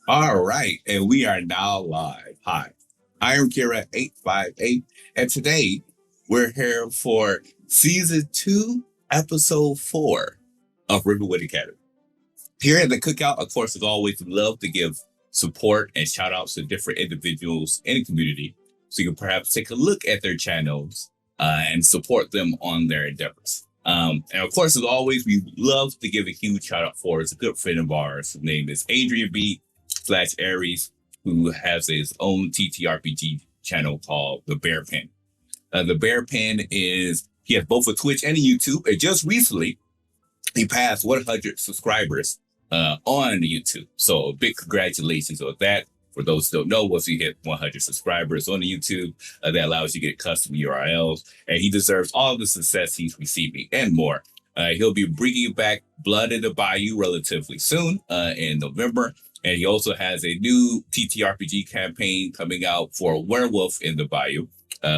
All right, and we are now live. Hi, I am Kira858, and today we're here for season 2, episode 4 of Rivenwood Academy. Here at the Cookout, of course, as always, we love to give support and shout outs to different individuals in the community, so you can perhaps take a look at their channels and support them on their endeavors. And of course, as always, we love to give a huge shout out for a good friend of ours. His name is Adrian B/Aries, who has his own TTRPG channel called The Bear Pen. The Bear Pen he has both a Twitch and a YouTube. And just recently, he passed 100 subscribers on YouTube. So big congratulations on that. For those who don't know, once you hit 100 subscribers on the YouTube, that allows you to get custom URLs. And he deserves all the success he's receiving and more. He'll be bringing back Blood in the Bayou relatively soon in November. And he also has a new TTRPG campaign coming out for Werewolf in the Bayou,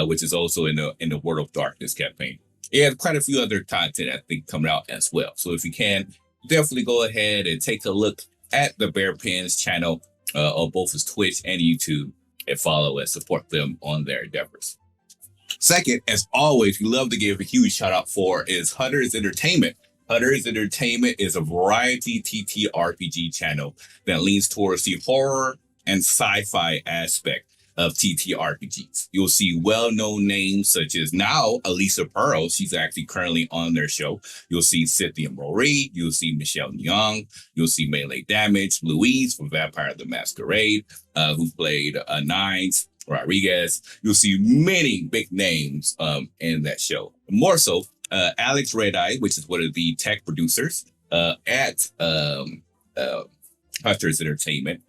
which is also in the World of Darkness campaign. He has quite a few other content, I think, coming out as well. So if you can, definitely go ahead and take a look at the Bear Pen's channel on both his Twitch and YouTube, and follow and support them on their endeavors. Second, as always, we love to give a huge shout out for is Hunter's Entertainment. Hunter's Entertainment is a variety TTRPG channel that leans towards the horror and sci-fi aspect of TTRPGs. You'll see well-known names such as now Elisa Pearl. She's actually currently on their show. You'll see Cynthia Marie. You'll see Michelle Young. You'll see Melee Damage. Louise from Vampire the Masquerade, who played Nines. Rodriguez. You'll see many big names in that show. More so, Alex Redeye, which is one of the tech producers at Hunter's Entertainment,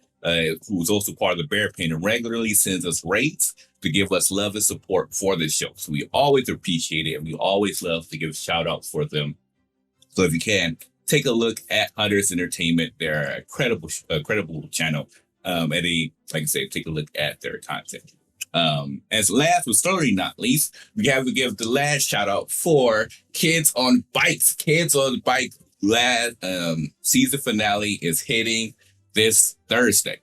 who's also part of the Bear Pen, and regularly sends us raids to give us love and support for this show. So we always appreciate it, and we always love to give shout outs for them. So if you can, take a look at Hunter's Entertainment. They're a credible channel. And they, like I say, take a look at their content. As last but certainly not least, we have to give the last shout out for Kids on Bikes. Kids on Bike last season finale is hitting this Thursday.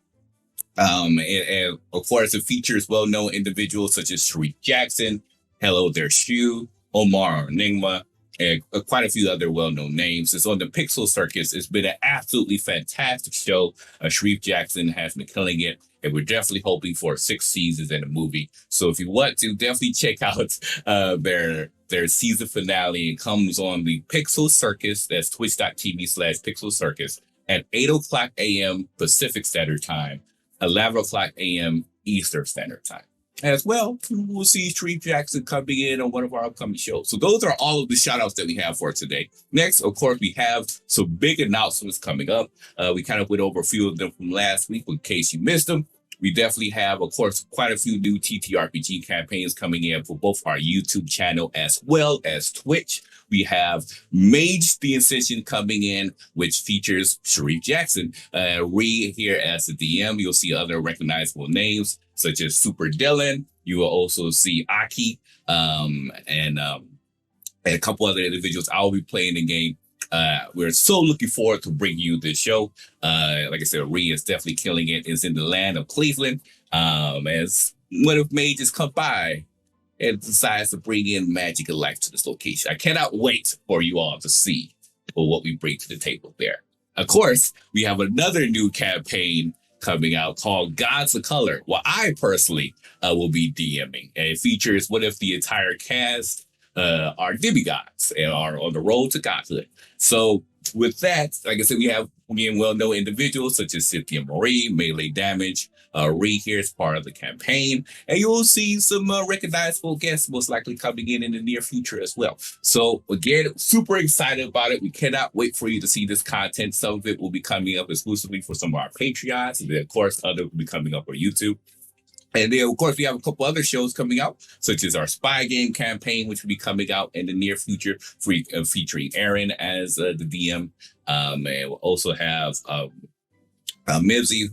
And of course, it features well-known individuals such as Sharif Jackson, Hello There Shu, Omar Enigma, and quite a few other well-known names. It's on the Pixel Circus. It's been an absolutely fantastic show. Sharif Jackson has been killing it, and we're definitely hoping for 6 seasons and a movie. So if you want to, definitely check out their season finale. It comes on the Pixel Circus. That's twitch.tv/Pixel Circus at 8 o'clock a.m. Pacific Standard Time, 11 o'clock a.m. Eastern Standard Time. As well, we'll see Sharif Jackson coming in on one of our upcoming shows. So those are all of the shout outs that we have for today. Next, of course, we have some big announcements coming up. We kind of went over a few of them from last week, in case you missed them. We definitely have, of course, quite a few new TTRPG campaigns coming in for both our YouTube channel as well as Twitch. We have Mage the Ascension coming in, which features Sharif Jackson. Here as the DM, you'll see other recognizable names such as Super Dylan. You will also see Aki and a couple other individuals. I'll be playing the game. We're so looking forward to bring you this show. Like I said, Rhea is definitely killing it. It's in the land of Cleveland. As one of mages come by and decides to bring in magic and life to this location. I cannot wait for you all to see what we bring to the table there. Of course, we have another new campaign coming out called Gods of Color. Well, I personally will be DMing. And it features what if the entire cast are demigods and are on the road to godhood. So with that, like I said, we have, again, well-known individuals such as Cynthia Marie, Melee Damage, Ree here is part of the campaign, and you'll see some recognizable guests most likely coming in the near future as well. So again, super excited about it. We cannot wait for you to see this content. Some of it will be coming up exclusively for some of our Patreons, and then of course, other will be coming up on YouTube. And then, of course, we have a couple other shows coming out, such as our Spy Game campaign, which will be coming out in the near future, featuring Aaron as the DM. And we'll also have Mibsy,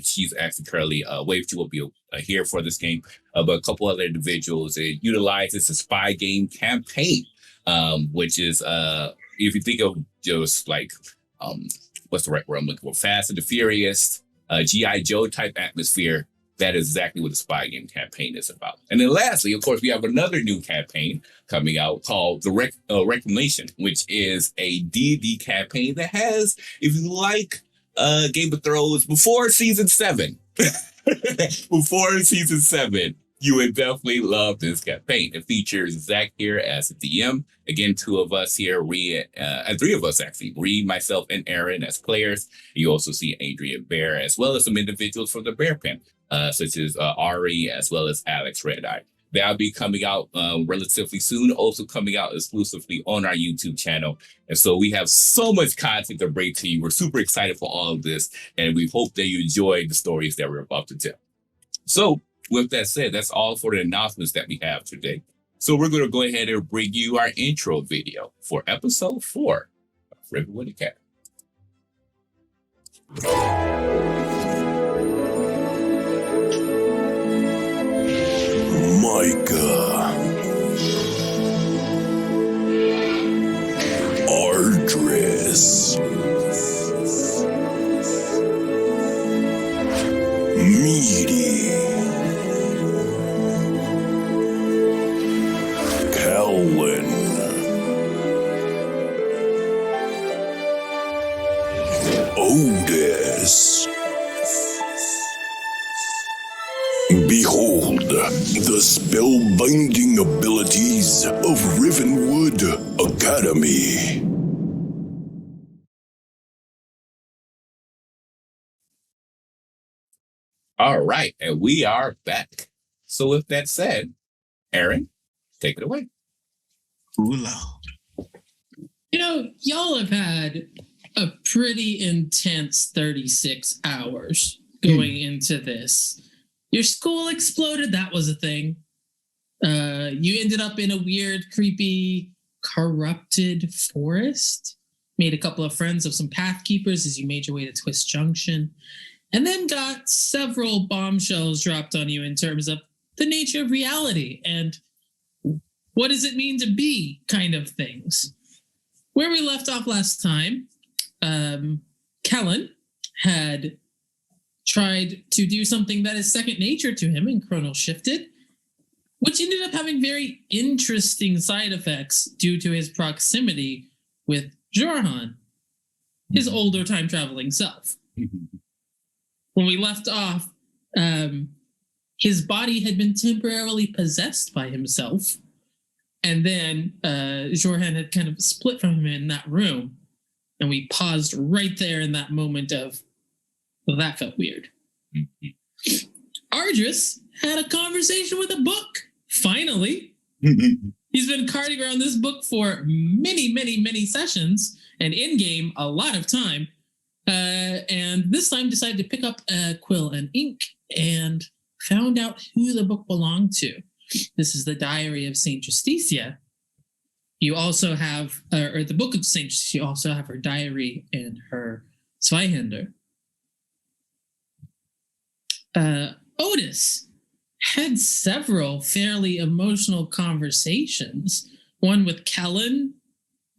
she's actually currently Wave 2 will be here for this game, but a couple other individuals. It utilizes the Spy Game campaign, which is, if you think of just like what's the right word I'm looking for? Fast and the Furious, G.I. Joe type atmosphere. That is exactly what the spy game campaign is about. And then lastly, of course, we have another new campaign coming out called the Reclamation, which is a D&D campaign that has, if you like Game of Thrones, before season 7, before season 7, you would definitely love this campaign. It features Zach here as a DM. Again, 2 of us here, and 3 of us actually, Reed, myself, and Aaron as players. You also see Adrian Bear, as well as some individuals from the Bear Pen, such as Ari, as well as Alex Red-Eye. That'll be coming out relatively soon, also coming out exclusively on our YouTube channel. And so we have so much content to bring to you. We're super excited for all of this, and we hope that you enjoy the stories that we're about to tell. So, with that said, that's all for the announcements that we have today. So we're going to go ahead and bring you our intro video for episode 4 of Rivenwood Academy. Micah, Ardris, Meaty, Callan, Otis. Behold the spellbinding abilities of Rivenwood Academy. All right, and we are back. So with that said, Aaron, take it away. You know, y'all have had a pretty intense 36 hours going into this. Your school exploded. That was a thing. You ended up in a weird, creepy, corrupted forest. Made a couple of friends of some pathkeepers as you made your way to Twist Junction. And then got several bombshells dropped on you in terms of the nature of reality and what does it mean to be kind of things. Where we left off last time, Kellen had tried to do something that is second nature to him and chrono shifted, which ended up having very interesting side effects due to his proximity with Jorhan, his older time traveling self. When we left off, his body had been temporarily possessed by himself, and then Jorhan had kind of split from him in that room, and we paused right there in that moment of, well, that felt weird. Ardris had a conversation with a book, finally. He's been carting around this book for many, many, many sessions, and in-game a lot of time. And this time decided to pick up a quill and ink and found out who the book belonged to. This is the Diary of Saint Justicia. You also have, or the Book of Saint Justicia, you also have her diary and her Zweihänder. Otis had several fairly emotional conversations. One with Kellen,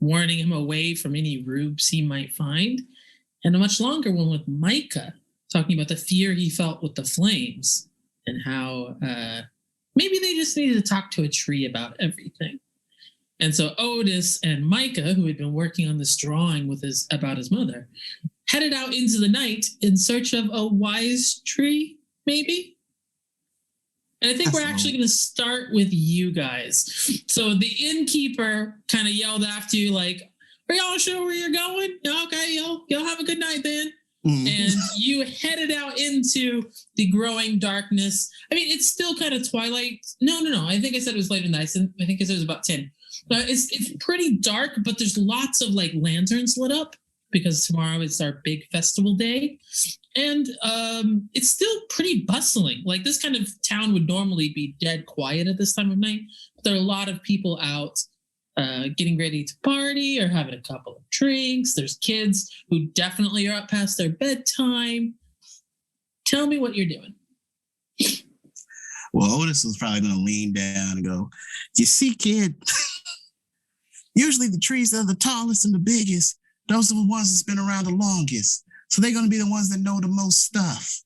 warning him away from any rubes he might find. And a much longer one with Micah, talking about the fear he felt with the flames and how maybe they just needed to talk to a tree about everything. And so Otis and Micah, who had been working on this drawing about his mother, headed out into the night in search of a wise tree, maybe? And I think we're actually going to start with you guys. So the innkeeper kind of yelled after you like, are y'all sure where you're going? Okay, y'all have a good night then. And you headed out into the growing darkness. I mean, it's still kind of twilight. No. I think I said it was later than that. I think I said it was about 10. It's pretty dark, but there's lots of like lanterns lit up because tomorrow is our big festival day. And it's still pretty bustling. Like this kind of town would normally be dead quiet at this time of night. But there are a lot of people out getting ready to party or having a couple of drinks. There's kids who definitely are up past their bedtime. Tell me what you're doing. Well, Otis was probably going to lean down and go, you see, kid, usually the trees that are the tallest and the biggest Those are the ones that's been around the longest. So they're going to be the ones that know the most stuff.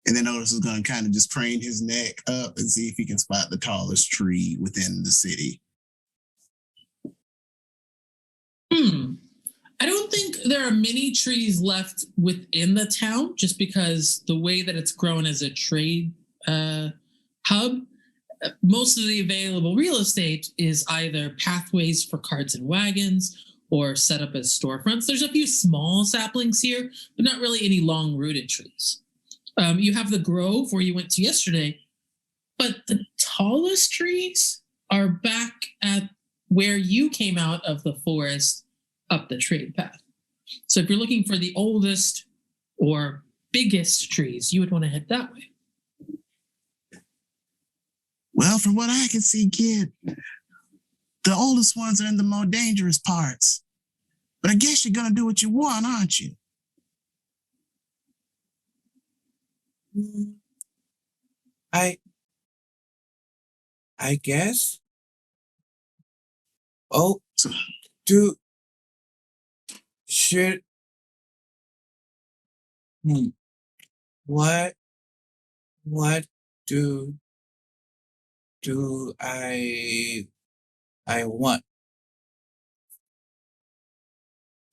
And then Otis is going to kind of just crane his neck up and see if he can spot the tallest tree within the city. I don't think there are many trees left within the town, just because the way that it's grown as a trade hub, most of the available real estate is either pathways for carts and wagons or set up as storefronts. There's a few small saplings here, but not really any long-rooted trees. You have the grove where you went to yesterday, but the tallest trees are back at where you came out of the forest up the trade path. So if you're looking for the oldest or biggest trees, you would want to head that way. Well, from what I can see, kid, the oldest ones are in the more dangerous parts. But I guess you're going to do what you want, aren't you? I guess. Oh, do should what do I want?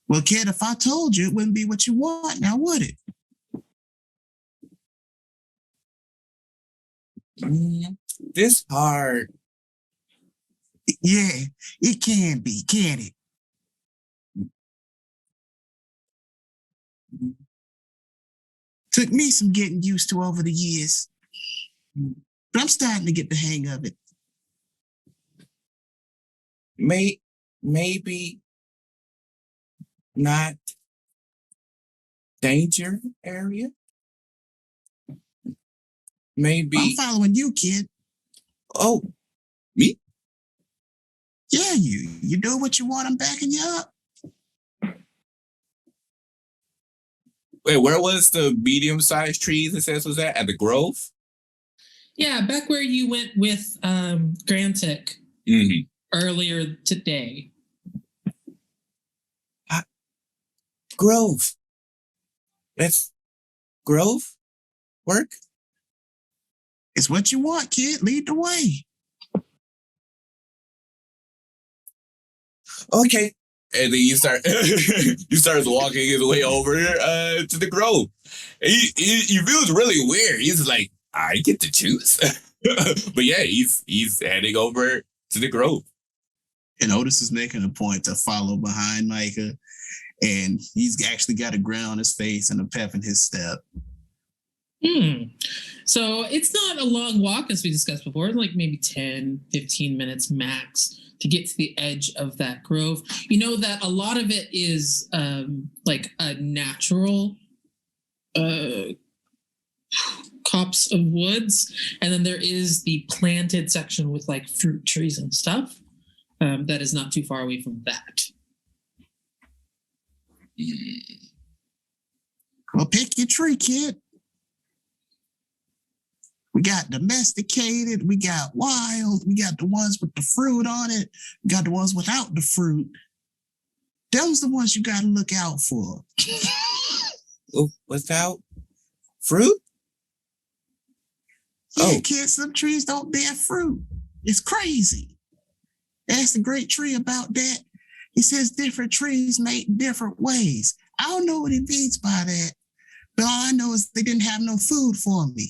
Well, kid, if I told you, it wouldn't be what you want, now would it? This hard. Yeah, it can be, can't it? Took me some getting used to over the years, but I'm starting to get the hang of it. Maybe not danger area. Maybe. I'm following you, kid. Oh, me? Yeah, you do what you want. I'm backing you up. Wait, where was the medium-sized trees? It says was that at the Grove? Yeah, back where you went with Grantic earlier today. Grove. That's Grove? Work? It's what you want, kid. Lead the way. Okay. And then you start walking his way over to the Grove. And he feels really weird. He's like, I get to choose. But yeah, he's heading over to the Grove. And Otis is making a point to follow behind Micah. And he's actually got a grin on his face and a pep in his step. So it's not a long walk, as we discussed before, like maybe 10, 15 minutes max to get to the edge of that grove. You know that a lot of it is like a natural copse of woods. And then there is the planted section with like fruit trees and stuff that is not too far away from that. Well, pick your tree, kid. We got domesticated, we got wild, we got the ones with the fruit on it, we got the ones without the fruit. Those the ones you got to look out for. Without fruit? Yeah, kids, some trees don't bear fruit. It's crazy. That's the great tree about that. He says different trees make different ways. I don't know what he means by that, but all I know is they didn't have no food for me.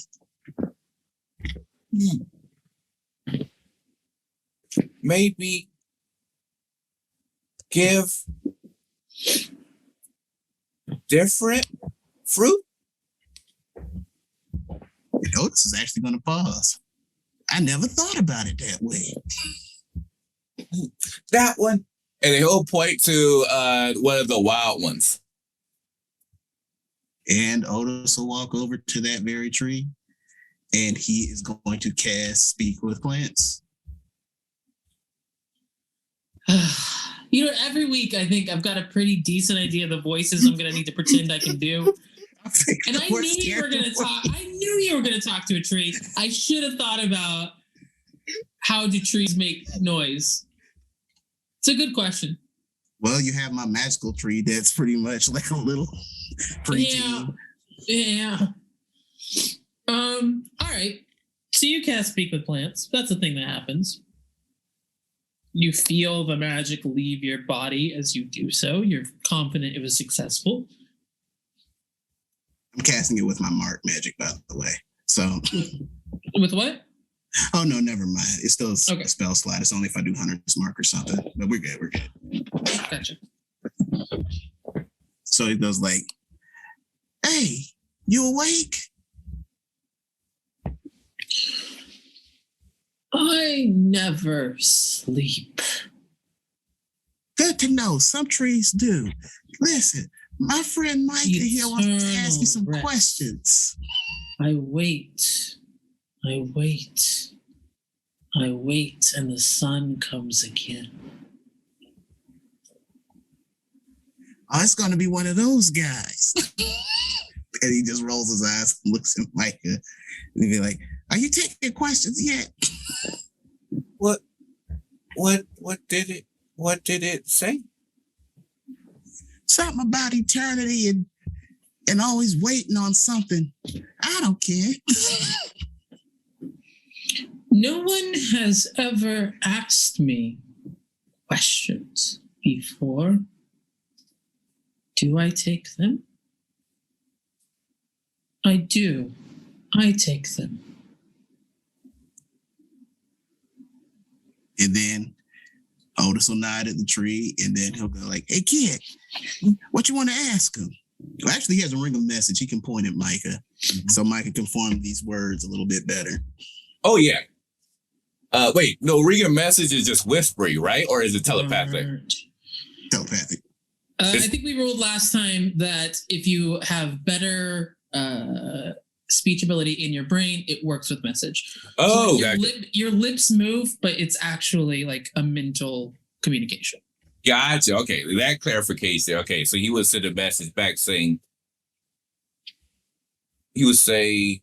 Maybe give different fruit? Otis is actually going to pause. I never thought about it that way. That one. And he'll point to one of the wild ones. And Otis will walk over to that very tree, and he is going to cast Speak with Plants. You know, every week I think I've got a pretty decent idea of the voices I'm going to need to pretend I can do. And I knew you were going to talk. I knew you were going to talk to a tree. I should have thought about how do trees make noise. It's a good question. Well, you have my magical tree that's pretty much like a little preteen. Yeah. All right. So you can't speak with plants. That's the thing that happens. You feel the magic leave your body as you do so. You're confident it was successful. I'm casting it with my mark magic, by the way. So. With what? Oh, no, never mind. It's still a spell slot. It's only if I do Hunter's Mark or something. But we're good. We're good. Gotcha. So it goes like, hey, you awake? I never sleep. Good to know. Some trees do. Listen, my friend Micah here wants to ask you some questions. I wait. I wait. I wait, and the sun comes again. Oh, it's going to be one of those guys. And he just rolls his eyes and looks at Micah. And he'd be like, are you taking questions yet? What did it say? Something about eternity and always waiting on something. I don't care. No one has ever asked me questions before. Do I take them? I do. I take them. And then Otis will nod at the tree, and then he'll go like, hey, kid, what you want to ask him? Well, actually, he has a ring of message. He can point at Micah. So Micah can form these words a little bit better. Oh, yeah. Wait, no, ring of message is just whispering, right? Or is it telepathic? Telepathic. I think we rolled last time that if you have better speech ability in your brain, it works with message. Oh, so your lips move, but it's actually like a mental communication. Gotcha. Okay, that clarification. Okay, so he would send a message back saying, he would say,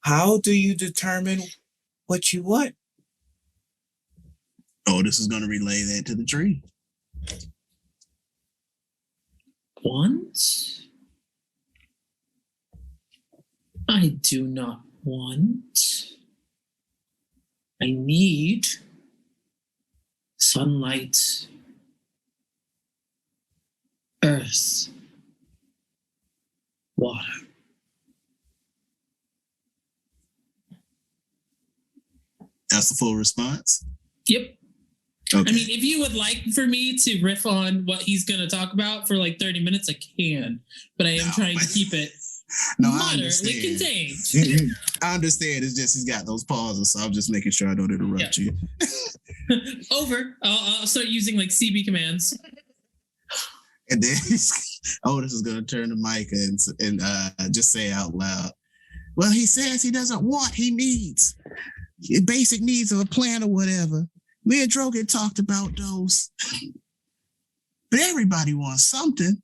how do you determine what you want? Otis is going to relay that to the tree. Want? I do not want. I need sunlight, earth, water. That's the full response? Yep. Okay. I mean, if you would like for me to riff on what he's going to talk about for like 30 minutes, I can. But I am trying to keep it moderately contained. I understand. It's just he's got those pauses, so I'm just making sure I don't interrupt you. Over. I'll start using like CB commands. And then Otis is going to turn to Micah and just say out loud, well, he says he doesn't want, he needs. Basic needs of a plant or whatever. Me and Drogon talked about those. But everybody wants something.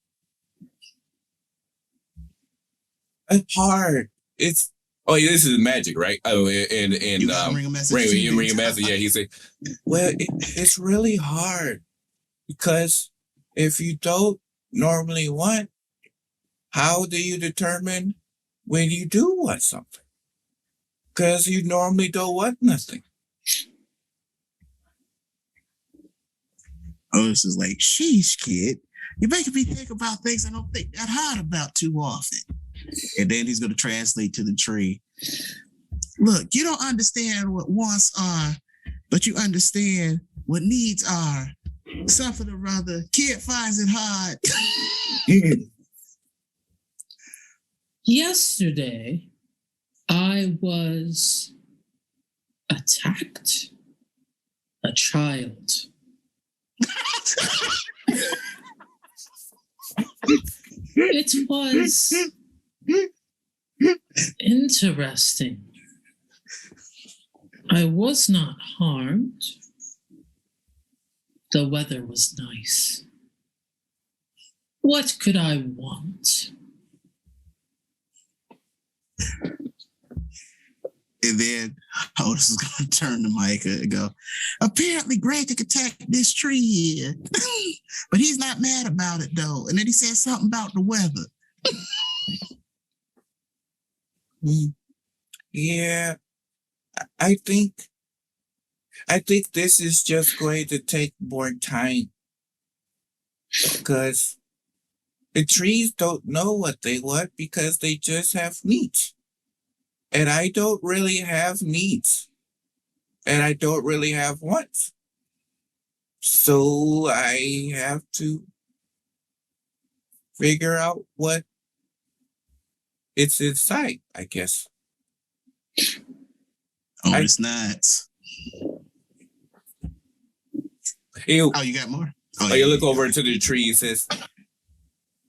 It's hard. This is magic, right? Oh, and ring a message. Ring a message. Yeah, he said, well, it's really hard because if you don't normally want, how do you determine when you do want something? Because you normally don't want nothing. Otis is like, sheesh, kid. You're making me think about things I don't think that hard about too often. And then he's going to translate to the tree. Look, you don't understand what wants are, but you understand what needs are. Something or other. Kid finds it hard. Yesterday, I was attacked. A child. It was interesting. I was not harmed. The weather was nice. What could I want? And then Otis is going to turn to Micah and go, apparently Grant attacked this tree here. But he's not mad about it, though. And then he said something about the weather. Yeah, I think this is just going to take more time because the trees don't know what they want because they just have needs. And I don't really have needs. And I don't really have wants. So I have to figure out what it's inside, I guess. Otis nods. He'll, Oh, you got more? you look over into the tree and says,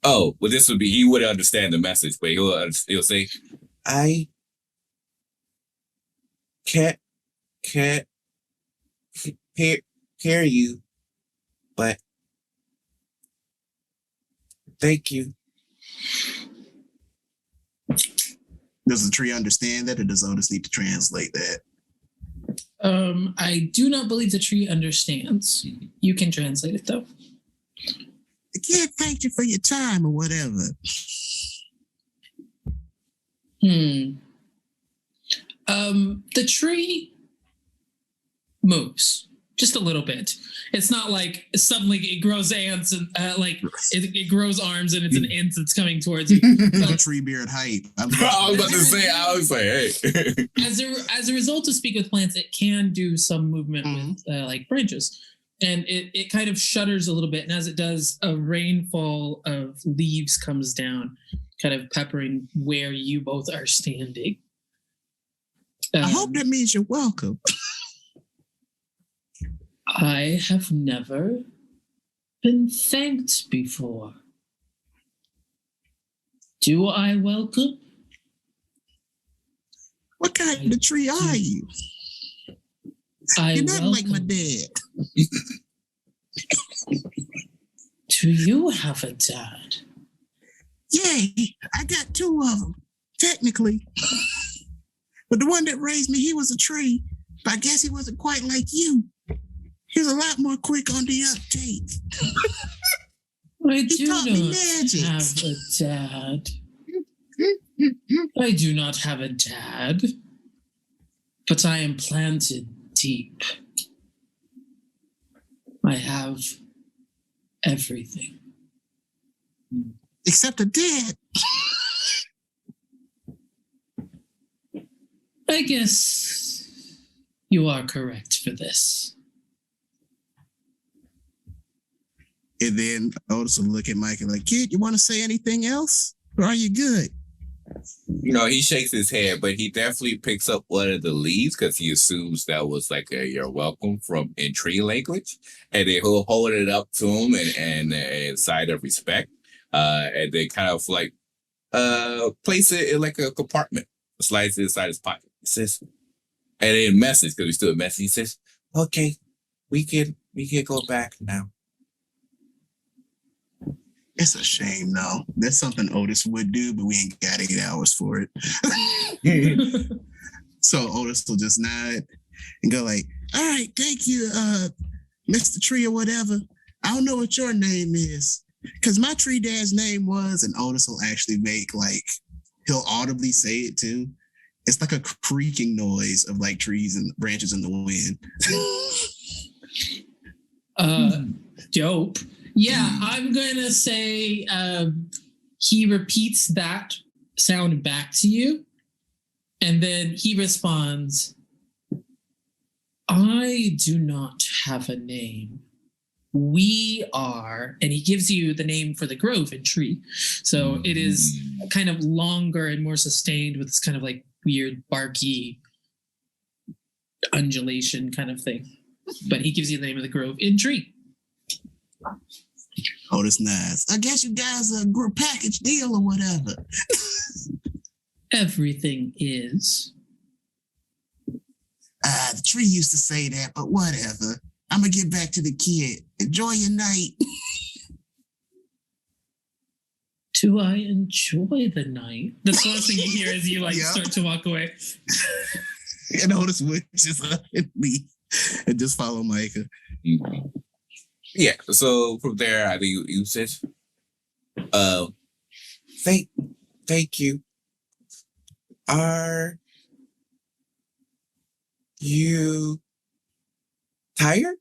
oh, well, this would be, he would understand the message, but he'll say, I can't hear you, but thank you. Does the tree understand that, or does Otis need to translate that? I do not believe the tree understands. You can translate it though. I can't thank you for your time or whatever. The tree moves just a little bit. It's not like suddenly it grows ants and it grows arms and it's an ant that's coming towards you. No tree beard hype. I was about to say, hey. As a result of Speak with Plants, it can do some movement with like branches. And it kind of shudders a little bit. And as it does, a rainfall of leaves comes down, kind of peppering where you both are standing. I hope that means you're welcome. I have never been thanked before. Do I welcome? What kind of tree are you? You're not like my dad. Do you have a dad? Yeah, I got two of them, technically. But the one that raised me, he was a tree. But I guess he wasn't quite like you. He was a lot more quick on the uptake. I do not have a dad. I do not have a dad. But I am planted deep. I have everything. Except a dad. I guess you are correct for this. And then Otis will look at Mike and like, kid, you want to say anything else? Or are you good? He shakes his head, but he definitely picks up one of the leaves because he assumes that was like a "you're welcome" in tree language, and then he'll hold it up to him and a sign of respect, and then kind of like place it in like a compartment, slides it inside his pocket. He says, and then message because he's still a message. He says, "Okay, we can go back now." It's a shame, though. That's something Otis would do, but we ain't got 8 hours for it. So Otis will just nod and go like, all right, thank you, Mr. Tree or whatever. I don't know what your name is. Because my tree dad's name was, and Otis will actually make he'll audibly say it too. It's like a creaking noise of like trees and branches in the wind. Dope. Yeah, I'm going to say he repeats that sound back to you. And then he responds, I do not have a name. We are, and he gives you the name for the grove and tree. So it is kind of longer and more sustained with this kind of like weird barky undulation kind of thing. But he gives you the name of the grove and tree. Otis nods. I guess you guys are a group package deal or whatever. Everything is. The tree used to say that, but whatever. I'm going to get back to the kid. Enjoy your night. Do I enjoy the night? That's the last thing you hear as you start to walk away. And Otis would just leave and just follow Micah. Mhm. Yeah. So from there, I think you said, thank you. Are you tired?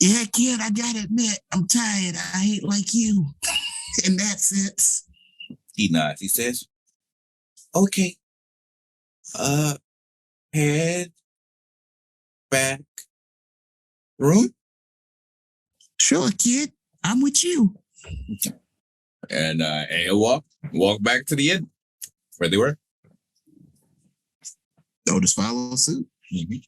Yeah, kid, I gotta admit, I'm tired. I hate like you. In that sense. He nods. He says, okay. Head back room. Sure, kid. I'm with you. And he'll walk back to the inn where they were. Otis follows suit. Mhm.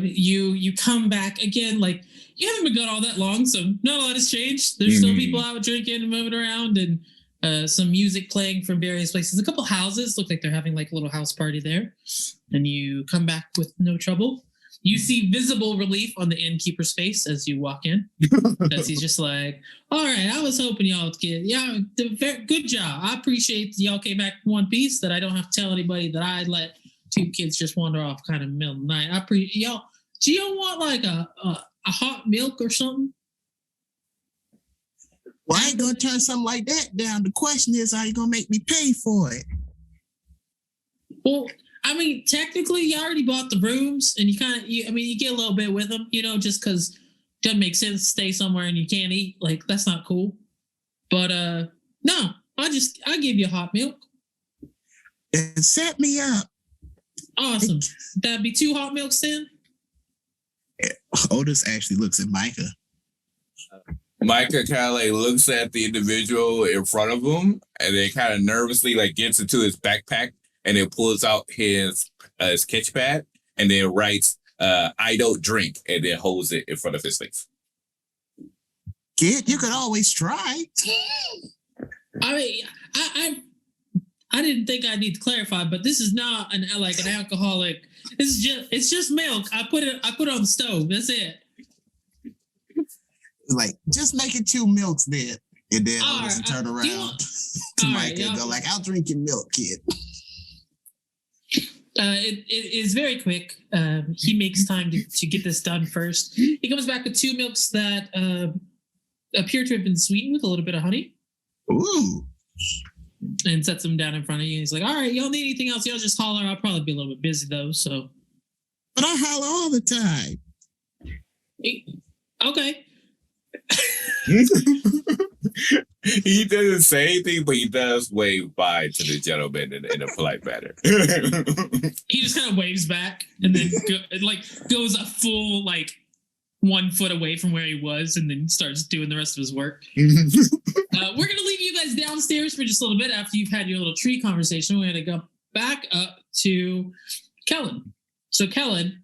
You come back again, like you haven't been gone all that long, so not a lot has changed. There's still people out drinking and moving around, and some music playing from various places. A couple houses look like they're having like a little house party there, and you come back with no trouble. You see visible relief on the innkeeper's face as you walk in, as he's just like, "All right, I was hoping y'all would get good job. I appreciate y'all came back in one piece. That I don't have to tell anybody that I let two kids just wander off kind of middle of the night. I appreciate y'all. Do y'all want like a hot milk or something?" Well, I ain't gonna turn something like that down. The question is, are you gonna make me pay for it? Well, I mean, technically, you already bought the rooms, and you get a little bit with them, just because it doesn't make sense to stay somewhere and you can't eat. Like, that's not cool. But no, I give you hot milk. And set me up. Awesome. That'd be 2 hot milks then. Otis actually looks at Micah. Micah kind of like looks at the individual in front of him, and then kind of nervously like gets into his backpack, and then pulls out his sketch pad, and then writes, "I don't drink," and then holds it in front of his face. Kid, you could always try. I mean, I didn't think I need to clarify, but this is not an alcoholic. It's just milk. I put it on the stove. That's it. Like, just make it 2 milks then. And then All Otis right, turn around to Micah and go like, "I'll drink your milk, kid." It is very quick. He makes time to get this done first. He comes back with 2 milks that appear to have been sweetened with a little bit of honey. Ooh. And sets them down in front of you. He's like, "All right, y'all need anything else? Y'all just holler. I'll probably be a little bit busy though, so." But I holler all the time. Okay. He doesn't say anything, but he does wave bye to the gentleman in a polite manner. He just kind of waves back and then goes a full 1 foot away from where he was, and then starts doing the rest of his work. We're gonna leave you guys downstairs for just a little bit after you've had your little tree conversation. We're gonna go back up to Kellen. So Kellen,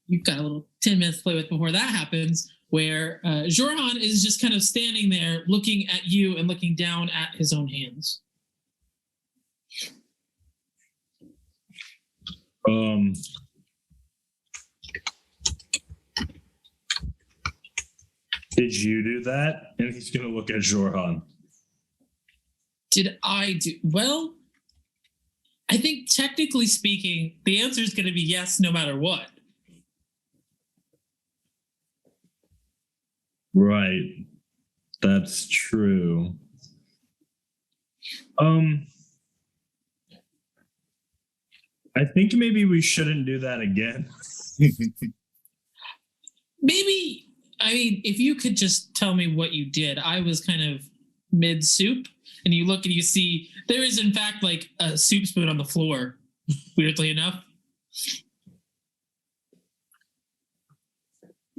you've got a little 10 minutes to play with before that happens, where Jorhan is just kind of standing there looking at you and looking down at his own hands. Did you do that? And he's going to look at Jorhan. Did I do? Well, I think technically speaking, the answer is going to be yes, no matter what. Right. That's true. I think maybe we shouldn't do that again. Maybe, I mean, if you could just tell me what you did. I was kind of mid-soup, and you look and you see there is, in fact, a soup spoon on the floor, weirdly enough.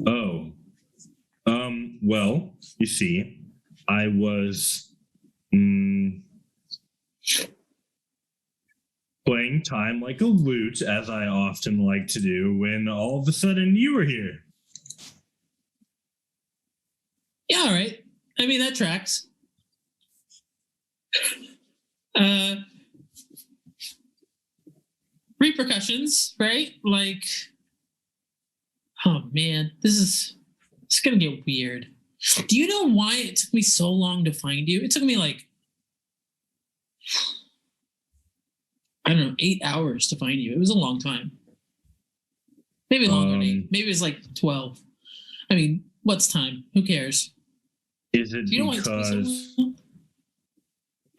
Oh. Well, you see, I was playing time like a lute, as I often like to do, when all of a sudden you were here. Yeah, all right. I mean, that tracks. Repercussions, right? Oh man, it's gonna get weird. Do you know why it took me so long to find you? It took me I don't know, 8 hours to find you. It was a long time. Maybe longer than 8. Maybe it was like 12. I mean, what's time? Who cares? Is it You don't want it to be so because? long?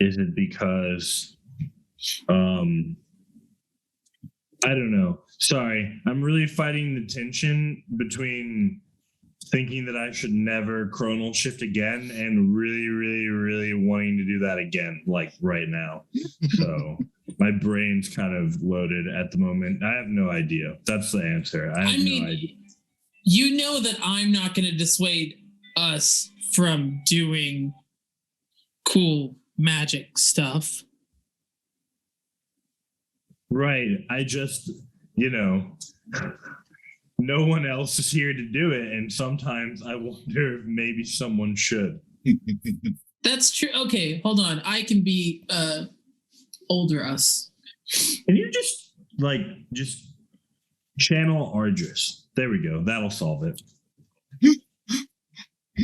Is it because? I don't know. Sorry, I'm really fighting the tension between thinking that I should never chronal shift again and really, really, really wanting to do that again, like right now. So my brain's kind of loaded at the moment. I have no idea. That's the answer. I have no idea. You know that I'm not going to dissuade us from doing cool magic stuff. Right. I just, no one else is here to do it. And sometimes I wonder if maybe someone should. That's true. Okay, hold on. I can be older us. Can you just channel Ardris? There we go. That'll solve it.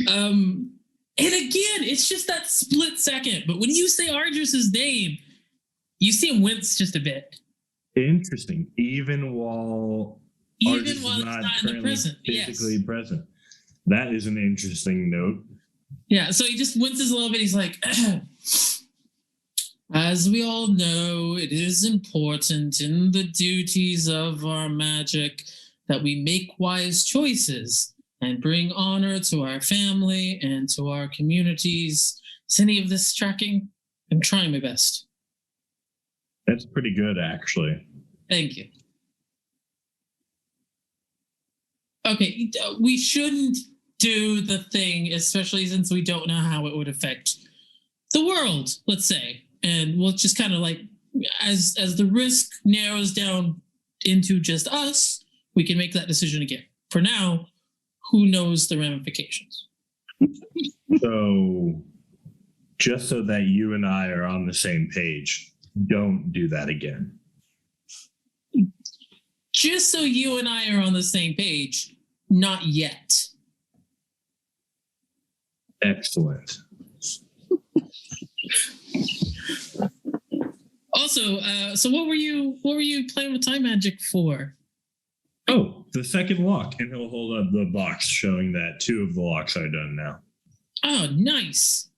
And again, it's just that split second. But when you say Ardris's name, you see him wince just a bit. Interesting. Even while it's not in the present, physically present. That is an interesting note. Yeah, so he just winces a little bit. He's like, as we all know, it is important in the duties of our magic that we make wise choices and bring honor to our family and to our communities. Is any of this tracking? I'm trying my best. That's pretty good, actually. Thank you. Okay, we shouldn't do the thing, especially since we don't know how it would affect the world, let's say. And we'll just kind of like, as the risk narrows down into just us, we can make that decision again. For now, who knows the ramifications? So, just so that you and I are on the same page, don't do that again. Just so you and I are on the same page, not yet. Excellent. Also, so what were you playing with time magic for? Oh, the second lock, and he'll hold up the box showing that 2 of the locks are done now. Oh, nice.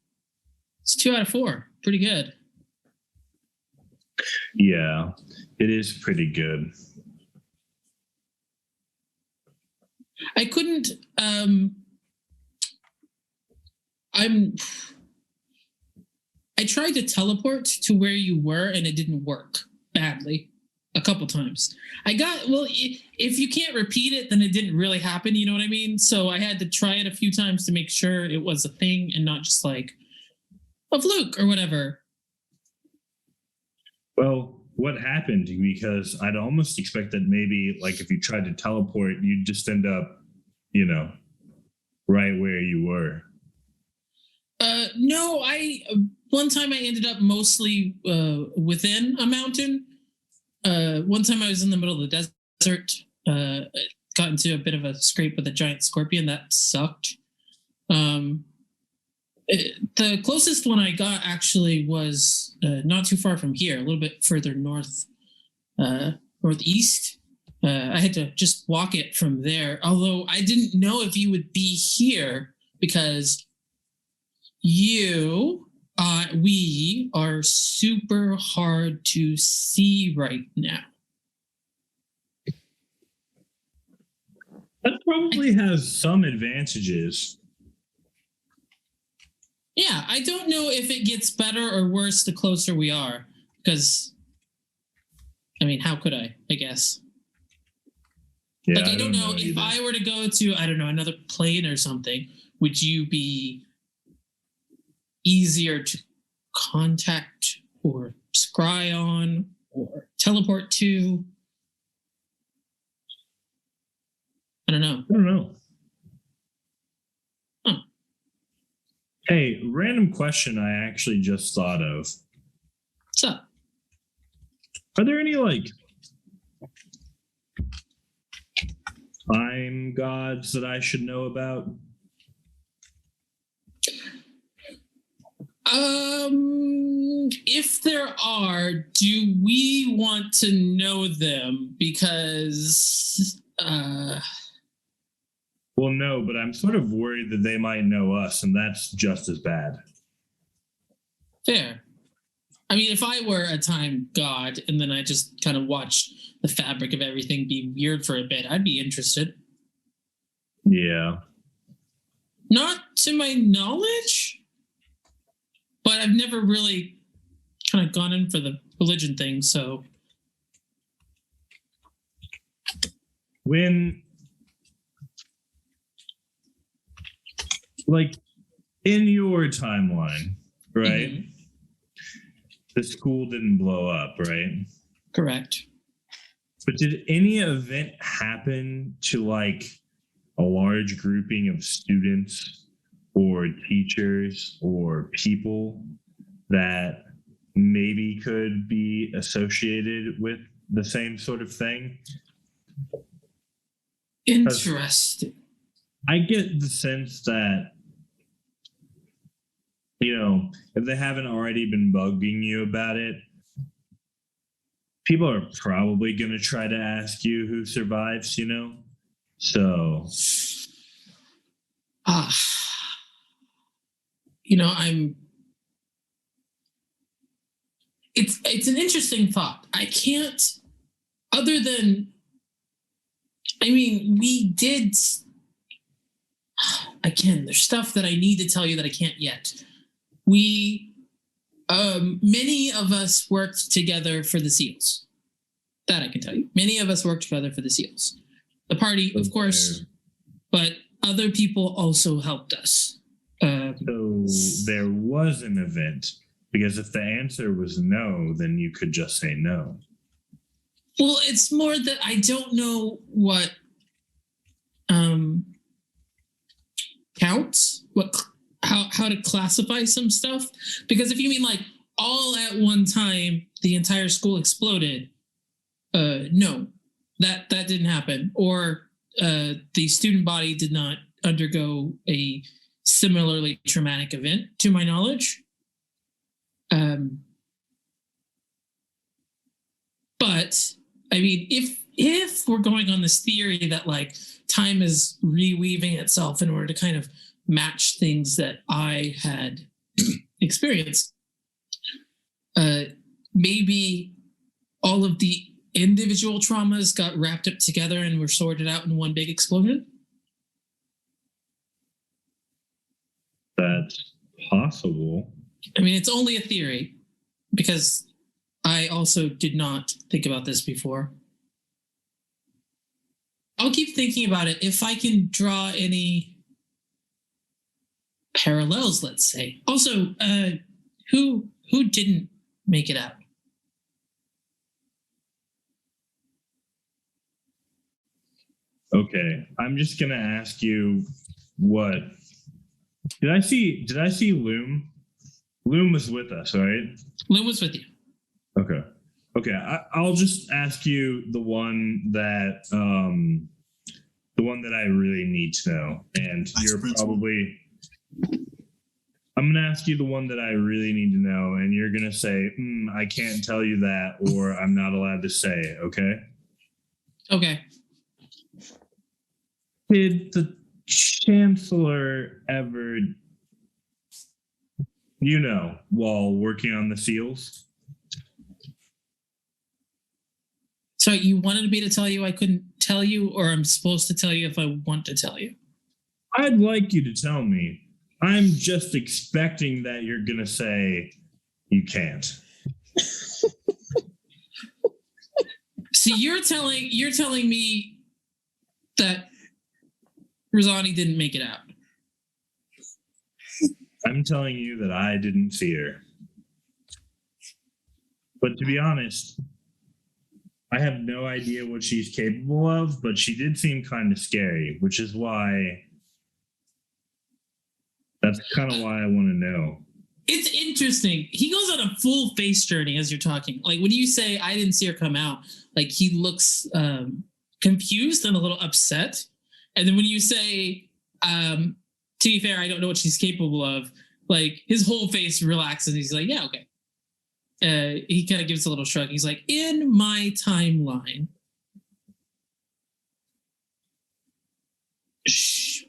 It's 2 out of 4. Pretty good. Yeah, it is pretty good. I couldn't I tried to teleport to where you were and it didn't work badly a couple times. If you can't repeat it, then it didn't really happen, you know what I mean? So I had to try it a few times to make sure it was a thing and not just like a fluke or whatever. Well, what happened? Because I'd almost expect that maybe, like, if you tried to teleport, you'd just end up, right where you were. No, one time I ended up mostly within a mountain. One time I was in the middle of the desert, got into a bit of a scrape with a giant scorpion. That sucked. The closest one I got actually was not too far from here, a little bit further northeast. I had to just walk it from there, although I didn't know if you would be here because we are super hard to see right now. That probably has some advantages. Yeah, I don't know if it gets better or worse the closer we are, because, I mean, how could I guess? Yeah, I don't know if I were to go to, another plane or something, would you be easier to contact or scry on or teleport to? I don't know. Huh. Hey, random question I actually just thought of. What's up? Are there any, time gods that I should know about? If there are, do we want to know them? Because Well, no, but I'm sort of worried that they might know us, and that's just as bad. fair. I mean, if I were a time god and then I just kind of watched the fabric of everything be weird for a bit, I'd be interested. Yeah. Not to my knowledge, but I've never really kind of gone in for the religion thing, so. When, like, in your timeline, right? Mhm. The school didn't blow up, right? Correct. But did any event happen to like a large grouping of students or teachers or people that maybe could be associated with the same sort of thing? Interesting. I get the sense that, you know, if they haven't already been bugging you about it, people are probably going to try to ask you who survives, you know? So, You know, it's an interesting thought. I can't, other than, I mean, we did, again, there's stuff that I need to tell you that I can't yet. Many of us worked together for the SEALs. That I can tell you. Many of us worked together for the SEALs. The party, of course, but other people also helped us. So there was an event, because if the answer was no, then you could just say no. Well, it's more that I don't know what counts, how to classify some stuff. Because if you mean like all at one time, the entire school exploded, no, that didn't happen. Or the student body did not undergo a similarly traumatic event, to my knowledge. But I mean, if we're going on this theory that like time is reweaving itself in order to kind of match things that I had experienced, maybe all of the individual traumas got wrapped up together and were sorted out in one big explosion. That's possible. I mean, it's only a theory because I also did not think about this before. I'll keep thinking about it. If I can draw any parallels, let's say. Also, who didn't make it out? Okay, I'm just gonna ask you what did I see Loom? Loom was with us, right? Lynn was with you. Okay. I'll just ask you the one that I really need to know, and you're probably. I'm gonna ask you the one that I really need to know, and you're gonna say, "I can't tell you that," or "I'm not allowed to say it." Okay. Okay. Did the Chancellor ever, while working on the seals? So you wanted me to tell you I couldn't tell you, or I'm supposed to tell you if I want to tell you? I'd like you to tell me. I'm just expecting that you're going to say you can't. See, you're telling me that Rosani didn't make it out. I'm telling you that I didn't see her. But to be honest, I have no idea what she's capable of, but she did seem kind of scary, which is why that's kind of why I want to know. It's interesting. He goes on a full face journey as you're talking. Like when you say I didn't see her come out, like he looks confused and a little upset. And then when you say, to be fair, I don't know what she's capable of, like his whole face relaxes. He's like, yeah, okay. He kind of gives a little shrug. He's like, in my timeline. Shh.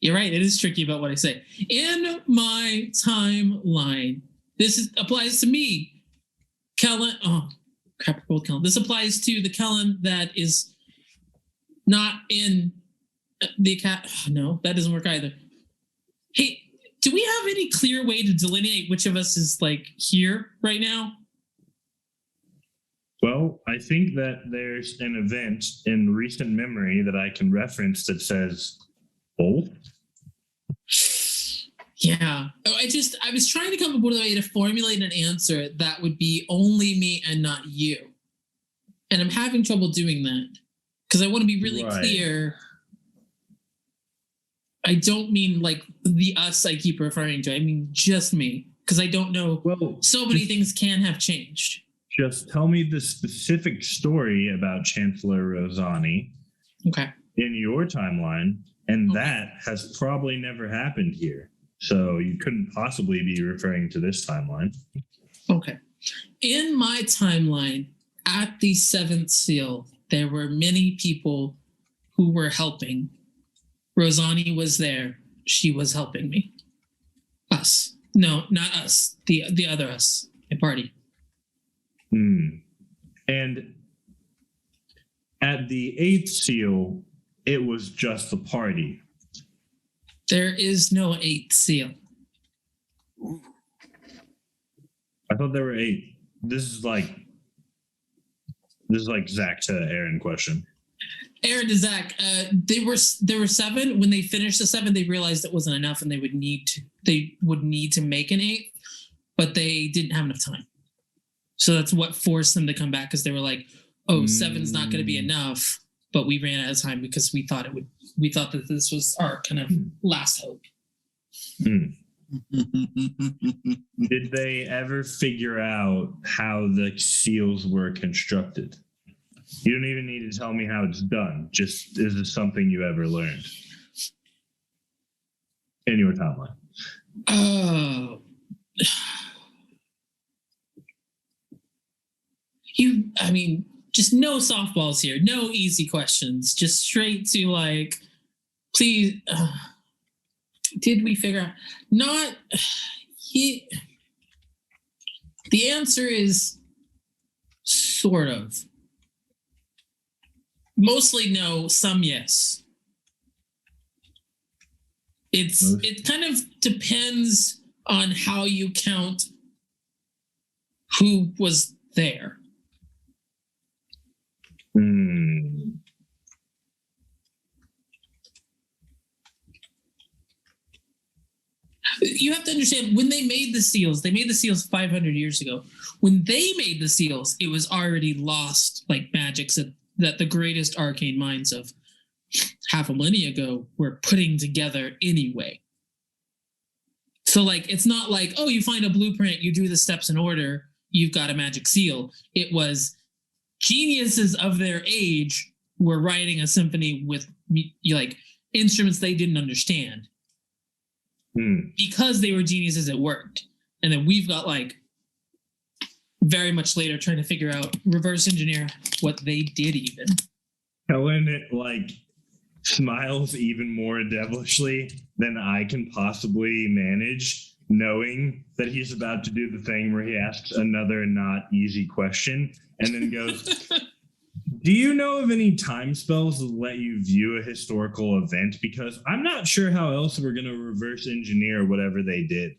You're right. It is tricky about what I say. In my timeline, applies to me, Kellen. Oh, crap! Kellen. This applies to the Kellen that is not in the cat. Oh, no, that doesn't work either. Hey, do we have any clear way to delineate which of us is like here right now? Well, I think that there's an event in recent memory that I can reference that says both. Yeah. I was trying to come up with a way to formulate an answer that would be only me and not you. And I'm having trouble doing that because I want to be really clear. I don't mean like the us I keep referring to. I mean just me because I don't know. Well, so many things can have changed. Just tell me the specific story about Chancellor Rosani Okay. in your timeline, and that has probably never happened here. So you couldn't possibly be referring to this timeline. Okay. In my timeline, at the seventh seal, there were many people who were helping. Rosani was there. She was helping me. Us. No, not us. The other us. My party. And at the eighth seal, it was just the party. There is no eighth seal. I thought there were 8. This is like Zach to Aaron question. Aaron to Zach, there were 7. When they finished the 7, they realized it wasn't enough, and they would need to make an 8th, but they didn't have enough time. So that's what forced them to come back, because they were like, "Oh, 7's not going to be enough." But we ran out of time because we thought that this was our kind of last hope. Did they ever figure out how the seals were constructed? You don't even need to tell me how it's done. Just, is this something you ever learned in your timeline? Oh. Just no softballs here. No easy questions. Just straight to like, please, did we figure out? Not, the answer is sort of. Mostly no, some yes. It kind of depends on how you count who was there. You have to understand, when they made the seals 500 years ago. When they made the seals, it was already lost, like magics that the greatest arcane minds of half a millennia ago were putting together anyway. So like, it's not like, oh, you find a blueprint, you do the steps in order, you've got a magic seal. It was geniuses of their age were writing a symphony with like instruments they didn't understand. Because they were geniuses, it worked. And then we've got like very much later trying to figure out, reverse engineer what they did even. Helen, it like smiles even more devilishly than I can possibly manage, knowing that he's about to do the thing where he asks another not easy question and then goes, do you know of any time spells that let you view a historical event? Because I'm not sure how else we're going to reverse engineer whatever they did.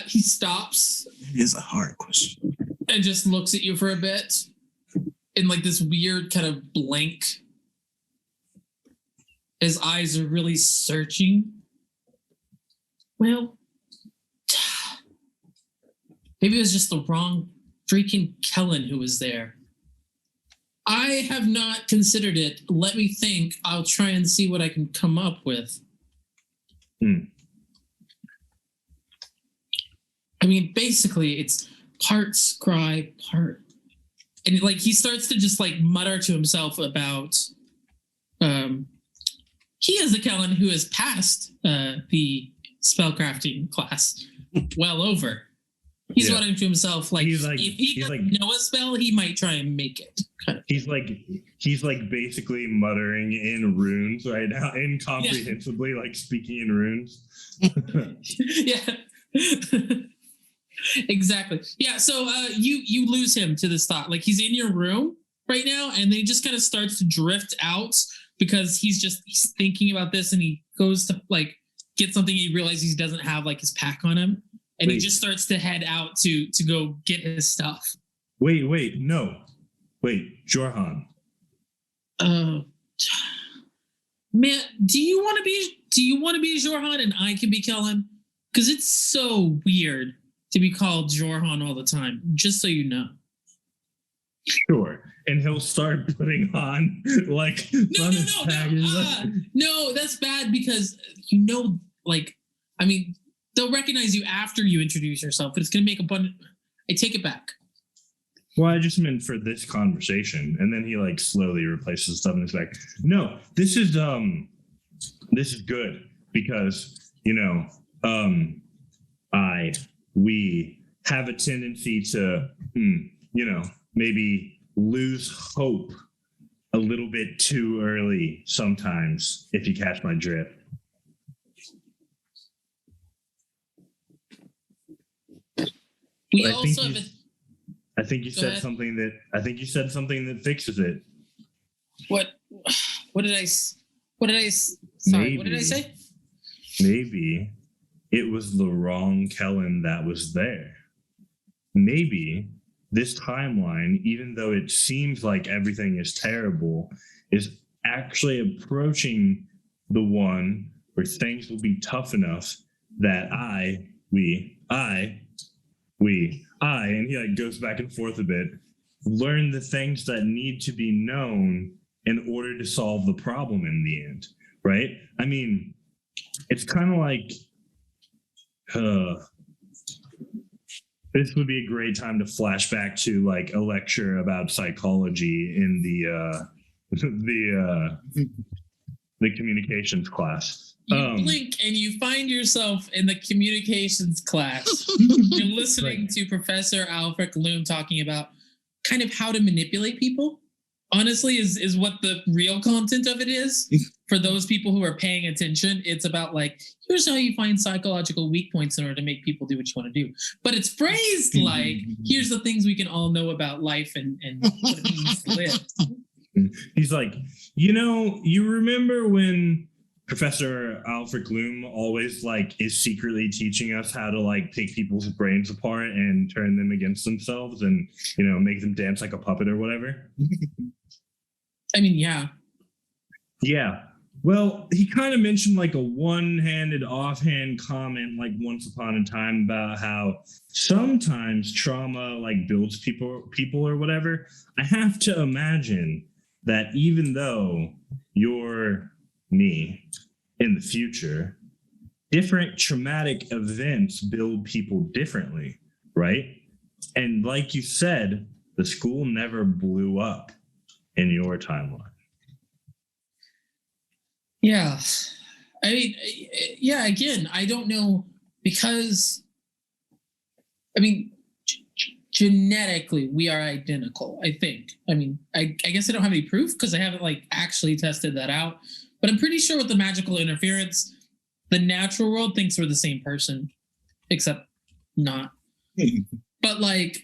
He stops. It is a hard question. And just looks at you for a bit in like this weird kind of blank. His eyes are really searching. Well, maybe it was just the wrong freaking Kellen who was there. I have not considered it. Let me think. I'll try and see what I can come up with. I mean, basically, it's part scribe, part and like he starts to just like mutter to himself about he is a Kellen who has passed the spellcrafting class well over. He's muttering to himself like, if he doesn't know a spell, he might try and make it. Kind of. He's like basically muttering in runes right now, incomprehensibly, like speaking in runes. Yeah. Exactly. Yeah. So you lose him to this thought. Like he's in your room right now, and then he just kind of starts to drift out because he's thinking about this, and he goes to like get something. He realizes he doesn't have like his pack on him, and he just starts to head out to go get his stuff. Wait, Jorhan. Man, do you want to be Jorhan and I can be Kellen? Because it's so weird to be called Jorhan all the time, just so you know. Sure. And he'll start putting on like no, that's bad because they'll recognize you after you introduce yourself, but it's gonna make a bunch. I take it back. Well, I just meant for this conversation, and then he like slowly replaces stuff in his back. No, this is good because we have a tendency to maybe lose hope a little bit too early sometimes, if you catch my drift. I think you said something that fixes it. What did I say? Maybe it was the wrong Kellen that was there. Maybe this timeline, even though it seems like everything is terrible, is actually approaching the one where things will be tough enough that and he like goes back and forth a bit, learn the things that need to be known in order to solve the problem in the end, right? I mean, it's kind of like this would be a great time to flash back to like a lecture about psychology in the communications class. You blink and you find yourself in the communications class. You're listening to Professor Alfred Loom talking about kind of how to manipulate people. Honestly, is what the real content of it is. For those people who are paying attention, it's about like, here's how you find psychological weak points in order to make people do what you want to do. But it's phrased like, here's the things we can all know about life and what it means to live. He's like, you remember when Professor Alfred Loom always like is secretly teaching us how to like take people's brains apart and turn them against themselves and make them dance like a puppet or whatever? I mean, yeah. Well, he kind of mentioned like a one-handed offhand comment like once upon a time about how sometimes trauma like builds people or whatever. I have to imagine that even though you're me in the future, different traumatic events build people differently, right? And like you said, the school never blew up in your timeline. Yeah. I mean, yeah, again, I don't know because, I mean, genetically, we are identical, I think. I mean, I guess I don't have any proof because I haven't like actually tested that out. But I'm pretty sure with the magical interference, the natural world thinks we're the same person, except not. But like,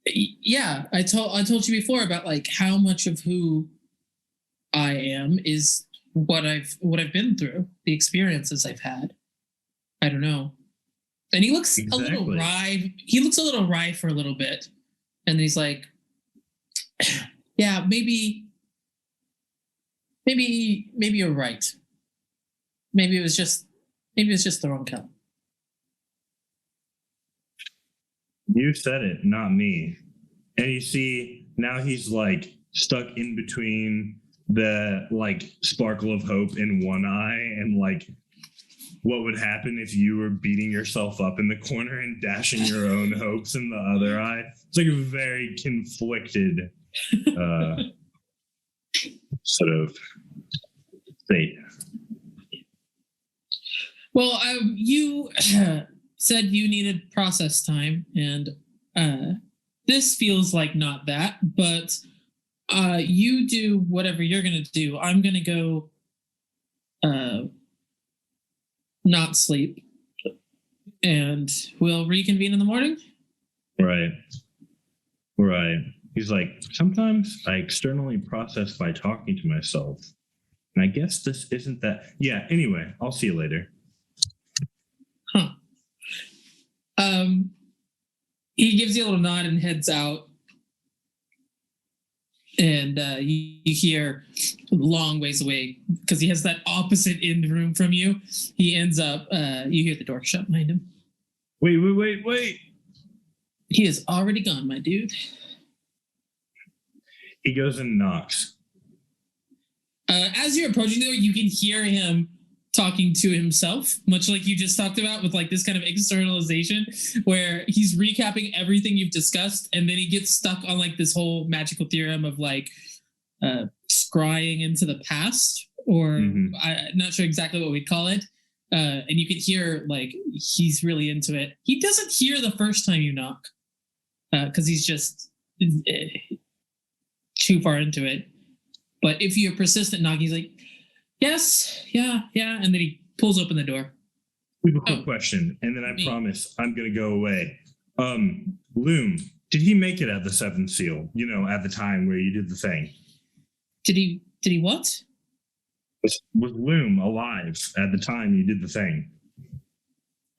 yeah, I told you before about like how much of who I am is what I've been through, the experiences I've had. I don't know. And he looks a little wry. He looks a little wry for a little bit, and he's like, "Yeah, maybe you're right. Maybe it was just the wrong count." You said it, not me. And you see, now he's like stuck in between the like sparkle of hope in one eye and like what would happen if you were beating yourself up in the corner and dashing your own hopes in the other eye. It's like a very conflicted sort of state. Well, you said you needed process time, and this feels like not that, but you do whatever you're going to do. I'm going to go not sleep, and we'll reconvene in the morning. Right. He's like, sometimes I externally process by talking to myself. And I guess this isn't that. Yeah, anyway, I'll see you later. Huh. He gives you a little nod and heads out. And you hear a long ways away, because he has that opposite end room from you. He ends up, you hear the door shut behind him. Wait. He is already gone, my dude. He goes and knocks. As you're approaching the door, you can hear him talking to himself, much like you just talked about, with like this kind of externalization where he's recapping everything you've discussed, and then he gets stuck on like this whole magical theorem of like scrying into the past, or I'm not sure exactly what we'd call it. And you can hear like he's really into it. He doesn't hear the first time you knock, because he's just too far into it. But if you're persistent knocking, he's like, yes, yeah. And then he pulls open the door. We have a quick question, and then I promise I'm going to go away. Loom, did he make it at the Seventh Seal? You know, at the time where you did the thing? Did he what? Was Loom alive at the time you did the thing?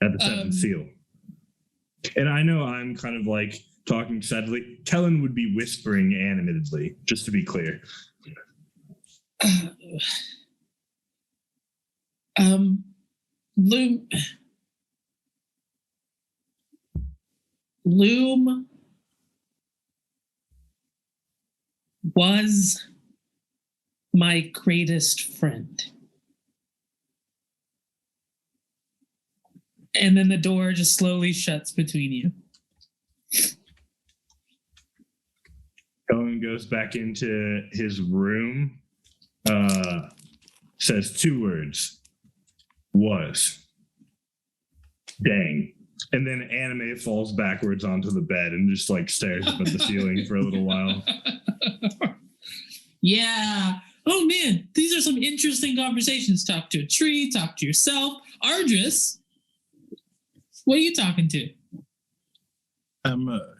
At the Seventh Seal? And I know I'm kind of like talking sadly. Kellen would be whispering animatedly, just to be clear. Loom was my greatest friend. And then the door just slowly shuts between you. Kellen goes back into his room, says 2 words. Was. Dang. And then Anime falls backwards onto the bed and just like stares up at the ceiling for a little while. Yeah. Oh man, these are some interesting conversations. Talk to a tree, talk to yourself. Ardris, what are you talking to?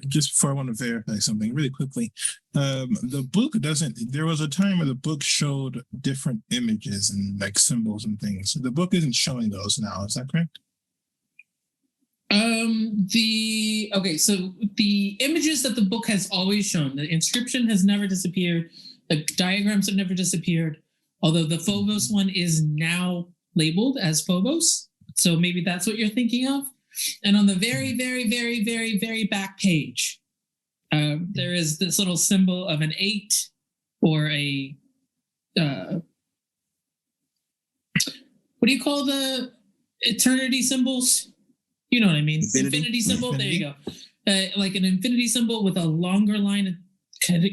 Just before I want to verify something really quickly, the book doesn't. There was a time where the book showed different images and like symbols and things. So the book isn't showing those now. Is that correct? So the images that the book has always shown, the inscription has never disappeared, the diagrams have never disappeared. Although the Phobos one is now labeled as Phobos, so maybe that's what you're thinking of. And on the very, very, very, very, very back page, there is this little symbol of an 8 or a, what do you call the eternity symbols? You know what I mean? Infinity symbol. Infinity. There you go. Like an infinity symbol with a longer line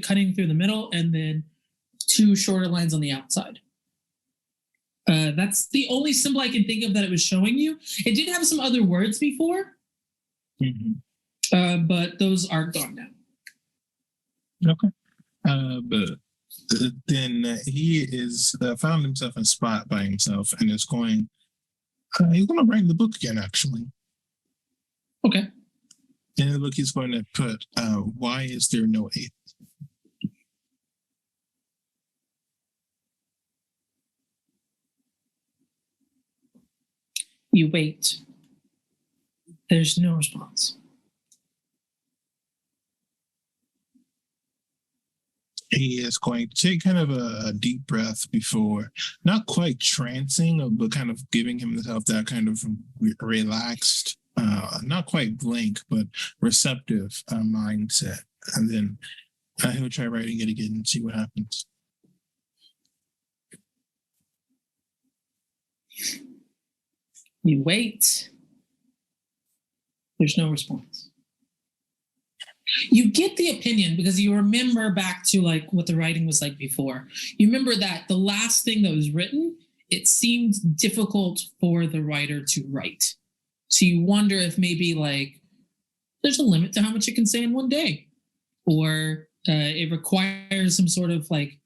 cutting through the middle, and then 2 shorter lines on the outside. That's the only symbol I can think of that it was showing you. It did have some other words before, but those are gone now. Okay. But then he is found himself in a spot by himself and is going. He's going to write the book again, actually. Okay. In the book, he's going to put, "Why is there no 8?" You wait. There's no response. He is going to take kind of a deep breath before, not quite trancing, but kind of giving himself that kind of relaxed, not quite blank, but receptive mindset. And then he'll try writing it again and see what happens. You wait. There's no response. You get the opinion because you remember back to like what the writing was like before. You remember that the last thing that was written, it seemed difficult for the writer to write. So you wonder if maybe like there's a limit to how much it can say in one day, or it requires some sort of like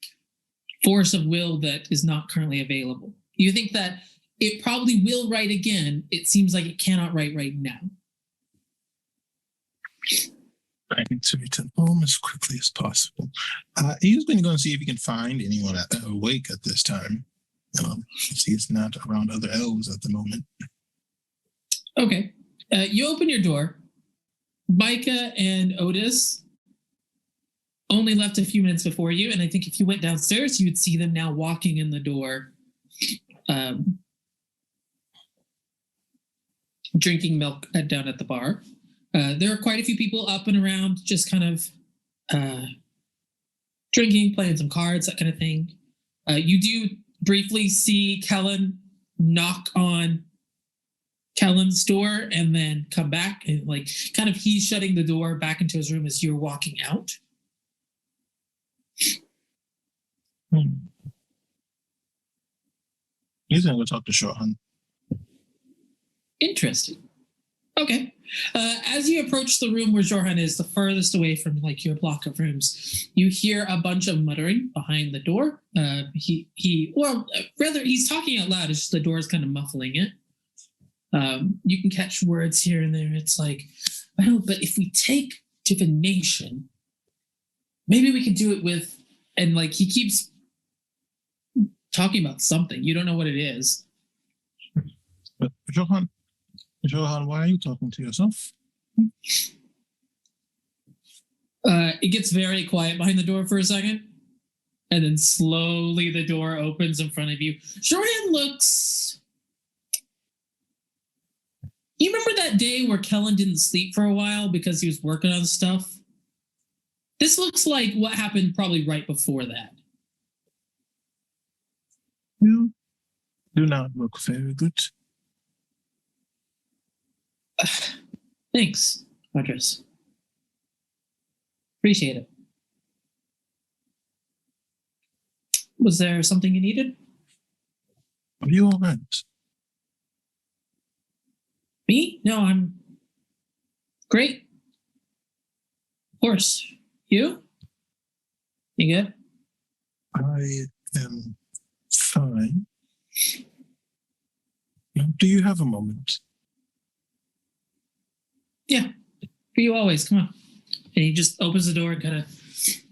force of will that is not currently available. You think that it probably will write again. It seems like it cannot write right now. I need to return home as quickly as possible. He's going to go and see if he can find anyone awake at this time. He's not around other elves at the moment. Okay. You open your door. Micah and Otis only left a few minutes before you, and I think if you went downstairs, you would see them now walking in the door, drinking milk down at the bar. There are quite a few people up and around, just kind of drinking, playing some cards, that kind of thing. You do briefly see Kellen knock on Kellen's door and then come back, and like kind of he's shutting the door back into his room as you're walking out. He's going to go talk to Shorthunt. Interesting. Okay. As you approach the room where Jorhan is, the furthest away from like your block of rooms, you hear a bunch of muttering behind the door. He's talking out loud. It's just the door is kind of muffling it. You can catch words here and there. It's like, well, but if we take divination, maybe we could do it with, and like he keeps talking about something. You don't know what it is. But Johan, why are you talking to yourself? It gets very quiet behind the door for a second, and then slowly the door opens in front of you. Jordan looks... You remember that day where Kellen didn't sleep for a while because he was working on stuff? This looks like what happened probably right before that. You do not look very good. Thanks, Audress. Appreciate it. Was there something you needed? Are you all right? Me? No, I'm great. Of course. You? You good? I am fine. Do you have a moment? Yeah. For you always. Come on. And he just opens the door and kind of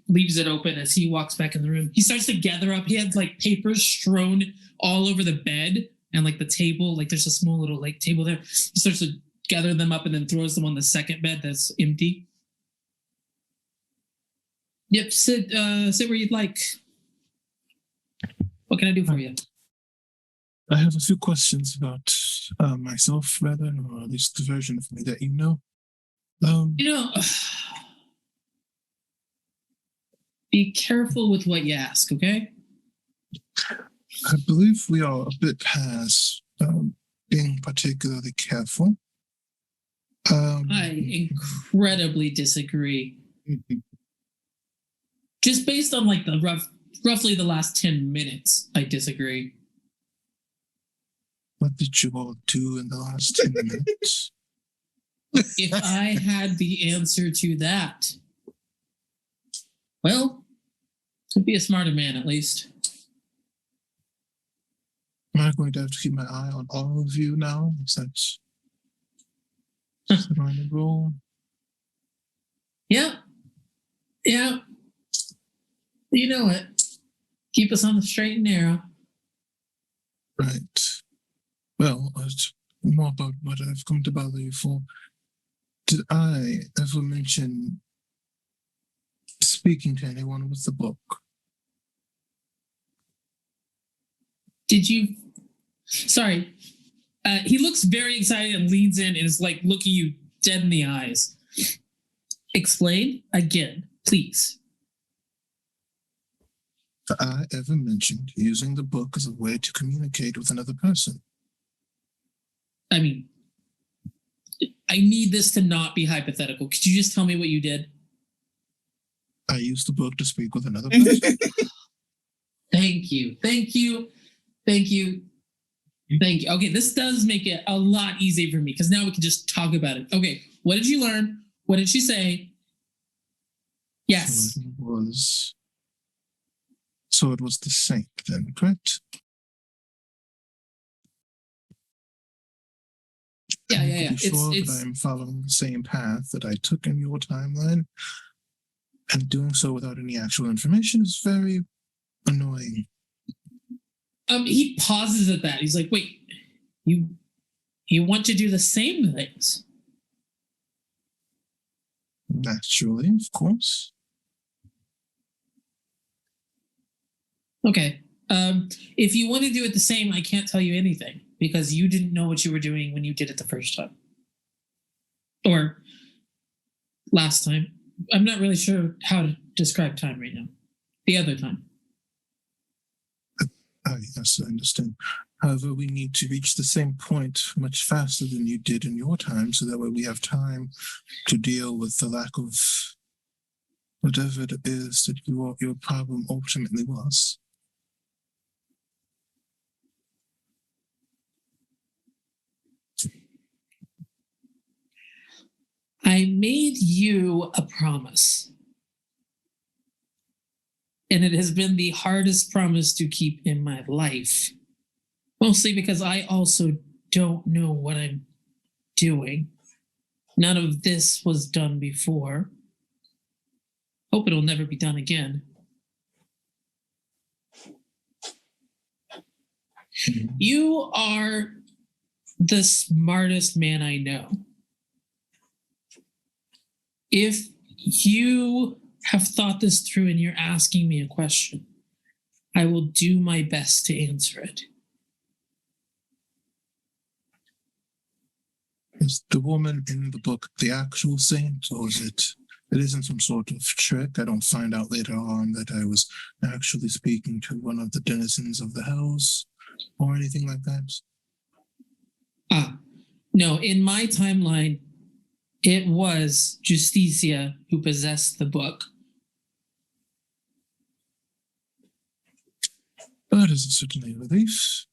leaves it open as he walks back in the room. He starts to gather up. He had like papers strewn all over the bed and like the table. Like there's a small little like table there. He starts to gather them up and then throws them on the second bed that's empty. Yep, sit where you'd like. What can I do for you? I have a few questions about myself, rather, or at least the version of me that you know. Be careful with what you ask, okay? I believe we are a bit past being particularly careful. I incredibly disagree. Just based on like the roughly the last 10 minutes, I disagree. What did you all do in the last 10 minutes? If I had the answer to that, well, could be a smarter man at least. Am I going to have to keep my eye on all of you now? Is that on the roll? Yeah. Yeah. You know it. Keep us on the straight and narrow. Right. Well, it's more about what I've come to bother you for. Did I ever mention speaking to anyone with the book? Did you? Sorry. He looks very excited and leans in and is like looking you dead in the eyes. Explain again, please. Have I ever mentioned using the book as a way to communicate with another person? I mean, I need this to not be hypothetical. Could you just tell me what you did? I used the book to speak with another person. Thank you. Okay, this does make it a lot easier for me because now we can just talk about it. Okay, what did you learn? What did she say? Yes. So it was the saint then, correct? Yeah. To be sure that I am following the same path that I took in your timeline, and doing so without any actual information is very annoying. He pauses at that. He's like, wait, you want to do the same things? Naturally, of course. Okay. If you want to do it the same, I can't tell you anything because you didn't know what you were doing when you did it the first time. Or last time. I'm not really sure how to describe time right now. The other time. Yes, I understand. However, we need to reach the same point much faster than you did in your time, so that way we have time to deal with the lack of whatever it is that your problem ultimately was. I made you a promise. And it has been the hardest promise to keep in my life. Mostly because I also don't know what I'm doing. None of this was done before. Hope it'll never be done again. You are the smartest man I know. If you have thought this through and you're asking me a question, I will do my best to answer it. Is the woman in the book the actual saint, or is it isn't some sort of trick? I don't find out later on that I was actually speaking to one of the denizens of the hells or anything like that. No, in my timeline, it was Justicia who possessed the book. That is certainly a relief.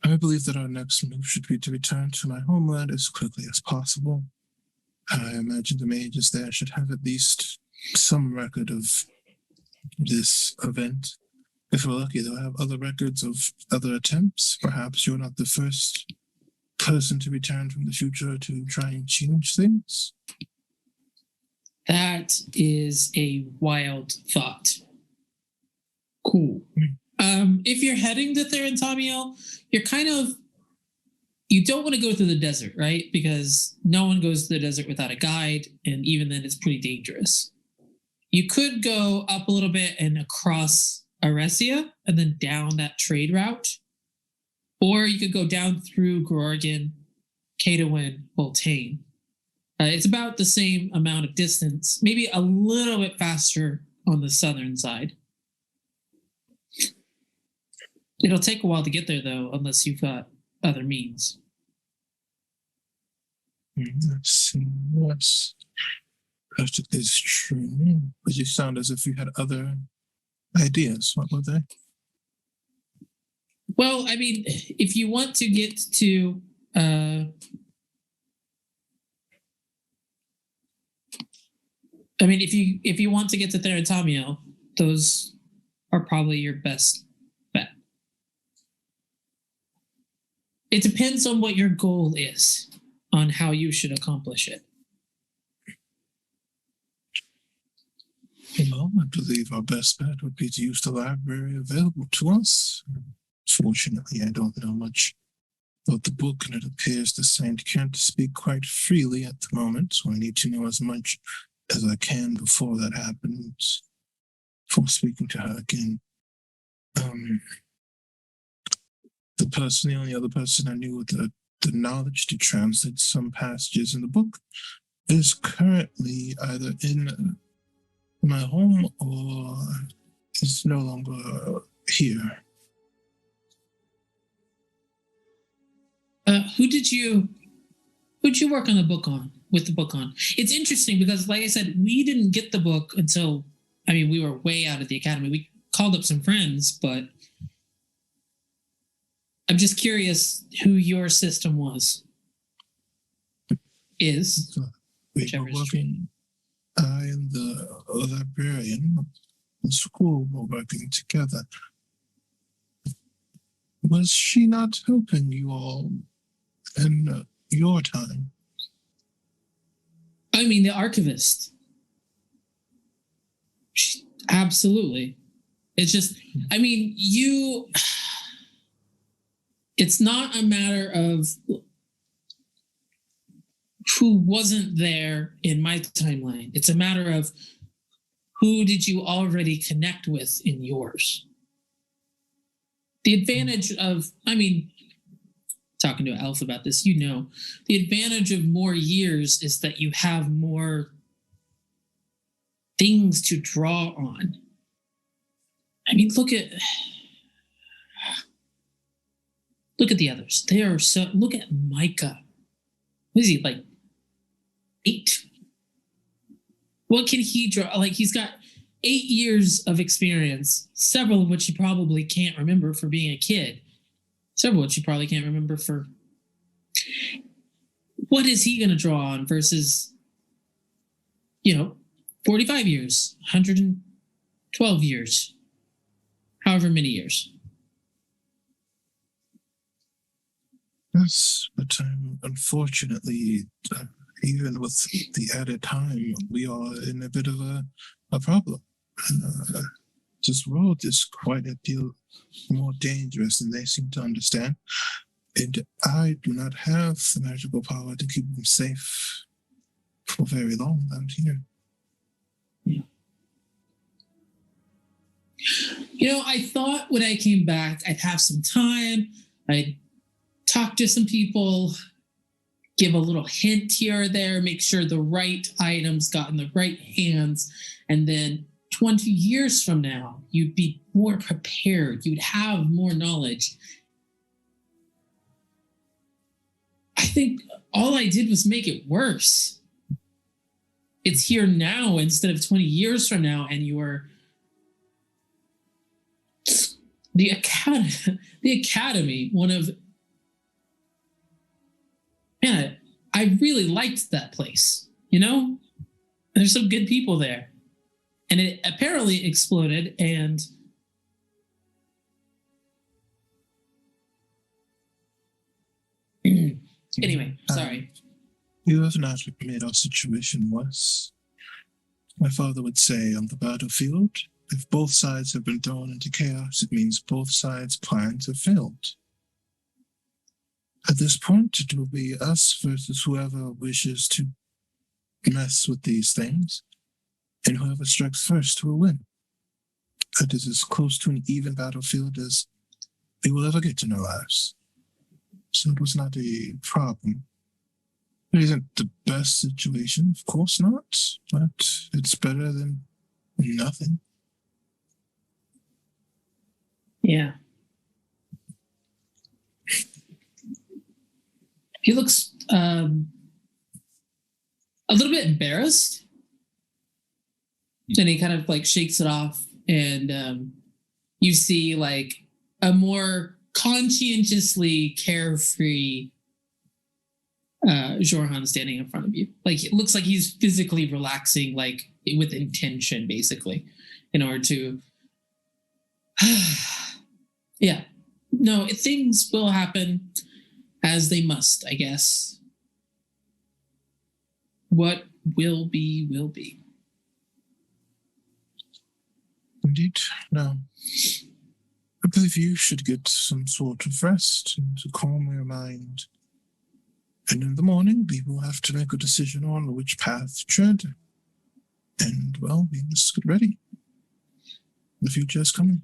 I believe that our next move should be to return to my homeland as quickly as possible. I imagine the mages there should have at least some record of this event. If we're lucky, they'll have other records of other attempts. Perhaps you're not the first person to return from the future to try and change things. That is a wild thought. Cool. If you're heading to Therentamiel, you don't want to go through the desert, right? Because no one goes to the desert without a guide, and even then it's pretty dangerous. You could go up a little bit and across Aresia and then down that trade route. Or you could go down through Gorgon, Cadowin, Voltaine. It's about the same amount of distance, maybe a little bit faster on the southern side. It'll take a while to get there, though, unless you've got other means. Let's see. Yes. That is true. But you sound as if you had other ideas. What were they? Well, I mean, if you want to get to if you want to get to Therentamiel, those are probably your best bet. It depends on what your goal is, on how you should accomplish it. Well, I believe our best bet would be to use the library available to us. Fortunately, I don't know much about the book, and it appears the saint can't speak quite freely at the moment, so I need to know as much as I can before that happens, before speaking to her again. The only other person I knew with the knowledge to translate some passages in the book is currently either in my home or is no longer here. Who'd you work on the book on? with the book on. It's interesting because, like I said, we didn't get the book until, we were way out of the academy. We called up some friends, but I'm just curious who your system is. So we were Whichever is working, I and the librarian of the school were working together. Was she not helping you all in your time? The archivist. Absolutely. It's just, it's not a matter of who wasn't there in my timeline. It's a matter of who did you already connect with in yours. The advantage of, talking to Alf about this, the advantage of more years is that you have more things to draw on. Look at the others. They are so. Look at Micah. What is he, like 8? What can he draw? He's got 8 years of experience, several of which he probably can't remember for being a kid. Several of which he probably can't remember for. What is he going to draw on versus, 45 years, 112 years, however many years? Yes, but unfortunately, even with the added time, we are in a bit of a problem. This world is quite a deal more dangerous than they seem to understand. And I do not have the magical power to keep them safe for very long out here. I thought when I came back, I'd have some time. I'd talk to some people, give a little hint here or there, make sure the right items got in the right hands. And then 20 years from now, you'd be more prepared. You'd have more knowledge. I think all I did was make it worse. It's here now instead of 20 years from now, and you're the academy, one of, man, I really liked that place, There's some good people there. And it apparently exploded, and anyway, sorry. You have not made our situation worse. My father would say on the battlefield, if both sides have been thrown into chaos, it means both sides' plans have failed. At this point, it will be us versus whoever wishes to mess with these things, and whoever strikes first will win. It is as close to an even battlefield as we will ever get in our lives. So it was not a problem. It isn't the best situation, of course not, but it's better than nothing. Yeah. He looks a little bit embarrassed. And he kind of shakes it off, and you see a more conscientiously carefree Jorhan standing in front of you. It looks like he's physically relaxing, with intention, basically, in order to. Yeah. No, things will happen as they must, I guess. What will be, will be. Indeed. Now, I believe you should get some sort of rest and to calm your mind. And in the morning, we will have to make a decision on which path to tread. And, well, we must get ready. The future is coming.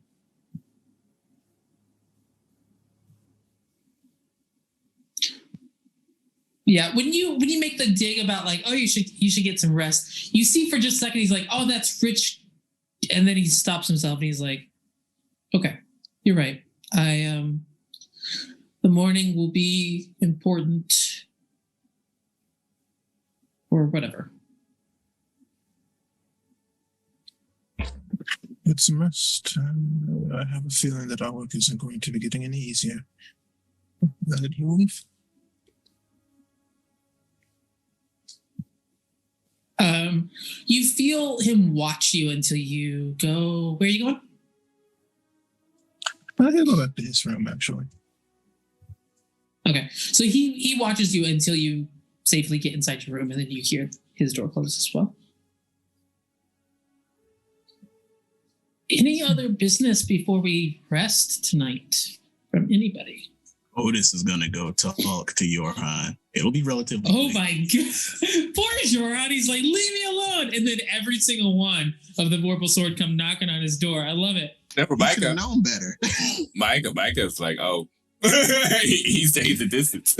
Yeah, when you make the dig about you should get some rest, you see for just a second he's like, oh, that's rich, and then he stops himself and he's like, okay, you're right. The morning will be important. or whatever. It's a must. I have a feeling that our work isn't going to be getting any easier. Did you leave? You feel him watch you until you go. Where are you going? I can go back to his room, actually. Okay, so he watches you until you safely get inside your room, and then you hear his door close as well. Any other business before we rest tonight from anybody? Otis is gonna go talk to Johan. It'll be relatively. Oh quick. my god! Poor Joran, he's like, leave me alone, and then every single one of the Vorpal Sword come knocking on his door. I love it. Never You should Micah. have known better. Micah's like, oh, he stays a distance.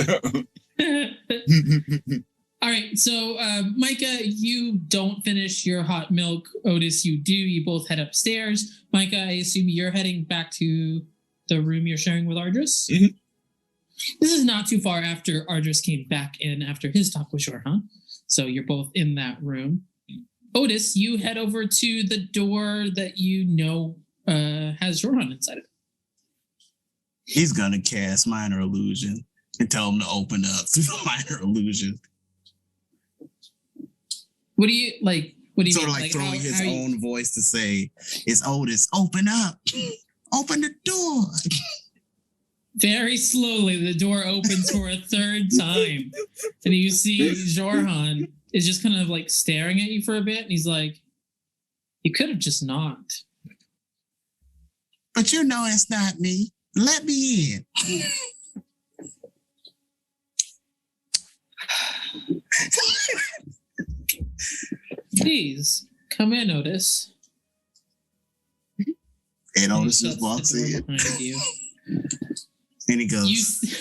All right, so Micah, you don't finish your hot milk. Otis, you do. You both head upstairs. Micah, I assume you're heading back to the room you're sharing with Ardris? Mhm. This is not too far after Ardris came back in after his talk with Shorhan. So you're both in that room. Otis, you head over to the door that you know has Shorhan inside it. He's gonna cast minor illusion and tell him to open up through the minor illusion. What do you like? What do you Sort mean? of like throwing his how you- own voice to say, "It's Otis. Open up. Open the door." Very slowly, the door opens for a third time. And you see Jorhan is just kind of like staring at you for a bit. And he's like, you could have just knocked. But you know it's not me. Let me in. Please, come in, Otis. And Otis He just shuts walks the door in behind you. and he goes,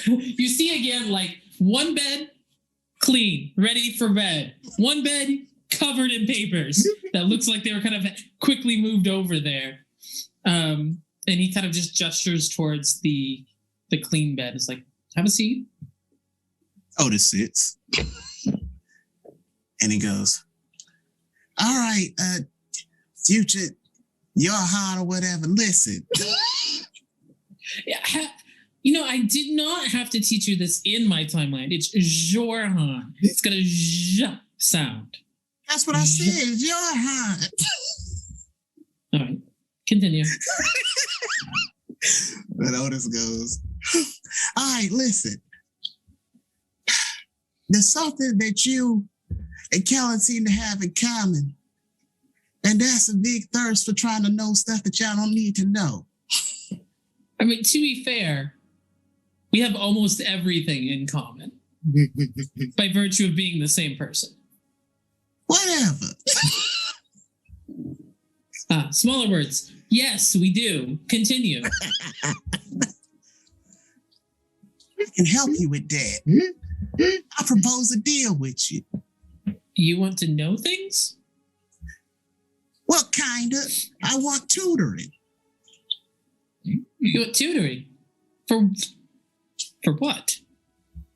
You see again, like, one bed, clean, ready for bed. One bed covered in papers that looks like they were kind of quickly moved over there. And he kind of just gestures towards the clean bed. It's like, have a seat. Otis sits. And he goes, all right, future, you're hot or whatever. Listen. Yeah, you know, I did not have to teach you this in my timeline. It's Jorhan. It's got a j sound. That's what I said. You're hot. All right, continue. But Otis goes, all right, listen. There's something that you and Kellen seem to have in common. And that's a big thirst for trying to know stuff that y'all don't need to know. I mean, to be fair, we have almost everything in common by virtue of being the same person. Whatever. Smaller words. Yes, we do. Continue. I can help you with that. I propose a deal with you. You want to know things? Well, kinda. I want tutoring. You want tutoring? For what?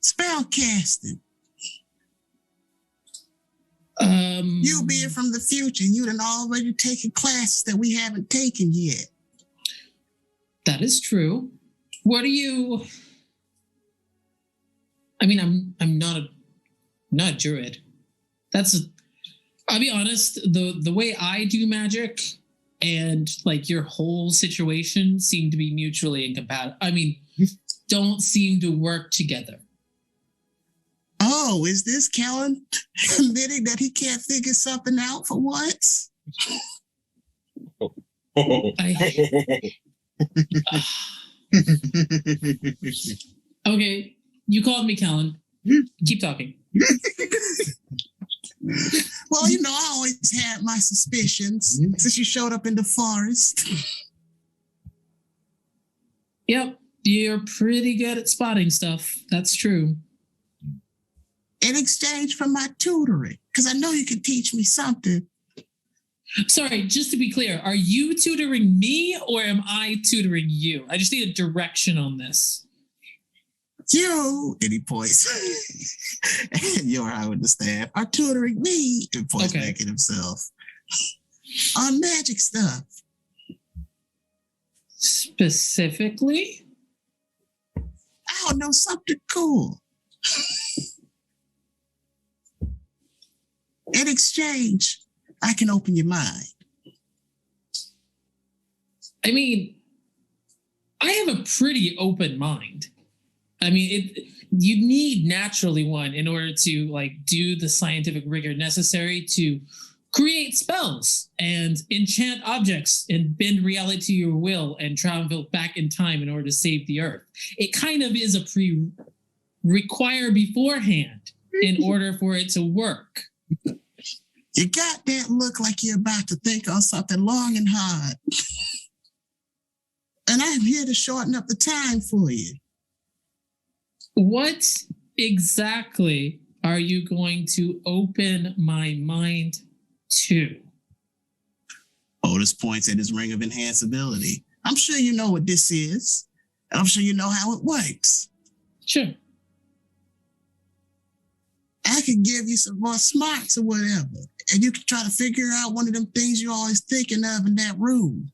Spell casting. You being from the future, you done already taken classes that we haven't taken yet. That is true. What are you? I mean, I'm not a druid. I'll be honest, the way I do magic and like your whole situation seem to be mutually incompatible. I mean, don't seem to work together. Oh, is this Kellen admitting that he can't figure something out for once? Okay, you called me Kellen. Keep talking. Well, you know, I always had my suspicions since you showed up in the forest. Yep, you're pretty good at spotting stuff. That's true. In exchange for my tutoring, because I know you can teach me something. Sorry, just to be clear, are you tutoring me or am I tutoring you? I just need a direction on this. You, and he points, and Yorha with the staff are tutoring me, and points back at himself, on magic stuff. Specifically? I don't know, something cool. In exchange, I can open your mind. I mean, I have a pretty open mind. I mean, you need naturally one in order to like do the scientific rigor necessary to create spells and enchant objects and bend reality to your will and travel back in time in order to save the earth. It kind of is a require beforehand in order for it to work. You got that look like you're about to think on something long and hard. And I'm here to shorten up the time for you. What exactly are you going to open my mind to? Otis points at his ring of enhanceability. I'm sure you know what this is. And I'm sure you know how it works. Sure. I could give you some more smarts or whatever. And you can try to figure out one of them things you're always thinking of in that room.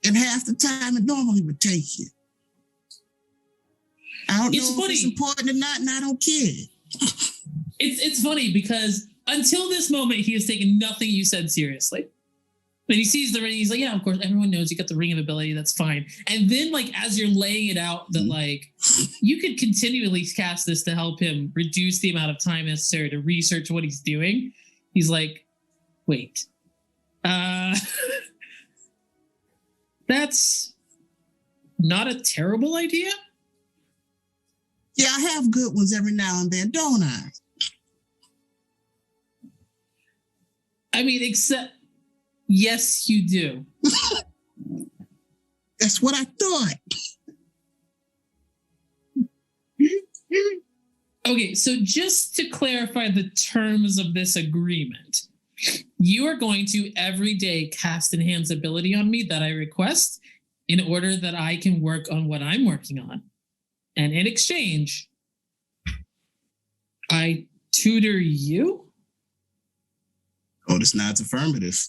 In half the time it normally would take you. I don't know if it's important or not, and I don't care. It's funny because until this moment, he has taken nothing you said seriously. Then he sees the ring, he's like, yeah, of course, everyone knows you got the ring of ability, that's fine. And then, like, as you're laying it out, that, like, you could continually cast this to help him reduce the amount of time necessary to research what he's doing. He's like, wait. That's not a terrible idea? Yeah, I have good ones every now and then, don't I? I mean, except, yes, you do. That's what I thought. Okay, so just to clarify the terms of this agreement, you are going to every day cast enhance ability on me that I request in order that I can work on what I'm working on. And in exchange, I tutor you? Otis nods affirmative.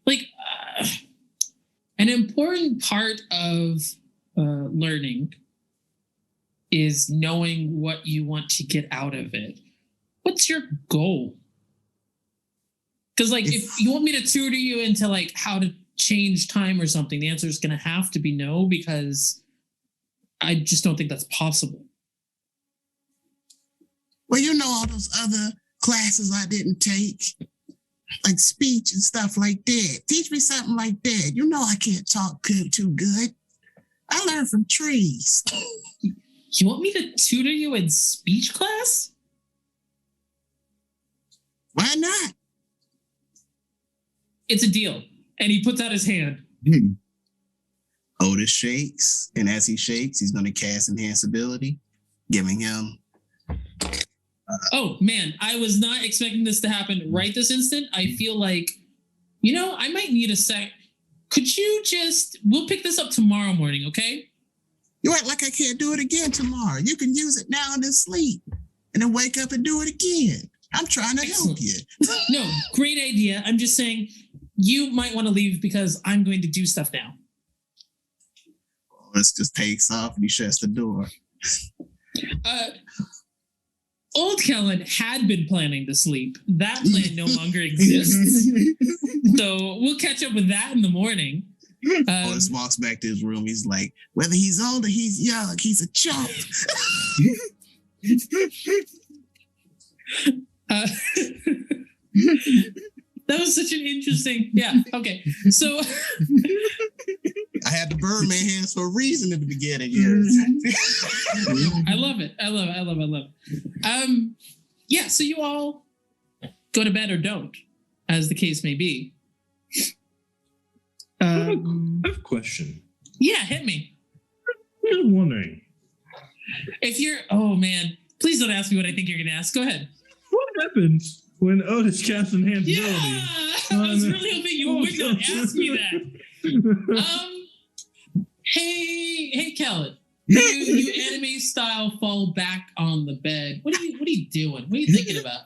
Like, an important part of learning is knowing what you want to get out of it. What's your goal? Because, like, if you want me to tutor you into, like, how to change time or something, the answer is going to have to be no, because I just don't think that's possible. Well, you know all those other classes I didn't take, like speech and stuff like that. Teach me something like that. You know I can't talk too good. I learned from trees. You want me to tutor you in speech class? Why not? It's a deal. And he puts out his hand. Otis shakes, and as he shakes, he's going to cast enhance ability, giving him... oh, man, I was not expecting this to happen right this instant. I feel like, you know, I might need a sec. Could you we'll pick this up tomorrow morning, okay? You act like I can't do it again tomorrow. You can use it now and then sleep, and then wake up and do it again. I'm trying to help you. No, great idea. I'm just saying you might want to leave because I'm going to do stuff now. Otis just takes off and he shuts the door. Old Kellen had been planning to sleep. That plan no longer exists. So we'll catch up with that in the morning. Otis walks back to his room. He's like, whether he's old or he's young, he's a chump. That was such an interesting, yeah, okay. So I had the Birdman hands for a reason at the beginning. I love it. Yeah, so you all go to bed or don't, as the case may be. I have a question. Yeah, hit me. I'm wondering. Oh man, please don't ask me what I think you're gonna ask. Go ahead. What happens when Otis casts enhance ability? Yeah, I was really hoping you would not ask me that. Hey, Kellen. You anime style fall back on the bed. What are you doing? What are you thinking about?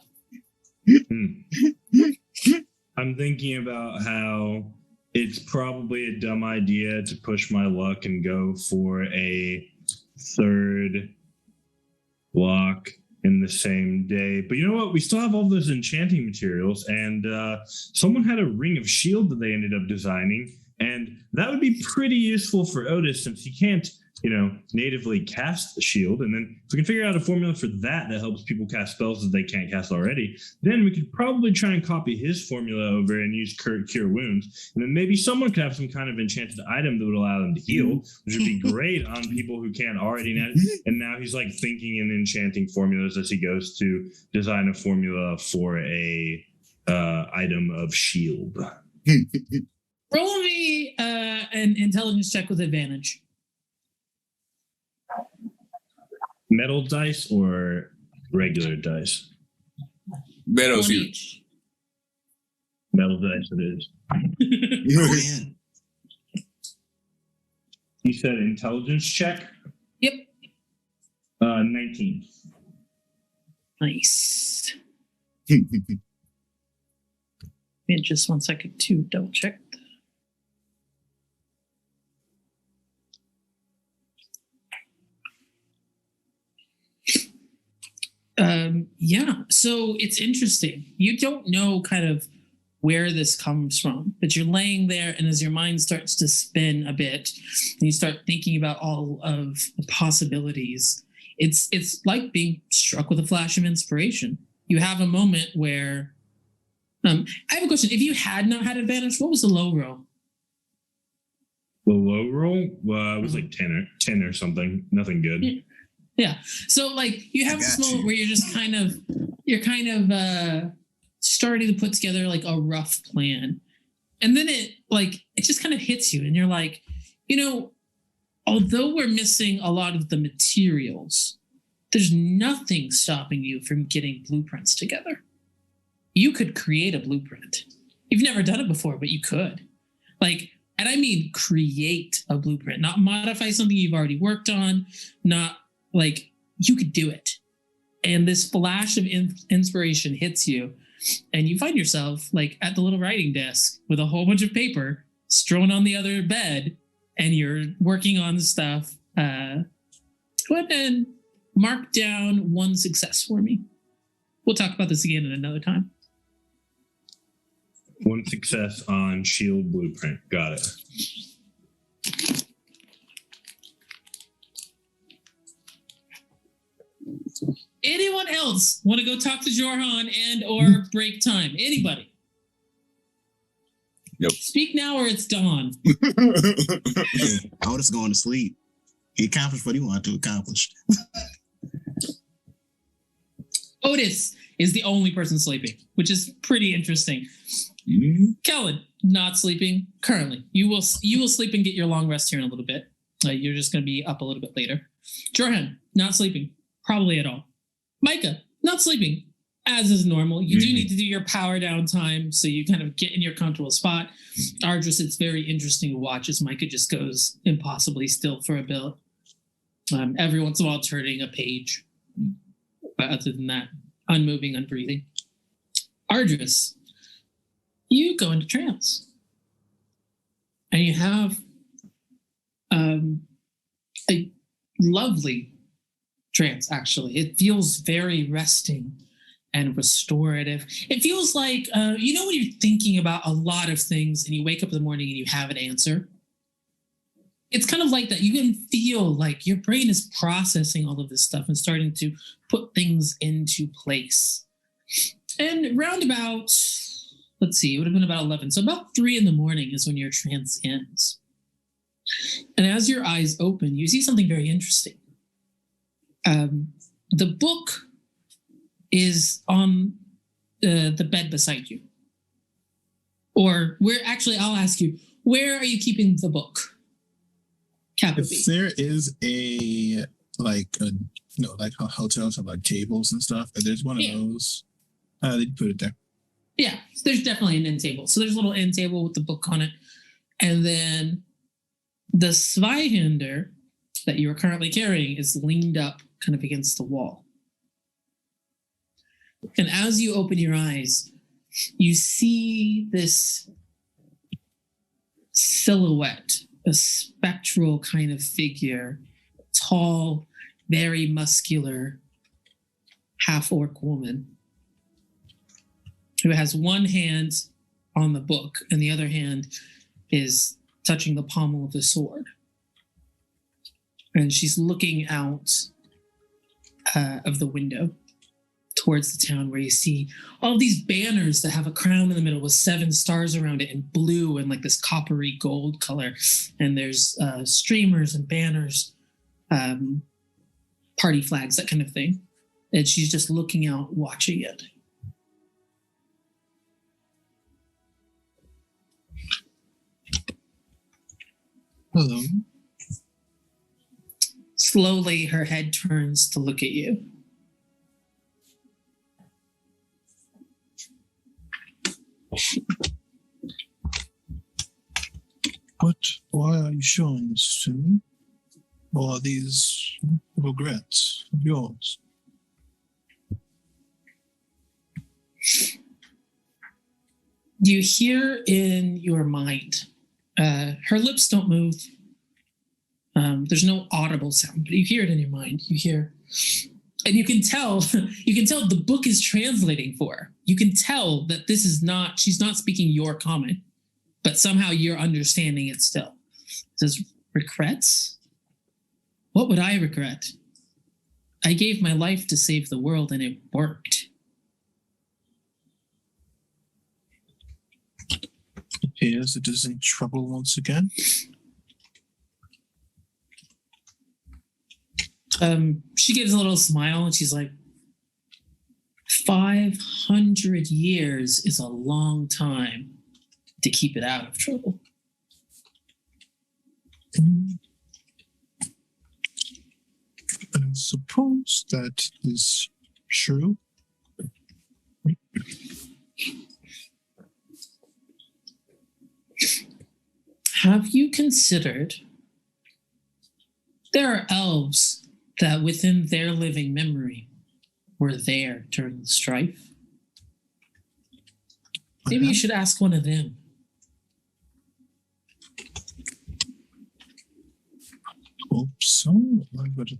I'm thinking about how it's probably a dumb idea to push my luck and go for a third lock in the same day. But you know what? We still have all those enchanting materials, and someone had a ring of shield that they ended up designing, and that would be pretty useful for Otis since he can't, natively cast the shield. And then if we can figure out a formula for that helps people cast spells that they can't cast already, then we could probably try and copy his formula over and use Cure Wounds. And then maybe someone could have some kind of enchanted item that would allow them to heal, which would be great on people who can't already. And now he's like thinking in enchanting formulas as he goes to design a formula for a item of shield. Roll me an intelligence check with advantage. Metal dice or regular dice? Meadows One here. each. Metal dice it is. Oh, yeah. You said intelligence check? Yep. 19. Nice. Just 1 second to double check. Yeah, so it's interesting. You don't know kind of where this comes from, but you're laying there, and as your mind starts to spin a bit, and you start thinking about all of the possibilities, it's like being struck with a flash of inspiration. You have a moment where, I have a question. If you had not had advantage, what was the low roll? The low roll? It was like 10 or something. Nothing good. Yeah. So like you have this moment where you're just kind of starting to put together like a rough plan. And then it just kind of hits you and you're like, although we're missing a lot of the materials, there's nothing stopping you from getting blueprints together. You could create a blueprint. You've never done it before, but you could. And I mean create a blueprint, not modify something you've already worked on, not you could do it. And this flash of inspiration hits you and you find yourself at the little writing desk with a whole bunch of paper strewn on the other bed and you're working on the stuff. Go ahead and mark down 1 success for me. We'll talk about this again at another time. 1 success on shield blueprint. Got it. Anyone else want to go talk to Jorhan and or break time? Anybody? Yep. Speak now or it's dawn. Otis going to sleep. He accomplished what he wanted to accomplish. Otis is the only person sleeping, which is pretty interesting. Kellen, not sleeping currently. You will sleep and get your long rest here in a little bit. You're just going to be up a little bit later. Jorhan, not sleeping, probably at all. Micah, not sleeping, as is normal. You do need to do your power down time, so you kind of get in your comfortable spot. Ardris, it's very interesting to watch as Micah just goes impossibly still for a bit. Every once in a while turning a page. But other than that, unmoving, unbreathing. Ardris, you go into trance. And you have a lovely trance, actually. It feels very resting and restorative. It feels like, when you're thinking about a lot of things and you wake up in the morning and you have an answer? It's kind of like that. You can feel like your brain is processing all of this stuff and starting to put things into place. And round about, let's see, it would have been about 11. So about 3 in the morning is when your trance ends. And as your eyes open, you see something very interesting. The book is on the bed beside you. Or I'll ask you, where are you keeping the book? If there is how hotels have tables and stuff, if there's one of those, they put it there. Yeah, there's definitely an end table. So there's a little end table with the book on it. And then the Zweihander that you are currently carrying is leaned up kind of against the wall. And as you open your eyes, you see this silhouette, a spectral kind of figure, tall, very muscular, half-orc woman who has one hand on the book and the other hand is touching the pommel of the sword. And she's looking out of the window towards the town, where you see all these banners that have a crown in the middle with 7 stars around it in blue and like this coppery gold color. And there's streamers and banners, party flags, that kind of thing. And she's just looking out, watching it. Hello. Slowly, her head turns to look at you. But why are you showing this to me? Or are these regrets of yours? You hear in your mind, her lips don't move. There's no audible sound, but you hear it in your mind. You hear, and you can tell the book is translating for her. You can tell that she's not speaking your common, but somehow you're understanding it still. It says, regrets? What would I regret? I gave my life to save the world and it worked. It appears it is in trouble once again. She gives a little smile and she's like, 500 years is a long time to keep it out of trouble. I suppose that is true. Have you considered there are elves that within their living memory were there during the strife? Maybe you should ask one of them. Hope so. I would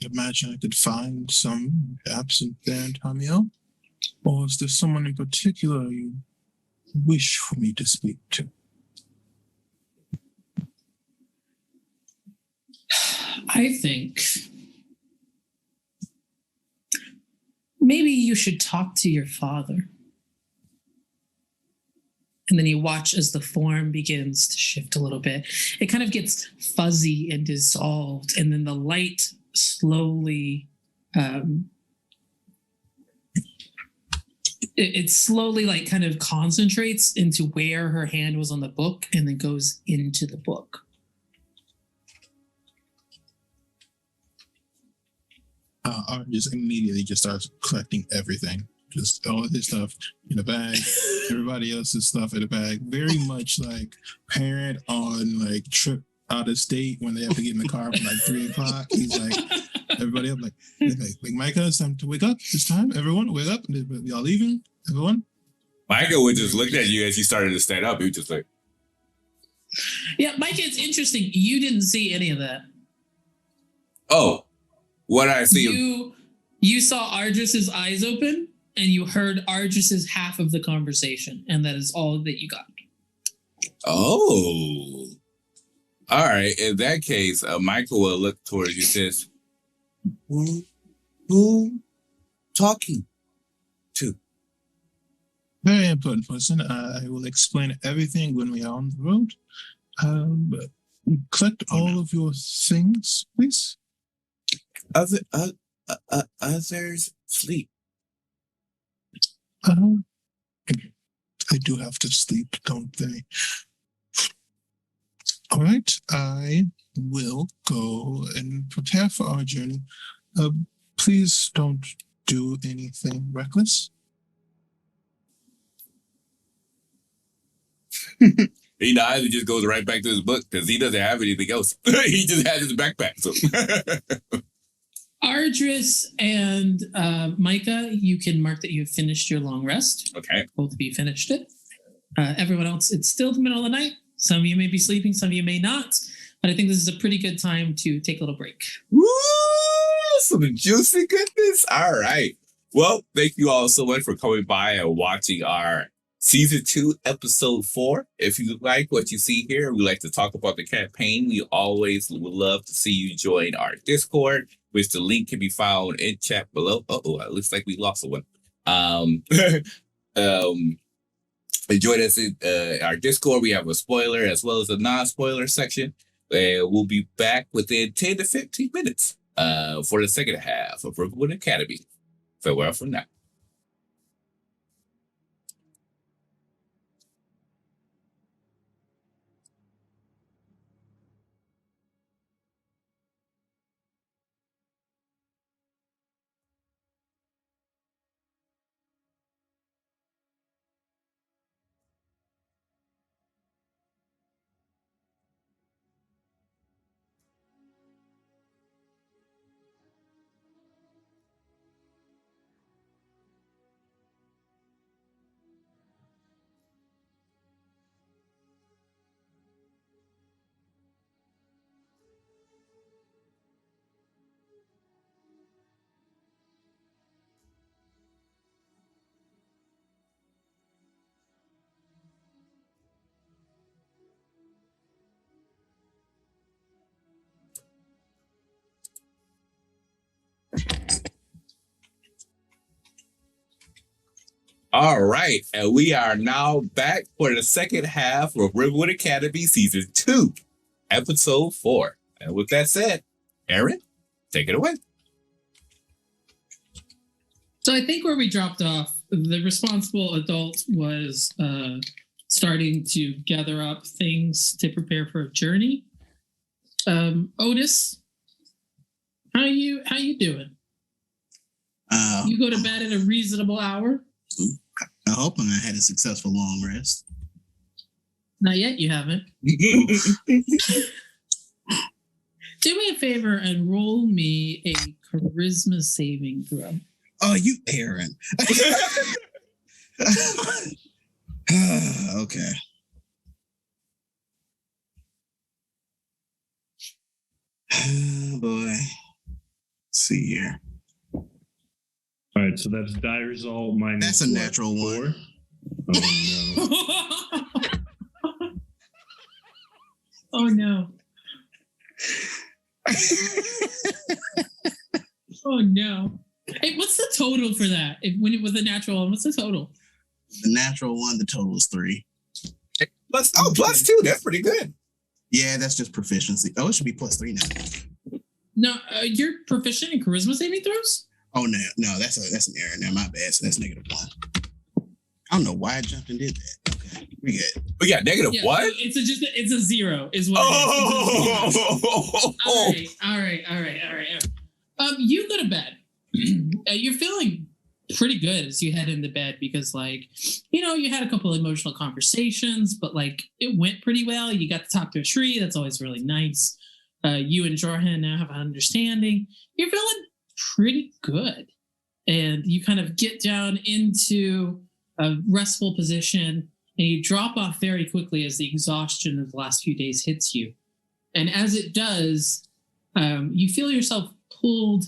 imagine I could find some absent there in Tamiel. Or is there someone in particular you wish for me to speak to? I think maybe you should talk to your father. And then you watch as the form begins to shift a little bit. It kind of gets fuzzy and dissolved. And then the light slowly, it slowly like kind of concentrates into where her hand was on the book and then goes into the book. Art just immediately just starts collecting everything. Just all of his stuff in a bag, everybody else's stuff in a bag. Very much like parent on like trip out of state when they have to get in the car from like 3 o'clock. He's like, everybody up like Micah, it's time to wake up. It's time. Everyone wake up. Y'all leaving? Everyone? Micah would just look at you as you started to stand up. He was just like, yeah, Micah, it's interesting. You didn't see any of that. oh, what I see. You saw Ardris's eyes open and you heard Ardris's half of the conversation, and that is all that you got. Oh. All right. In that case, Michael will look towards you and says, who talking to? Very important person. I will explain everything when we are on the road. Collect all of your things, please. Others sleep. They do have to sleep, don't they? All right, I will go and prepare for our journey. Please don't do anything reckless. He either just goes right back to his book because he doesn't have anything else. He just has his backpack. So. Ardris and Micah, you can mark that you have finished your long rest. Okay. Both of you finished it. Everyone else, it's still the middle of the night. Some of you may be sleeping, some of you may not. But I think this is a pretty good time to take a little break. Woo! Some juicy goodness. All right. Well, thank you all so much for coming by and watching our Season 2, Episode 4. If you like what you see here, we like to talk about the campaign. We always would love to see you join our Discord, which the link can be found in chat below. It looks like we lost one. Join us in our Discord. We have a spoiler as well as a non-spoiler section. We'll be back within 10 to 15 minutes for the second half of Rivenwood Academy. Farewell for now. All right, and we are now back for the second half of Rivenwood Academy Season 2, Episode 4. And with that said, Aaron, take it away. So I think where we dropped off, the responsible adult was starting to gather up things to prepare for a journey. Otis, how you doing? You go to bed at a reasonable hour? I'm hoping I had a successful long rest. Not yet, you haven't. Do me a favor and roll me a charisma saving throw. Oh, you, Aaron. Okay. Oh, boy. Let's see here. All right, so that's die result minus. That's a what, natural 4? one. Oh no. Oh no. Hey, what's the total for that? When it was a natural one, what's the total? The natural one, the total is 3. Plus 2. That's pretty good. Yeah, that's just proficiency. Oh, it should be plus 3 now. No, you're proficient in charisma saving throws? Oh no, that's an error. Now my bad. So that's -1. I don't know why I jumped and did that. Okay, we good. But yeah, negative Yeah, what? It's a 0 is what it is. All right. You go to bed. You're feeling pretty good as you head into bed because, you had a couple of emotional conversations, but it went pretty well. You got to talk to a tree. That's always really nice. You and Jorhan now have an understanding. You're feeling pretty good. And you kind of get down into a restful position and you drop off very quickly as the exhaustion of the last few days hits you. And as it does, you feel yourself pulled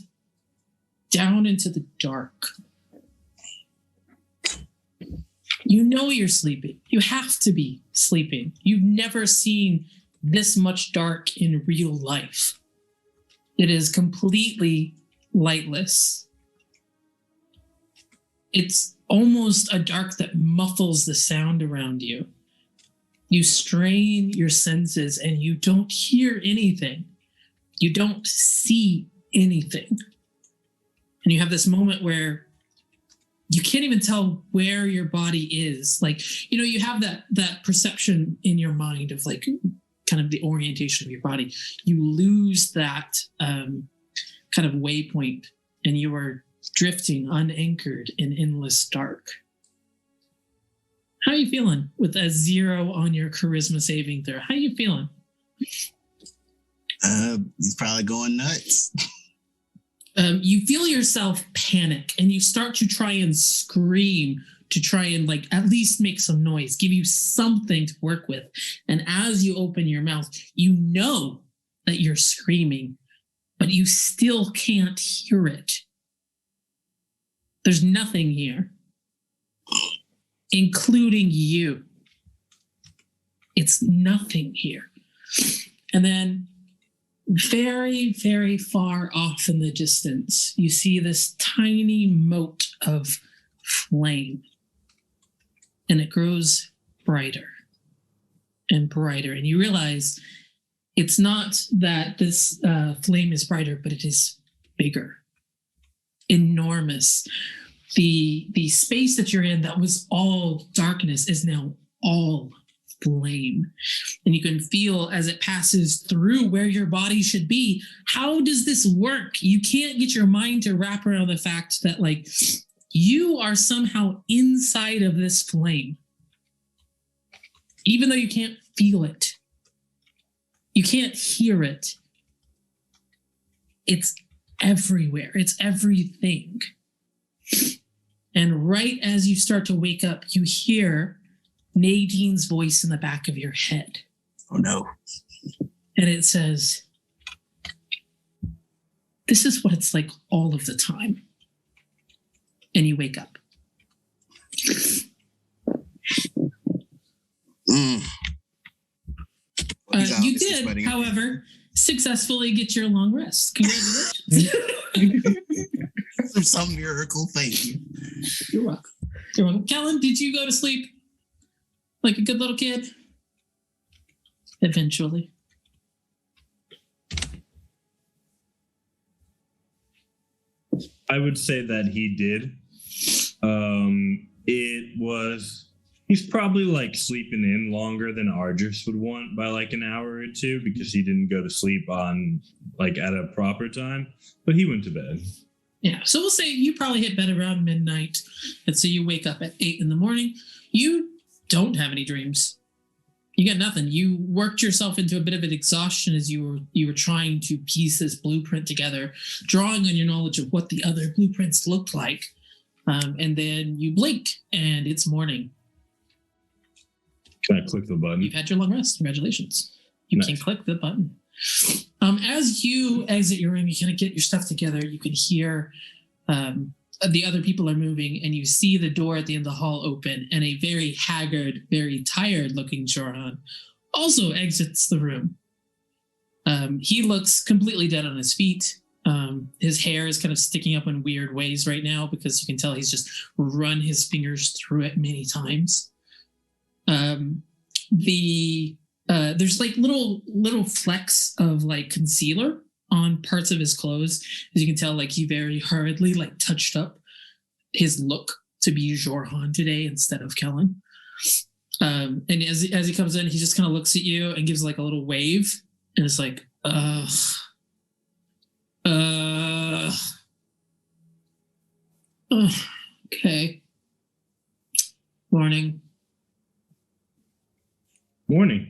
down into the dark. You know you're sleeping. You have to be sleeping. You've never seen this much dark in real life. It is completely lightless. It's almost a dark that muffles the sound around you. You strain your senses and you don't hear anything. You don't see anything. And you have this moment where you can't even tell where your body is. You have that perception in your mind of kind of the orientation of your body. You lose that kind of waypoint and you are drifting unanchored in endless dark. How are you feeling with a 0 on your charisma saving throw? How are you feeling? He's probably going nuts. You feel yourself panic and you start to try and scream to try and like at least make some noise, give you something to work with. And as you open your mouth, you know that you're screaming, but you still can't hear it. There's nothing here, including you. It's nothing here. And then very, very far off in the distance, you see this tiny mote of flame. And it grows brighter and brighter. And you realize it's not that this flame is brighter, but it is bigger, enormous. The space that you're in that was all darkness is now all flame. And you can feel as it passes through where your body should be. How does this work? You can't get your mind to wrap around the fact that like you are somehow inside of this flame. Even though you can't feel it. You can't hear it. It's everywhere. It's everything. And right as you start to wake up, you hear Nadine's voice in the back of your head. Oh no. And it says, "This is what it's like all of the time." And you wake up. You did, however, successfully get your long rest. Congratulations. For some miracle, thank you. You're welcome. You're welcome. Kellen, did you go to sleep like a good little kid? Eventually. I would say that he did. He's probably like sleeping in longer than Argus would want by like an hour or two because he didn't go to sleep on like at a proper time, but he went to bed. Yeah, so we'll say you probably hit bed around midnight, and so you wake up at 8 in the morning. You don't have any dreams. You got nothing. You worked yourself into a bit of an exhaustion as you were trying to piece this blueprint together, drawing on your knowledge of what the other blueprints looked like. And then you blink, and it's morning. Can I click the button? You've had your long rest. Congratulations. You Nice. can click the button. As you exit your room, you kind of get your stuff together. You can hear the other people are moving, and you see the door at the end of the hall open, and a very haggard, very tired-looking Joran also exits the room. He looks completely dead on his feet. His hair is kind of sticking up in weird ways right now because you can tell he's just run his fingers through it many times. There's like little flecks of like concealer on parts of his clothes. As you can tell, like he very hurriedly like touched up his look to be Jorhan today instead of Kellen. And as he comes in, he just kind of looks at you and gives like a little wave, and it's like, okay. Morning. Morning.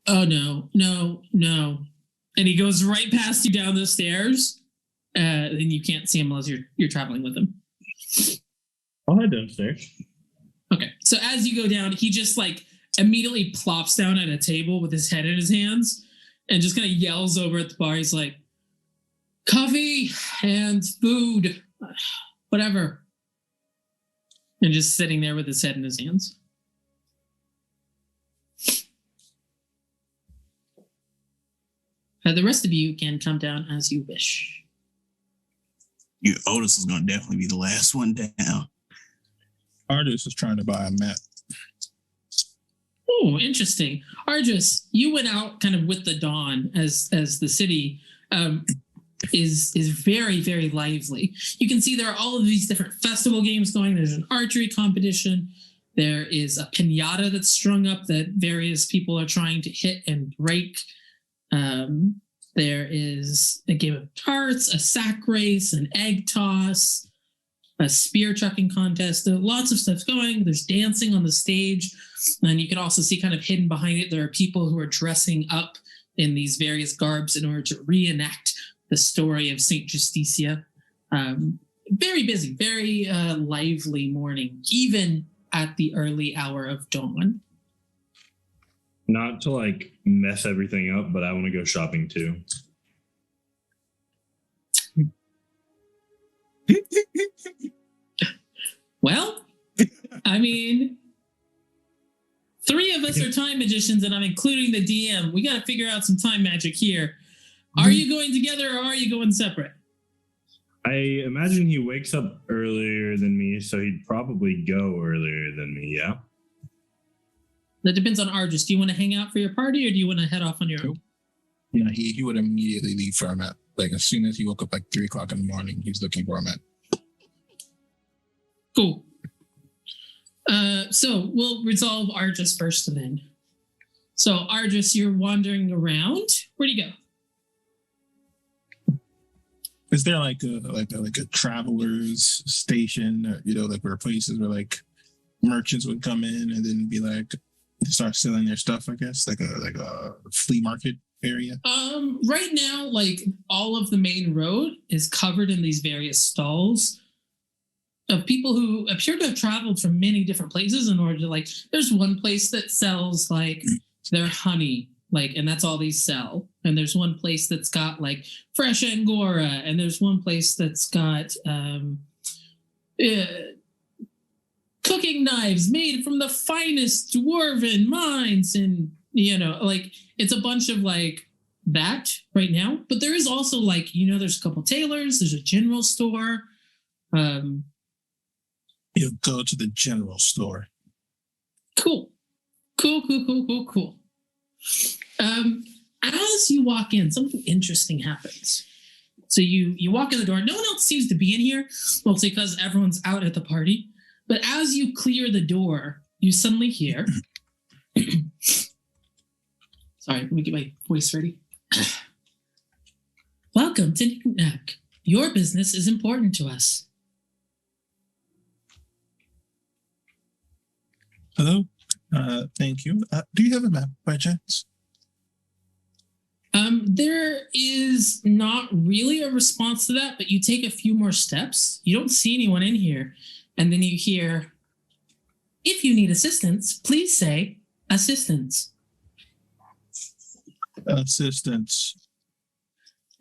Oh, no. And he goes right past you down the stairs. And you can't see him unless you're traveling with him. I'll head downstairs. Okay. So as you go down, he just like immediately plops down at a table with his head in his hands and just kind of yells over at the bar. He's like, "Coffee and food, whatever." And just sitting there with his head in his hands. The rest of you can come down as you wish. Otis is going to definitely be the last one down. Artist is trying to buy a map. Oh, interesting. Argus, you went out kind of with the dawn as the city is very, very lively. You can see there are all of these different festival games going. There's an archery competition. There is a piñata that's strung up that various people are trying to hit and break. There is a game of darts, a sack race, an egg toss. a spear chucking contest. There are lots of stuff going. There's dancing on the stage. And you can also see kind of hidden behind it, there are people who are dressing up in these various garbs in order to reenact the story of St. Justicia. Very busy, very lively morning, even at the early hour of dawn. Not to like mess everything up, but I want to go shopping too. Well, I mean, 3 of us are time magicians, and I'm including the DM. We got to figure out some time magic here. Are you going together or are you going separate? I imagine he wakes up earlier than me, so he'd probably go earlier than me, yeah? That depends on Argus. Do you want to hang out for your party or do you want to head off on your own? Yeah, he would immediately leave for a map. Like as soon as he woke up, like 3 o'clock in the morning, he's looking for a map. Cool. So we'll resolve Argus first then. So Argus, you're wandering around. Where do you go? Is there like a traveler's station, like where places where like merchants would come in and then be like start selling their stuff, I guess, like a flea market area? Right now, like all of the main road is covered in these various stalls of people who appear to have traveled from many different places in order to like, there's one place that sells like their honey, like, and that's all they sell. And there's one place that's got like fresh Angora, and there's one place that's got cooking knives made from the finest dwarven mines, and like it's a bunch of like that right now. But there is also like, there's a couple tailors, there's a general store. You'll go to the general store. Cool. As you walk in, something interesting happens. So you walk in the door. No one else seems to be in here. Well, it's because everyone's out at the party. But as you clear the door, you suddenly hear... Sorry, let me get my voice ready. Welcome to Knickknack. Your business is important to us. Hello? Thank you. Do you have a map by chance? There is not really a response to that, but you take a few more steps. You don't see anyone in here. And then you hear, if you need assistance, please say assistance. Assistance.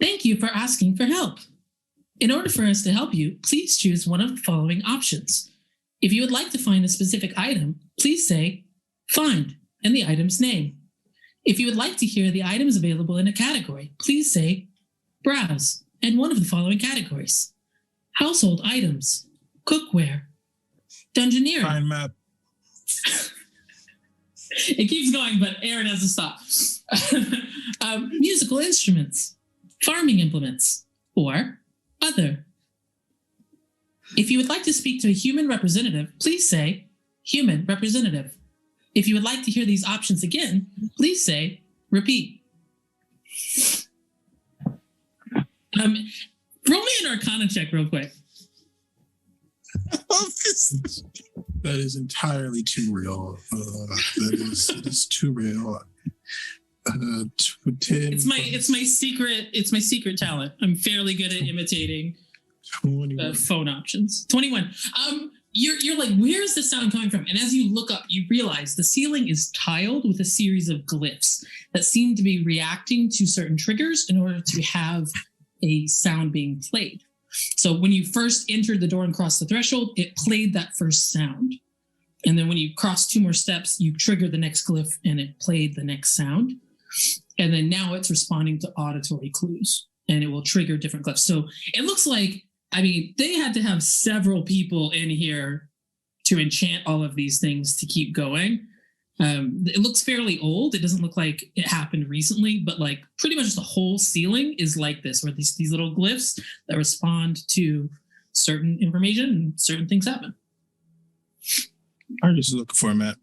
Thank you for asking for help. In order for us to help you, please choose one of the following options. If you would like to find a specific item, please say find and the item's name. If you would like to hear the items available in a category, please say browse and one of the following categories. Household items, cookware, dungeoneering. Find map. It keeps going, but Aaron has to stop. Musical instruments, farming implements, or other. If you would like to speak to a human representative, please say human representative. If you would like to hear these options again, please say repeat. Roll me an Arcana check real quick. That is entirely too real. It is too real. 10. It's my secret talent. I'm fairly good at imitating phone options. 21. You're like, where is the sound coming from? And as you look up, you realize the ceiling is tiled with a series of glyphs that seem to be reacting to certain triggers in order to have a sound being played. So when you first entered the door and crossed the threshold, it played that first sound. And then when you cross 2 more steps, you trigger the next glyph and it played the next sound. And then now it's responding to auditory clues and it will trigger different glyphs. So it looks like, they had to have several people in here to enchant all of these things to keep going. It looks fairly old. It doesn't look like it happened recently, but like pretty much the whole ceiling is like this, where these little glyphs that respond to certain information and certain things happen. I'm just looking for a map.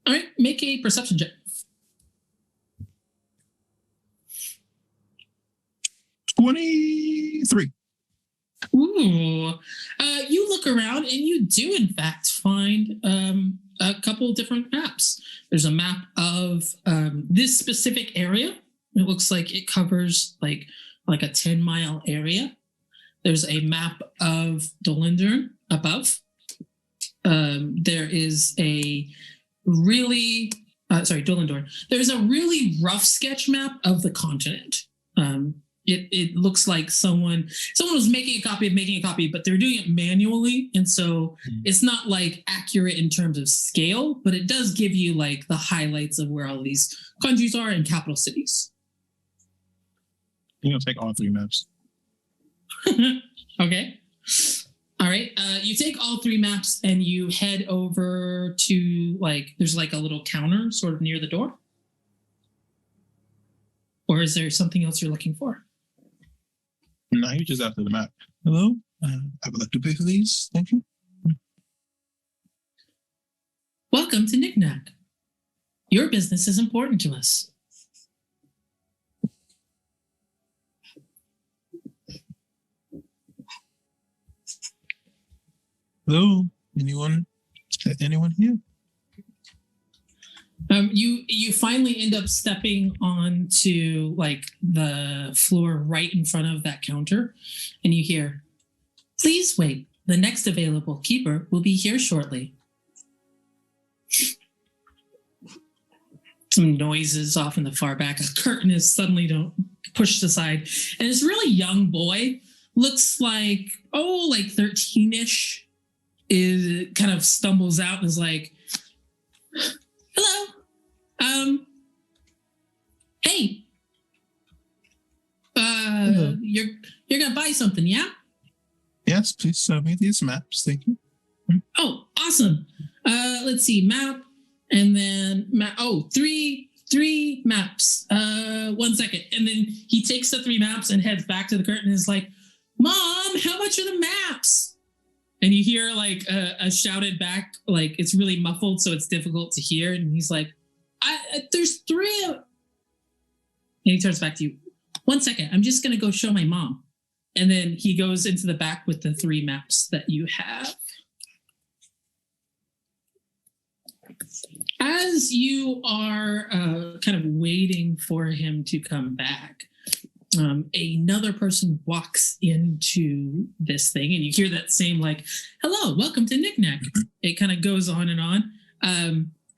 All right, make a perception check. 23. Ooh. You look around and you do, in fact, find a couple of different maps. There's a map of this specific area. It looks like it covers like a 10-mile area. There's a map of Dolindern above. There is a really, Dolindorn. There's a really rough sketch map of the continent. It looks like someone was making a copy, but they're doing it manually. And so it's not like accurate in terms of scale, but it does give you like the highlights of where all these countries are and capital cities. You're gonna take all 3 maps. Okay. All right. You take all 3 maps and you head over to there's like a little counter sort of near the door. Or is there something else you're looking for? No, you're just after the map. Hello? I would like to pay for these. Thank you. Welcome to Knickknack. Your business is important to us. Hello? Anyone here? You finally end up stepping onto the floor right in front of that counter, and you hear, "Please wait. The next available keeper will be here shortly." Some noises off in the far back. A curtain is suddenly pushed aside, and this really young boy looks like 13-ish. Is kind of stumbles out and is like, "Hello, hey, Hello. you're gonna buy something, yeah?" Yes, please show me these maps. Thank you. Oh, awesome. Let's see, map, and then three maps. 1 second, and then he takes the 3 maps and heads back to the curtain and is like, "Mom, how much are the maps?" And you hear a shouted back, it's really muffled, so it's difficult to hear. And he's like, "There's 3 of..." And he turns back to you. "1 second, I'm just gonna go show my mom." And then he goes into the back with the 3 maps that you have. As you are kind of waiting for him to come back, another person walks into this thing, and you hear that same "Hello, welcome to Knickknack." It kind of goes on and on,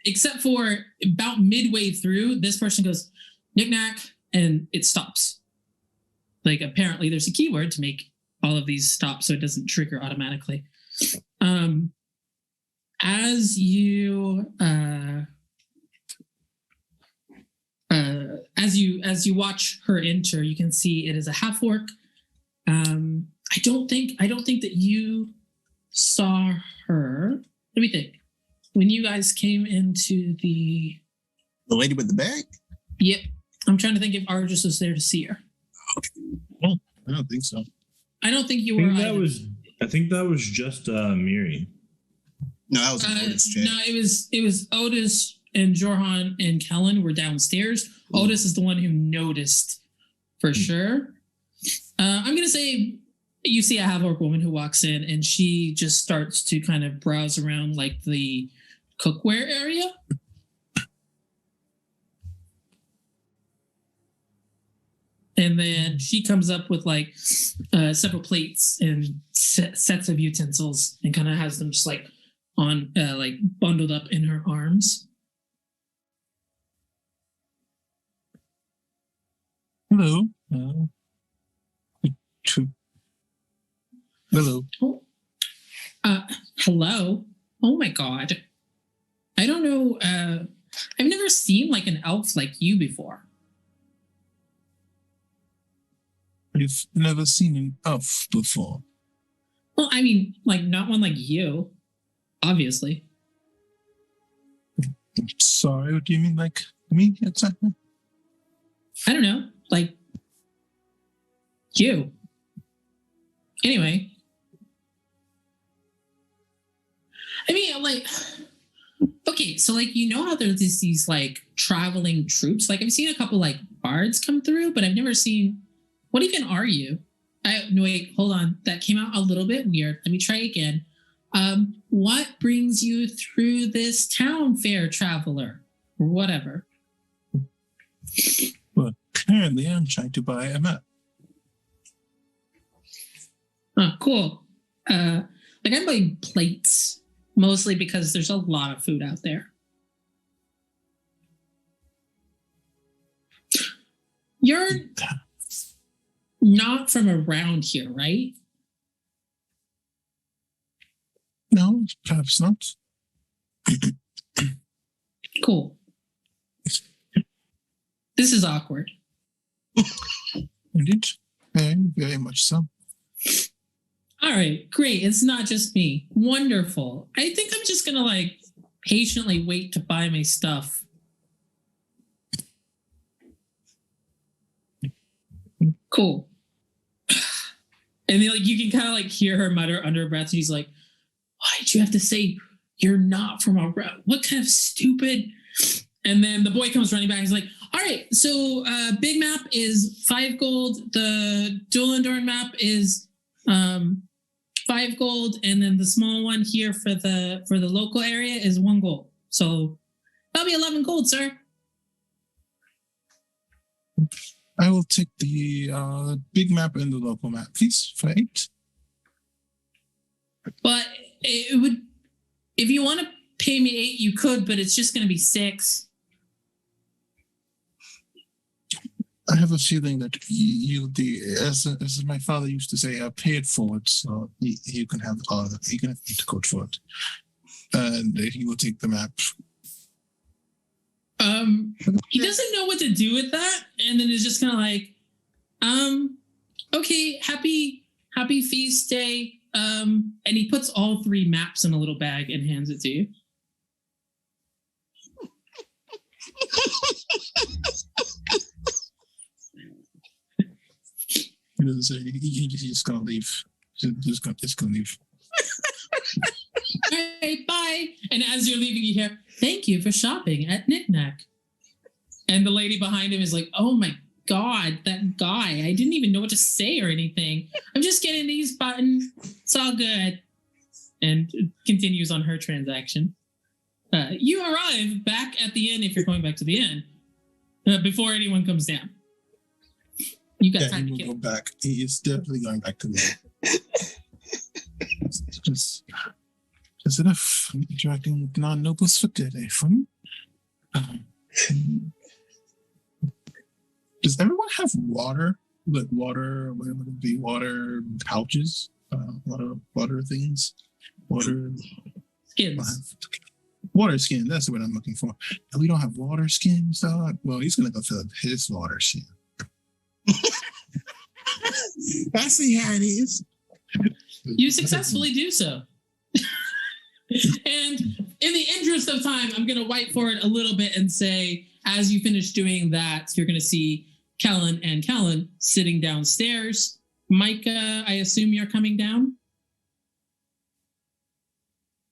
except for about midway through, this person goes, "Knickknack," and it stops. Apparently there's a keyword to make all of these stop so it doesn't trigger automatically. As you watch her enter, you can see it is a half orc. I don't think that you saw her. Let me think. When you guys came into the lady with the bag? Yep. I'm trying to think if Argus was there to see her. Oh, I don't think so. I don't think you were. I think that was just Miri. No, that was Otis. No, it was Otis and Jorhan and Kellen were downstairs. Otis is the one who noticed for sure. I'm gonna say you see a half-orc woman who walks in, and she just starts to kind of browse around the cookware area. And then she comes up with several plates and sets of utensils, and kind of has them just on bundled up in her arms. Hello. Hello. Oh. Hello. Oh my God. I don't know. I've never seen an elf like you before. You've never seen an elf before. Well, I mean, not one like you, obviously. I'm sorry, what do you mean, me exactly? I don't know, you. Anyway. I mean, okay, so how there's these traveling troops? I've seen a couple bards come through, but I've never seen. What even are you? No, wait, hold on. That came out a little bit weird. Let me try again. What brings you through this town, fair traveler? Or whatever. Well, currently I'm trying to buy a map. Oh, cool. I'm buying plates, mostly because there's a lot of food out there. You're not from around here, right? No, perhaps not. Cool. This is awkward. Indeed. Very, very much so. All right, great. It's not just me. Wonderful. I think I'm just gonna patiently wait to buy my stuff. Cool. And then you can kind of hear her mutter under her breath. And she's like, "Why did you have to say you're not from around? What kind of stupid?" And then the boy comes running back. He's like, "All right, so big map is 5 gold. The Dolendorn map is 5 gold, and then the small one here for the local area is 1 gold. So that'll be 11 gold, sir." I will take the big map and the local map, please, for 8. But it would, if you want to pay me 8, you could, but it's just going to be 6. I have a feeling that as my father used to say, pay it forward, so you can have the code for it, and he will take the map. He doesn't know what to do with that, and then it's just kind of okay, happy feast day. And he puts all 3 maps in a little bag and hands it to you. He doesn't say. He's just gonna leave. Just gonna leave. All right, bye. And as you're leaving, you hear, "Thank you for shopping at Knick-Knack." And the lady behind him is like, "Oh my God, that guy. I didn't even know what to say or anything. I'm just getting these buttons. It's all good." And continues on her transaction. You arrive back at the inn if you're going back to the inn before anyone comes down. You got time he to will kill. go back. He is definitely going back to the just enough interacting with non-nobles for today, fun. Does everyone have water? Like water, whatever it be, water pouches, water things, water Skins. Water skin. That's what I'm looking for. And we don't have water skins, dog. Well, he's gonna go fill up his water skin. I see how it is. You successfully do so. And in the interest of time, I'm going to white forward a little bit and say, as you finish doing that, you're going to see Kellen sitting downstairs. Micah, I assume you're coming down?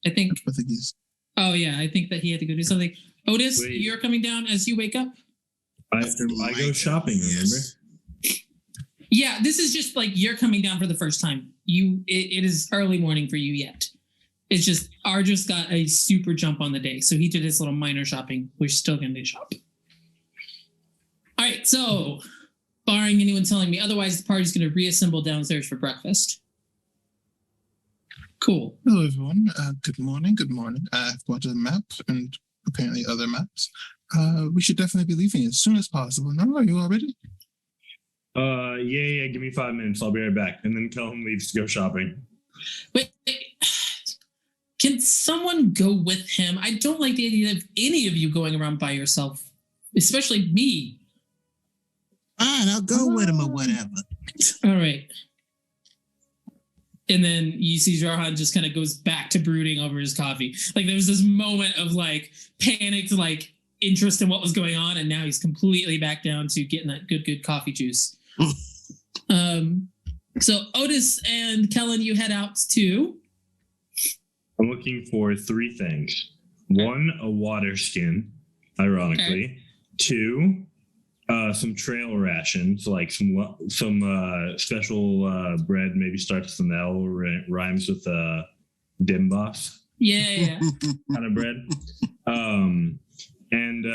I think he's. Oh, yeah, I think that he had to go do something. Otis, Wait. You're coming down as you wake up? I go shopping, remember? Yeah, this is just you're coming down for the first time. It is early morning for you yet. It's just Arjus got a super jump on the day, so he did his little minor shopping. We're still going to shop. All right, so barring anyone telling me otherwise, the party's going to reassemble downstairs for breakfast. Cool. Hello, everyone. Good morning. Good morning. I've bought a map and apparently other maps. We should definitely be leaving as soon as possible. Now, are you all ready? Yeah. Give me 5 minutes. I'll be right back. And then Callum leaves to go shopping. Wait. Can someone go with him? I don't like the idea of any of you going around by yourself, especially me. Fine, I'll go with him or whatever. All right. And then you see Jarhan just kind of goes back to brooding over his coffee. There was this moment of panicked interest in what was going on, and now he's completely back down to getting that good coffee juice. So Otis and Kellen, you head out to. I'm looking for 3 things. 1, a water skin, ironically. Okay. 2, some trail rations, like some special bread, maybe starts with an L, rhymes with Dimbos Yeah. kind of bread. And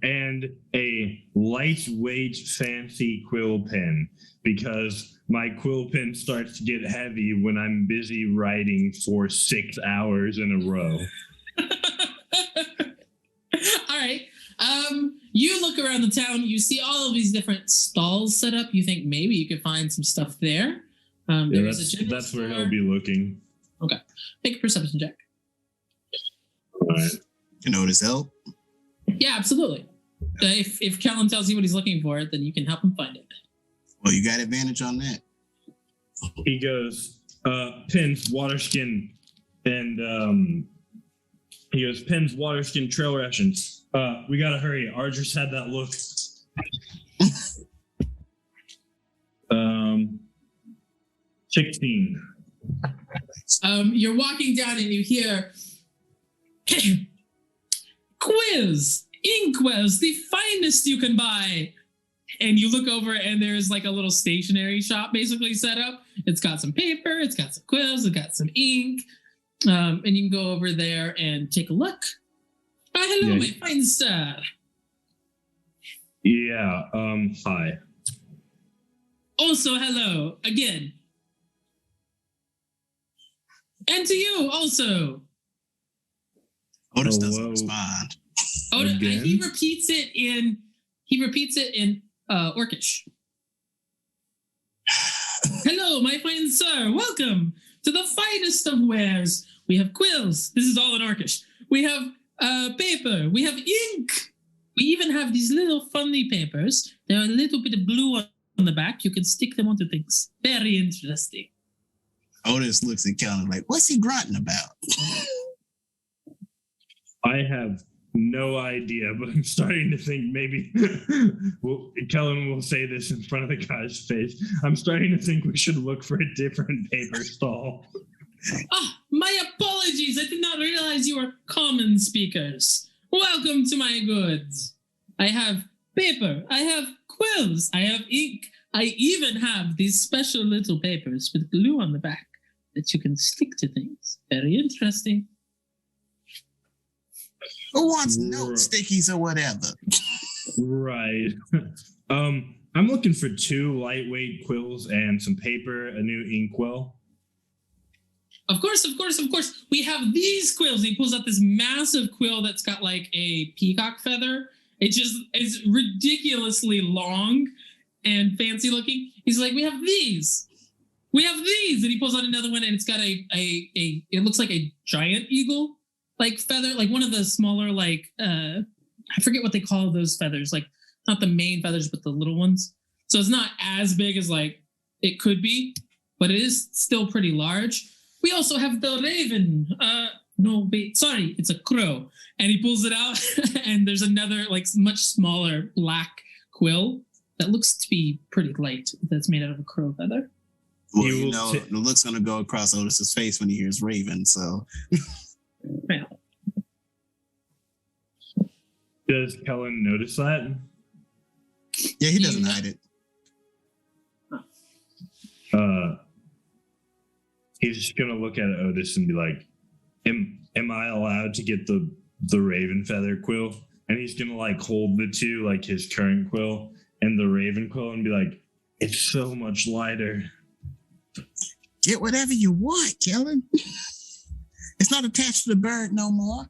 and a lightweight fancy quill pen, because my quill pen starts to get heavy when I'm busy writing for 6 hours in a row. All right. You look around the town, you see all of these different stalls set up. You think maybe you could find some stuff there. Yeah, that's where he'll be looking. Okay. Make a perception check. All right. You know this help? Yeah, absolutely. If Kellen tells you what he's looking for, then you can help him find it. Well, you got advantage on that. He goes, pins, water skin, and he goes, pins, water skin, trail rations. We gotta hurry. Ardris had that look. 16. You're walking down and you hear quills, inkwells, the finest you can buy. And you look over and there's like a little stationery shop basically set up. It's got some paper, it's got some quills, it's got some ink. And you can go over there and take a look. Hello, my fine sir. Yeah, hi. Also, hello, again. And to you also. Otis doesn't Hello. respond. Otis, Again? he repeats it in Orcish. Hello, my fine sir. Welcome to the finest of wares. We have quills. This is all in Orcish. We have paper. We have ink. We even have these little funny papers. They're a little bit of blue on the back. You can stick them onto things. Very interesting. Otis looks at Kellen like, what's he grunting about? I have no idea, but I'm starting to think maybe Kellen will say this in front of the guy's face. I'm starting to think we should look for a different paper stall. My apologies. I did not realize you were common speakers. Welcome to my goods. I have paper. I have quills. I have ink. I even have these special little papers with glue on the back that you can stick to things. Very interesting. Who wants note stickies or whatever? Right. I'm looking for 2 lightweight quills and some paper, a new inkwell. Of course. We have these quills. He pulls out this massive quill that's got like a peacock feather. It's ridiculously long and fancy looking. He's like, we have these. And he pulls out another one and it's got it looks like a giant eagle like feather, like one of the smaller, like, I forget what they call those feathers. Like not the main feathers, but the little ones. So it's not as big as like it could be, but it is still pretty large. We also have the raven. It's a crow. And he pulls it out and there's another like much smaller black quill that looks to be pretty light. That's made out of a crow feather. Well, the look's going to go across Otis's face when he hears raven, so. Yeah. Does Kellen notice that? Yeah, he doesn't hide it. He's just gonna look at Otis and be like, am I allowed to get the raven feather quill? And he's gonna like hold the 2, like his current quill and the raven quill, and be like, it's so much lighter. Get whatever you want, Kellen. It's not attached to the bird no more.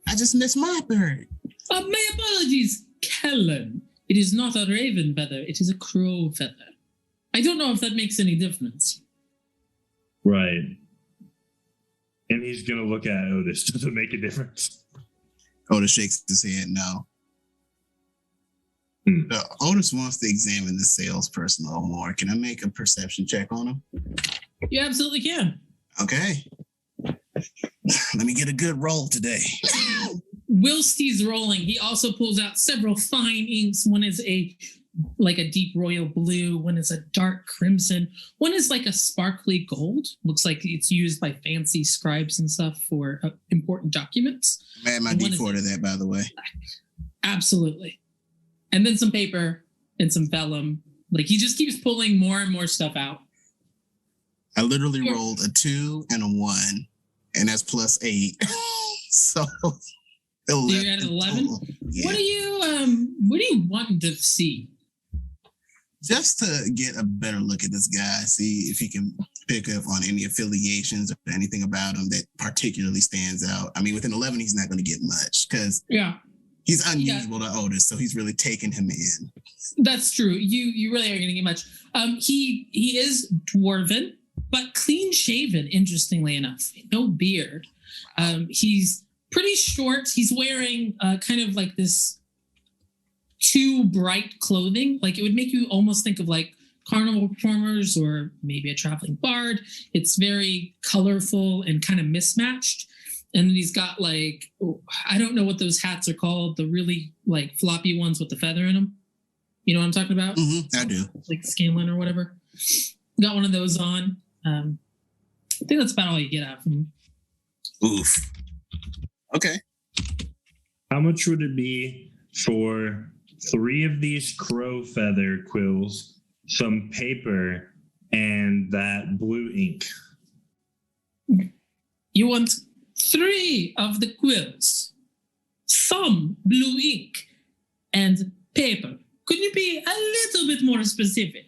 I just miss my bird. My apologies, Kellen. It is not a raven feather. It is a crow feather. I don't know if that makes any difference. Right. And he's gonna look at Otis. Does it make a difference? Otis shakes his head no. Otis wants to examine the salesperson a little more. Can I make a perception check on him? You absolutely can. Okay. Let me get a good roll today. Whilst he's rolling, he also pulls out several fine inks. One is a like a deep royal blue. One is a dark crimson. One is like a sparkly gold. Looks like it's used by fancy scribes and stuff for important documents. I'm adding my And one is D4 to that, by the way. Absolutely. And then some paper and some vellum. Like he just keeps pulling more and more stuff out. I literally rolled a 2 and a 1, and that's +8. So 11. You're at 11. Yeah. What do you want to see? Just to get a better look at this guy, see if he can pick up on any affiliations or anything about him that particularly stands out. I mean, with an 11, he's not going to get much because he's unusual to Otis, so he's really taking him in. That's true. You really aren't going to get much. He is dwarven, but clean shaven. Interestingly enough, no beard. He's pretty short. He's wearing kind of like this too bright clothing. Like it would make you almost think of like carnival performers or maybe a traveling bard. It's very colorful and kind of mismatched. And then he's got like, I don't know what those hats are called, the really like floppy ones with the feather in them. You know what I'm talking about? Mm-hmm, I do. Like Scanlan or whatever. Got one of those on. I think that's about all you get out of him. Oof. Okay. How much would it be for 3 of these crow feather quills, some paper, and that blue ink? You want 3 of the quills, some blue ink, and paper. Could you be a little bit more specific?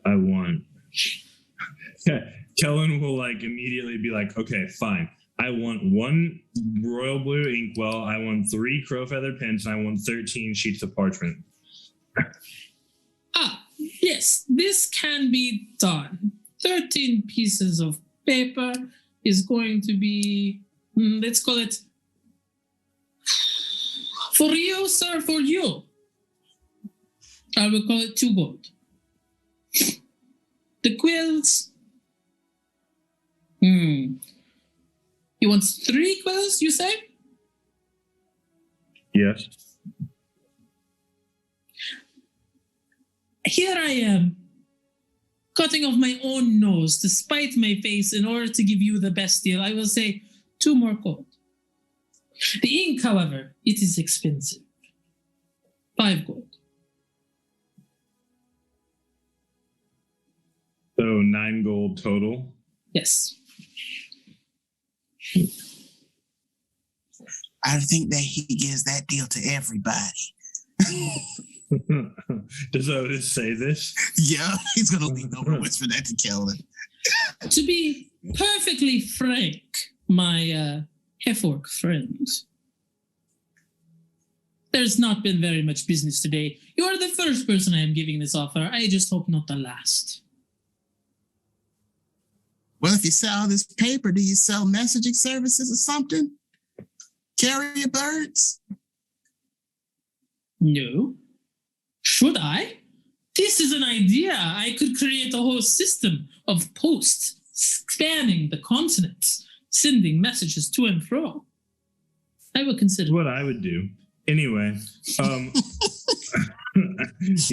I want. Kellen will like immediately be like, okay, fine. I want 1 royal blue inkwell. I want 3 crow feather pens. And I want 13 sheets of parchment. Yes, this can be done. 13 pieces of paper is going to be, let's call it, for you, sir, for you. I will call it 2 gold. The quills. You want 3 quills, you say? Yes. Here I am, cutting off my own nose to spite my face in order to give you the best deal. I will say 2 more gold. The ink, however, it is expensive. 5 gold. So 9 gold total. Yes. I think that he gives that deal to everybody. Does Otis say this? Yeah, he's going to lean over and whisper that to Kellen. To be perfectly frank, my Hefork friend, there's not been very much business today. You are the first person I am giving this offer. I just hope not the last. Well, if you sell this paper, do you sell messaging services or something? Carrier birds? No. Should I? This is an idea. I could create a whole system of posts spanning the continents, sending messages to and fro. I will consider. What I would do. Anyway, he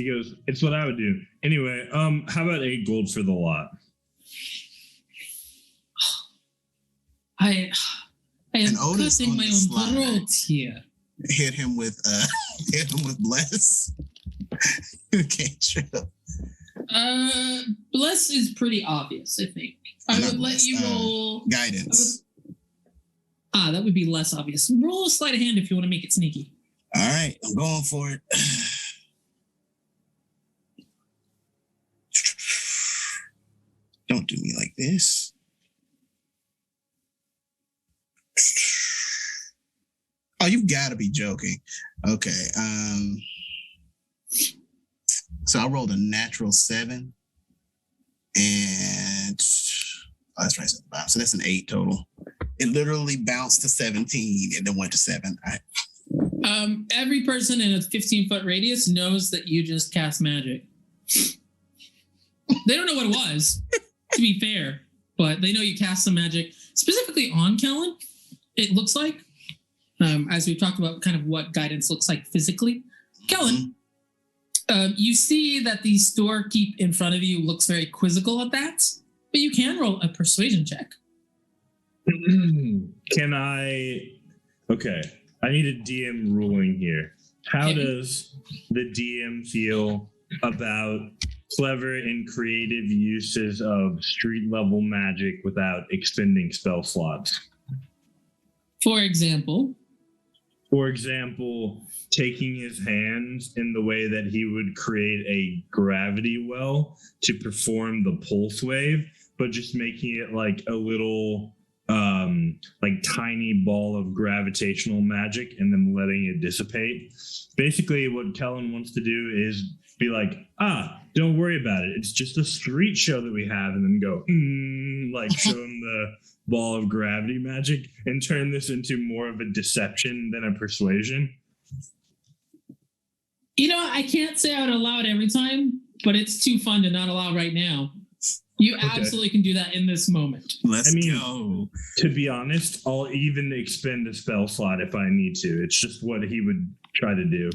goes, it's what I would do. Anyway, how about 8 gold for the lot? I am cutting my own throat here. Hit him with bless. Okay, true. Bless is pretty obvious, I think. I would let you roll guidance. That would be less obvious. Roll a sleight of hand if you want to make it sneaky. All right, I'm going for it. Don't do me like this. Oh, you've got to be joking. Okay. So I rolled a natural 7. And that's right at the bottom. So that's an 8 total. It literally bounced to 17 and then went to 7. Every person in a 15-foot radius knows that you just cast magic. They don't know what it was, to be fair, but they know you cast some magic specifically on Kellen. It looks like. as we've talked about kind of what guidance looks like physically. Kellen, you see that the storekeep in front of you looks very quizzical at that, but you can roll a persuasion check. Can I? Okay, I need a DM ruling here. How does the DM feel about clever and creative uses of street level magic without expending spell slots? For example, taking his hands in the way that he would create a gravity well to perform the pulse wave, but just making it like a little like tiny ball of gravitational magic and then letting it dissipate. Basically, what Kellen wants to do is be like, don't worry about it. It's just a street show that we have, and then go, like show him the ball of gravity magic and turn this into more of a deception than a persuasion. You know, I can't say I would allow it every time, but it's too fun to not allow right now. You absolutely can do that in this moment. Let's go. To be honest, I'll even expend a spell slot if I need to. It's just what he would try to do.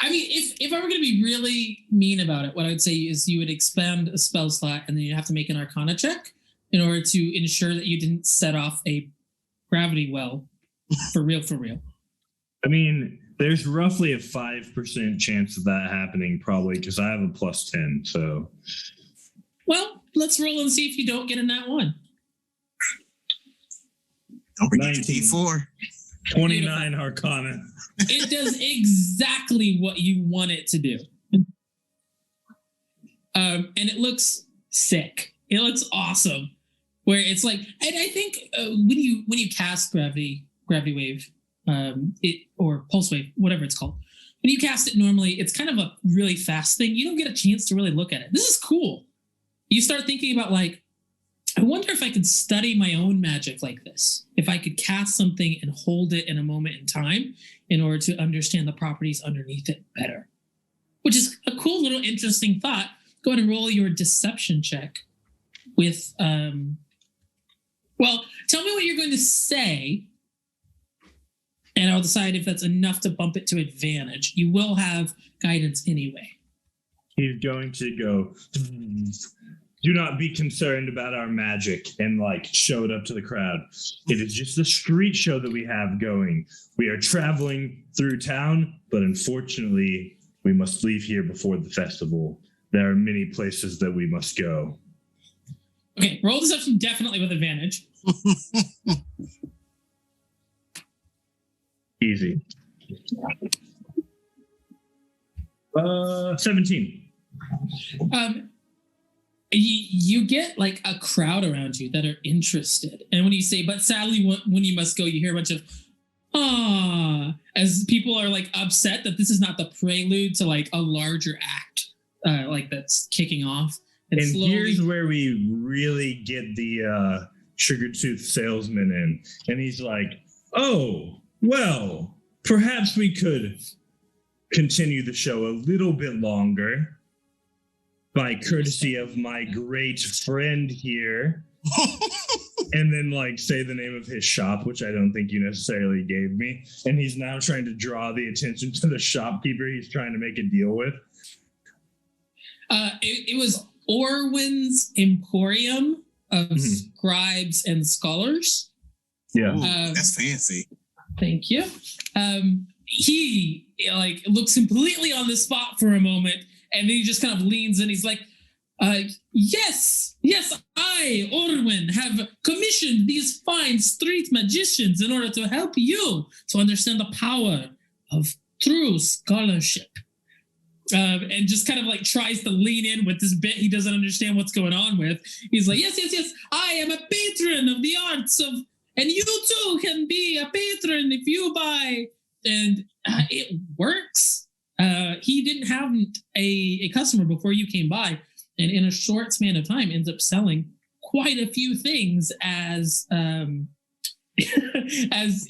I mean, if I were going to be really mean about it, what I would say is you would expend a spell slot and then you have to make an Arcana check in order to ensure that you didn't set off a gravity well for real. I mean, there's roughly a 5% chance of that happening, probably, because I have a +10, so... Well, let's roll and see if you don't get in that one. Don't forget your D4. 29 Arcana. It does exactly what you want it to do. And it looks sick. It looks awesome. Where it's like, and I think when you cast gravity wave, or pulse wave, whatever it's called, when you cast it normally, it's kind of a really fast thing. You don't get a chance to really look at it. This is cool. You start thinking about like, I wonder if I could study my own magic like this. If I could cast something and hold it in a moment in time in order to understand the properties underneath it better. Which is a cool little interesting thought. Go ahead and roll your deception check with, well, tell me what you're going to say, and I'll decide if that's enough to bump it to advantage. You will have guidance anyway. He's going to go, do not be concerned about our magic, and like show it up to the crowd. It is just a street show that we have going. We are traveling through town, but unfortunately, we must leave here before the festival. There are many places that we must go. Okay, roll deception definitely with advantage. Easy. 17. You get like a crowd around you that are interested. And when you say, but sadly, when you must go, you hear a bunch of, as people are like upset that this is not the prelude to like a larger act, like that's kicking off. And here's where we really get the sugar tooth salesman in. And he's like, oh, well, perhaps we could continue the show a little bit longer by courtesy of my great friend here. And then like say the name of his shop, which I don't think you necessarily gave me. And he's now trying to draw the attention to the shopkeeper he's trying to make a deal with. It was Orwin's Emporium of Scribes and Scholars. Yeah. Ooh, that's fancy. Thank you. He like looks completely on the spot for a moment, and then he just kind of leans in. He's like, yes, I, Orwin, have commissioned these fine street magicians in order to help you to understand the power of true scholarship. And just kind of like tries to lean in with this bit he doesn't understand what's going on with. He's like, yes, I am a patron of the arts of, and you too can be a patron if you buy. And it works. He didn't have a customer before you came by, and in a short span of time ends up selling quite a few things as as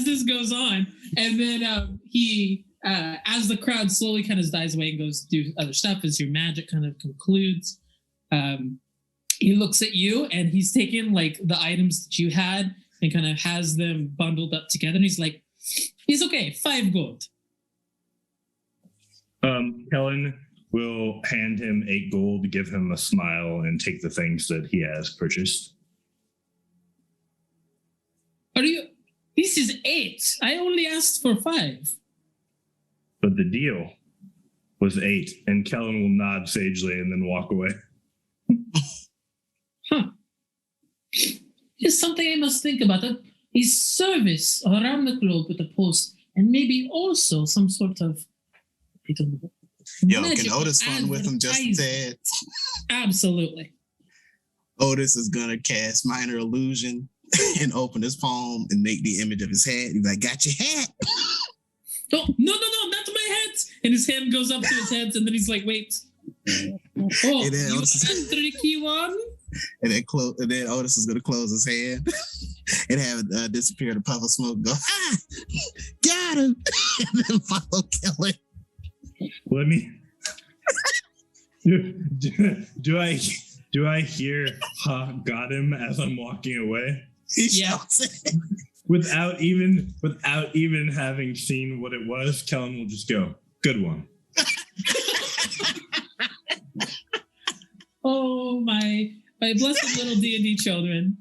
this goes on. And then he as the crowd slowly kind of dies away and goes do other stuff, as your magic kind of concludes, He looks at you and he's taking like the items that you had and kind of has them bundled up together. And he's like, "It's okay, 5 gold." Kellen will hand him 8 gold, give him a smile, and take the things that he has purchased. Are you? This is 8. I only asked for 5. But the deal was 8, and Kellen will nod sagely and then walk away. Huh. Here's something I must think about. A service around the globe with a post, and maybe also some sort of, I don't know. Yo, can magical Otis fund with him just a advertisement. tad? Absolutely. Otis is gonna cast minor illusion and open his palm and make the image of his head. He's like, "Got your hat." Oh, no, not my hat. And his hand goes up to his head, and then he's like, "Wait. Oh, And then you Otis is- a tricky one?" And then Otis is gonna close his hand and have it disappear in a puff of smoke. Go, got him, and then follow Kellen. Let me. Do I hear "ha, got him" as I'm walking away? He Yeah. shouts it. Without even having seen what it was, Kellen will just go, "Good one." Oh my blessed little D&D children.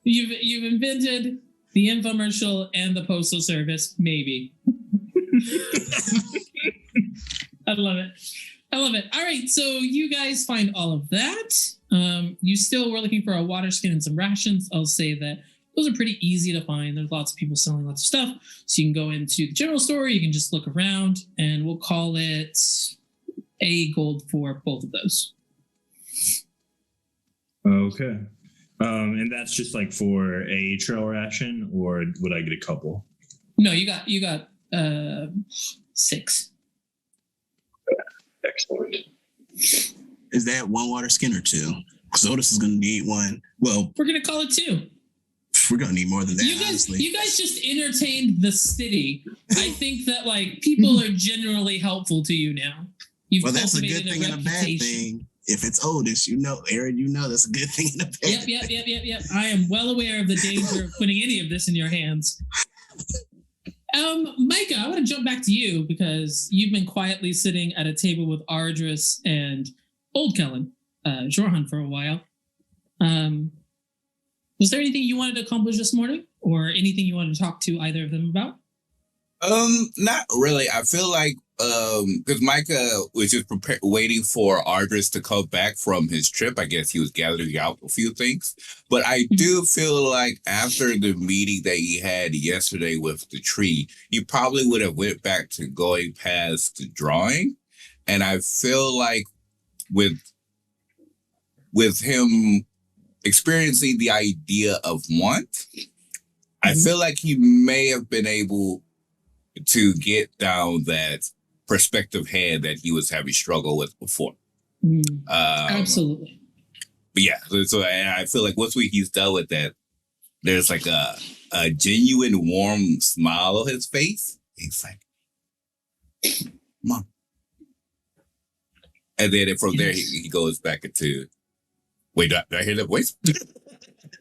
You've invented the infomercial and the postal service, maybe. I love it. All right, so you guys find all of that. You still were looking for a water skin and some rations. I'll say that those are pretty easy to find. There's lots of people selling lots of stuff. So you can go into the general store, you can just look around, and we'll call it a gold for both of those. Okay. And that's just like for a trail ration, or would I get a couple? No, you got 6. Excellent. Is that one water skin or 2? Because Otis is gonna need one. Well, We're gonna call it 2. we're gonna need more than that, honestly. You guys just entertained the city. I think that like people are generally helpful to you now. You've Well, that's a good cultivated thing and a bad reputation. thing. If it's Otis, Aaron, that's a good thing and a bad thing. Yep. I am well aware of the danger of putting any of this in your hands. Micah, I want to jump back to you because you've been quietly sitting at a table with Ardris and Old Kellen, Jorhan, for a while. Was there anything you wanted to accomplish this morning, or anything you wanted to talk to either of them about? Not really. I feel like because Micah was just waiting for Ardris to come back from his trip. I guess he was gathering out a few things. But I do feel like after the meeting that he had yesterday with the tree, he probably would have went back to going past the drawing. And I feel like with him experiencing the idea of want, I feel like he may have been able to get down that perspective head that he was having struggle with before. Absolutely. But yeah, so I feel like once he's done with that, there's like a genuine warm smile on his face. He's like, "Mom." And then from there, he goes back into, wait, do I hear that voice?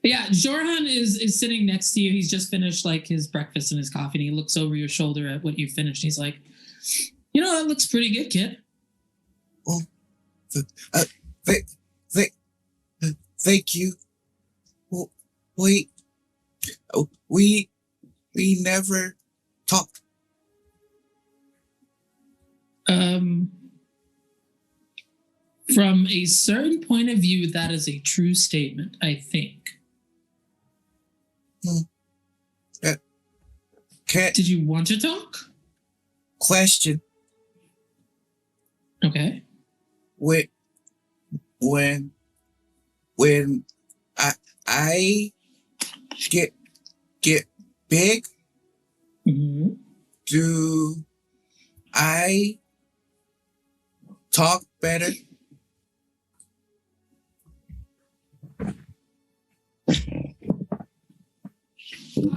Yeah, Jorhan is sitting next to you. He's just finished like his breakfast and his coffee, and he looks over your shoulder at what you finished. He's like, "That looks pretty good, kid." Well, thank you. Well, wait, we never talked. From a certain point of view, that is a true statement, I think. Did you want to talk? Question. Okay. When I get big, Mm-hmm. do I talk better?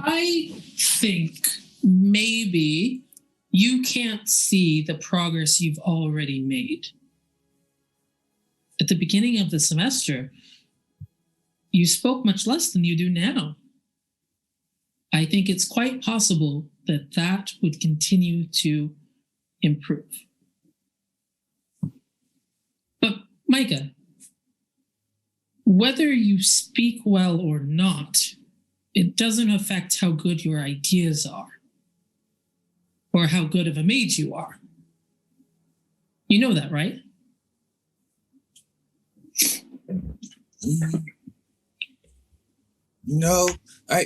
I think maybe you can't see the progress you've already made. at the beginning of the semester, you spoke much less than you do now. I think it's quite possible that that would continue to improve. But Micah, whether you speak well or not, it doesn't affect how good your ideas are or how good of a mage you are. You know that, right? No, uh,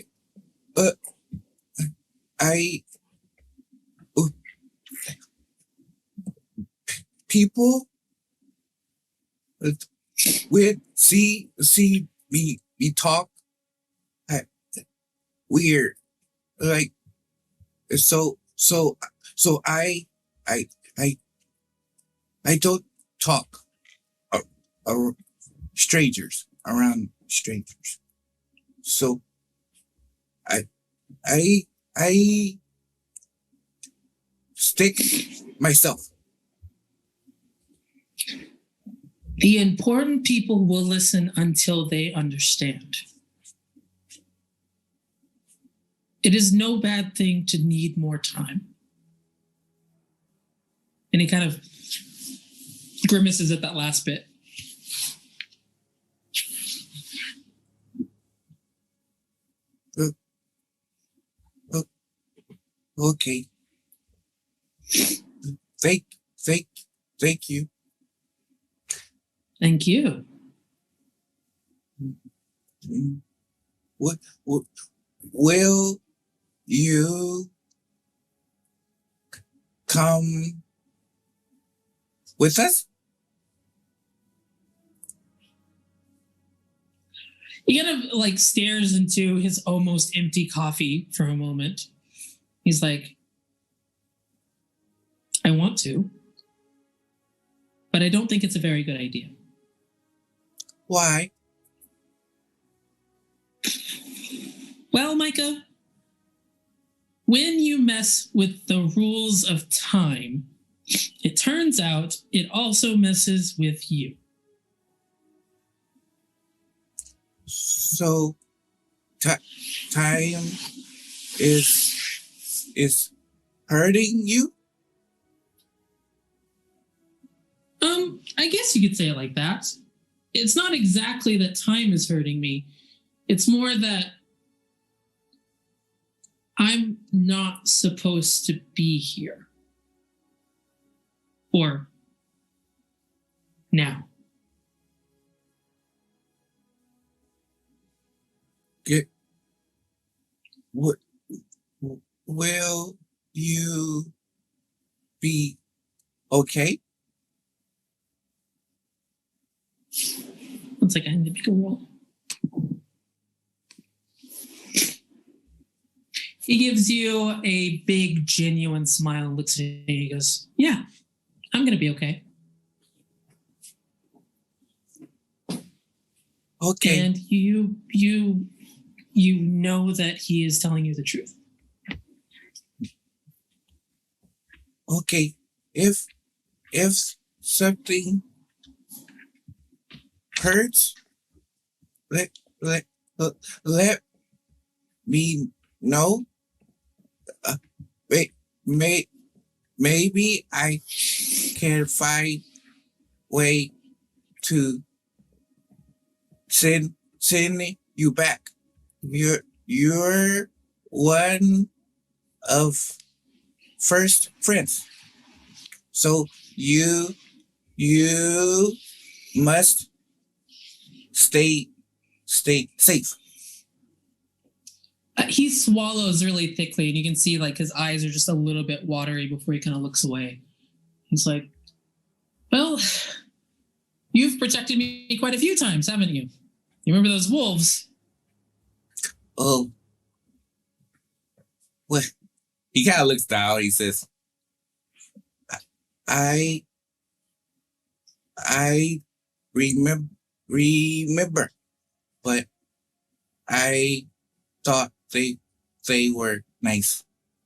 people would see me talk weird, like so I don't talk strangers around strangers. So I stick myself. The important people will listen until they understand. It is no bad thing to need more time. And he kind of grimaces at that last bit. Okay. Thank you. Thank you. What will you come with us? He kind of like stares into his almost empty coffee for a moment. He's like, I want to, but I don't think it's a very good idea. Why? Well, Micah, when you mess with the rules of time, it turns out it also messes with you. So, time is hurting you? I guess you could say it like that. It's not exactly that time is hurting me. It's more that I'm not supposed to be here. Or now. What will you be okay? One second, I need to make a roll. He gives you a big, genuine smile and looks at you and he goes, yeah, I'm going to be okay. Okay. And you know that he is telling you the truth. Okay. If something hurts, let me know. Maybe I can find way to send you back. You're one of first friends, so you must stay safe. He swallows really thickly, and you can see like his eyes are just a little bit watery before he kind of looks away. He's like, well, you've protected me quite a few times, haven't you? You remember those wolves? Oh, well, he kind of looks down. He says, I remember, but I thought they were nice.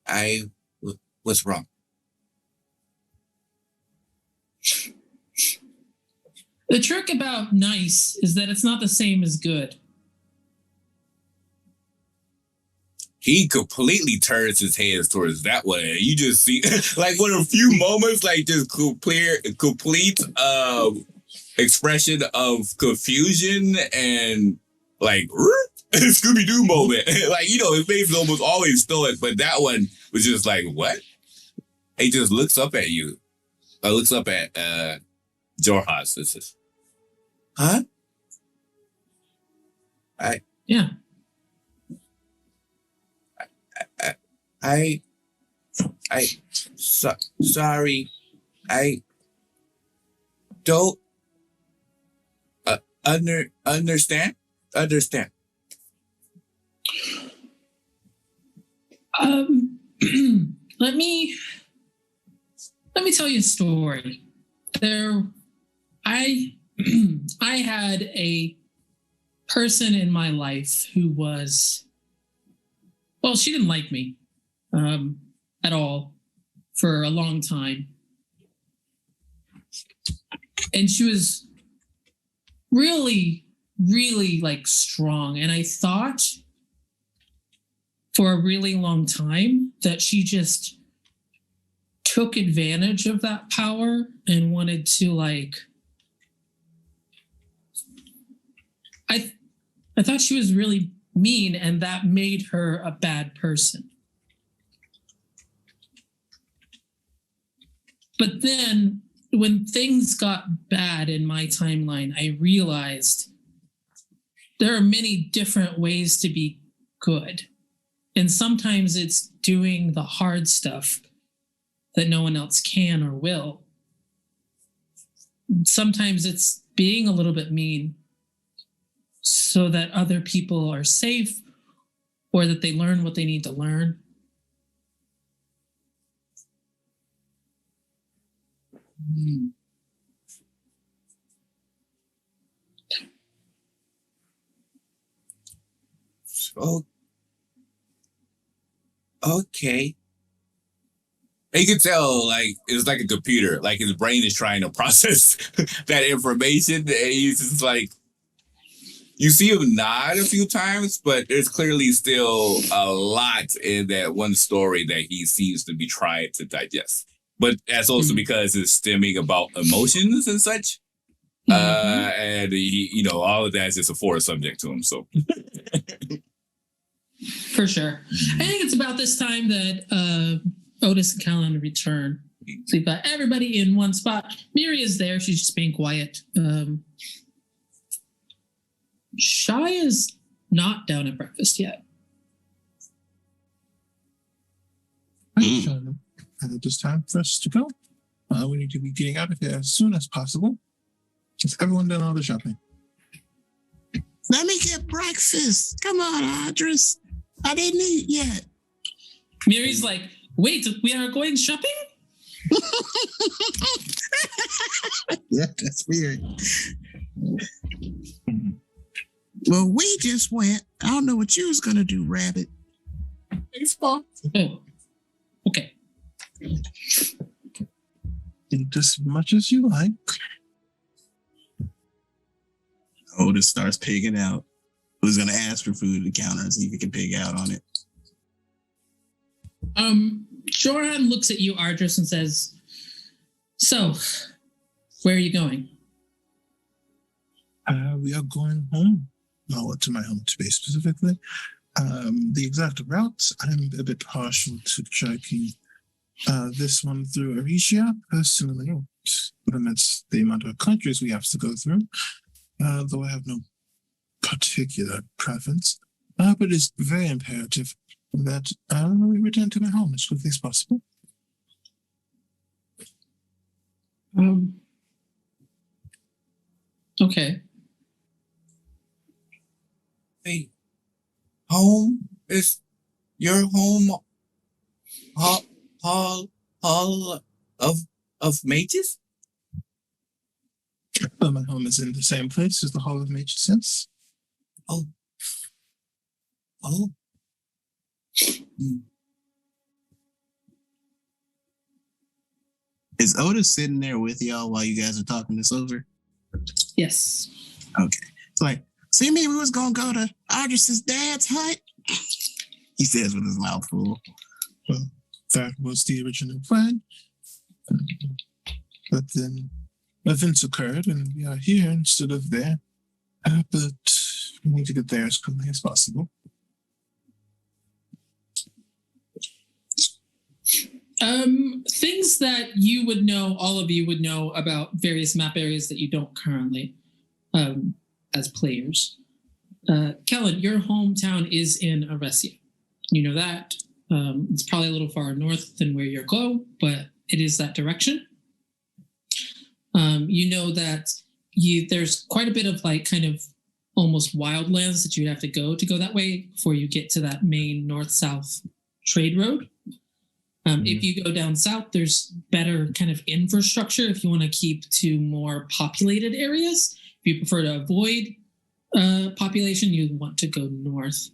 I was wrong. The trick about nice is that it's not the same as good. He completely turns his hands towards that way. You just see, like, with a few moments, like, just complete expression of confusion and, like, Scooby-Doo moment. Like, his face is almost always stoic, but that one was just like, what? He just looks up at you. Looks up at Jorhas. This is, huh? Yeah. Sorry. I don't understand. Let me tell you a story. I had a person in my life who was, well, she didn't like me at all for a long time. And she was really, really like strong. And I thought for a really long time that she just took advantage of that power and wanted to I thought she was really mean, and that made her a bad person. But then when things got bad in my timeline, I realized there are many different ways to be good. And sometimes it's doing the hard stuff that no one else can or will. Sometimes it's being a little bit mean so that other people are safe or that they learn what they need to learn. So, okay. you can tell, like, it's like a computer. Like, his brain is trying to process that information. And he's just like, you see him nod a few times, but there's clearly still a lot in that one story that he seems to be trying to digest. But that's also because it's stemming about emotions and such. And he, all of that is just a foreign subject to him. So, for sure. I think it's about this time that Otis and Callan return. So you've got everybody in one spot. Miri is there. She's just being quiet. Shai is not down at breakfast yet. It's time for us to go. We need to be getting out of here as soon as possible. Has everyone done all the shopping? Let me get breakfast. Come on, Audrey. I didn't eat yet. Miri's like, wait, we are going shopping? Yeah, that's weird. Well, we just went. I don't know what you was gonna do, Rabbit. Oh, okay. Eat as much as you like. Otis starts pigging out. Who's gonna ask for food at the counter and see if he can pig out on it? Joran looks at you, Ardris, and says, so, where are you going? We are going home. No, to my home, to be specifically. The exact routes, I'm a bit partial to striking this one through Aricia, personally. Limits the amount of countries we have to go through, though I have no particular preference. But it's very imperative that we return to my home as quickly as possible. Okay. Hey, home is your home hall of mages? Well, my home is in the same place as the Hall of Mages, yes. Oh. Is Otis sitting there with y'all while you guys are talking this over? Yes. Okay. It's like, so you mean we was gonna go to Audrey's dad's hut? He says with his mouth full. Well, that was the original plan. But then events occurred and we are here instead of there. But we need to get there as quickly as possible. Things that you would know, all of you would know about various map areas that you don't currently, as players. Kellen, your hometown is in Aresia. You know that. It's probably a little far north than where you're go, but it is that direction. You know that there's quite a bit of like kind of almost wildlands that you'd have to go that way before you get to that main north-south trade road. If you go down south, there's better kind of infrastructure if you want to keep to more populated areas. If you prefer to avoid population, you want to go north.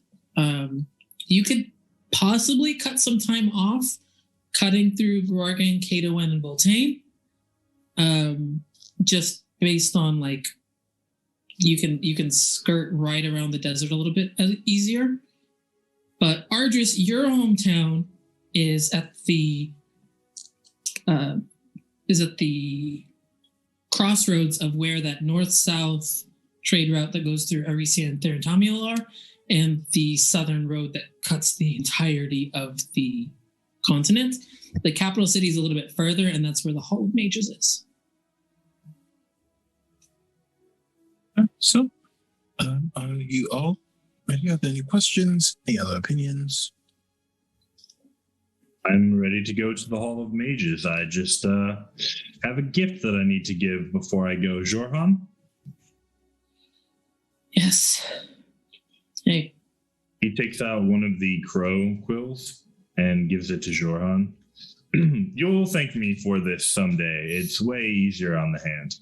You could possibly cut some time off cutting through Gorgon, Catoen, and Voltaine. Just based on like you can skirt right around the desert a little bit easier. But Ardris, your hometown is at the crossroads of where that north-south trade route that goes through Arisia and Theratamiel are, and the southern road that cuts the entirety of the continent. The capital city is a little bit further, and that's where the Hall of Mages is. So, are you all ready? Have any questions? Any other opinions? I'm ready to go to the Hall of Mages. I just have a gift that I need to give before I go. Jorhan? Yes. Hey. He takes out one of the crow quills and gives it to Jorhan. You'll thank me for this someday. It's way easier on the hand.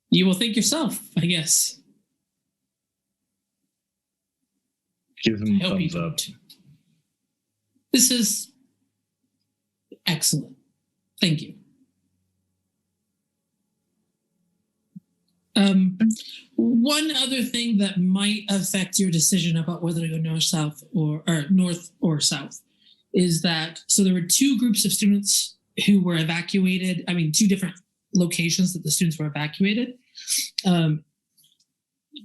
You will thank yourself, I guess. Give him I hope you thumbs up. don't. This is excellent. Thank you. One other thing that might affect your decision about whether to go north or south is that, so there were two groups of students who were evacuated. I mean, two different locations that the students were evacuated.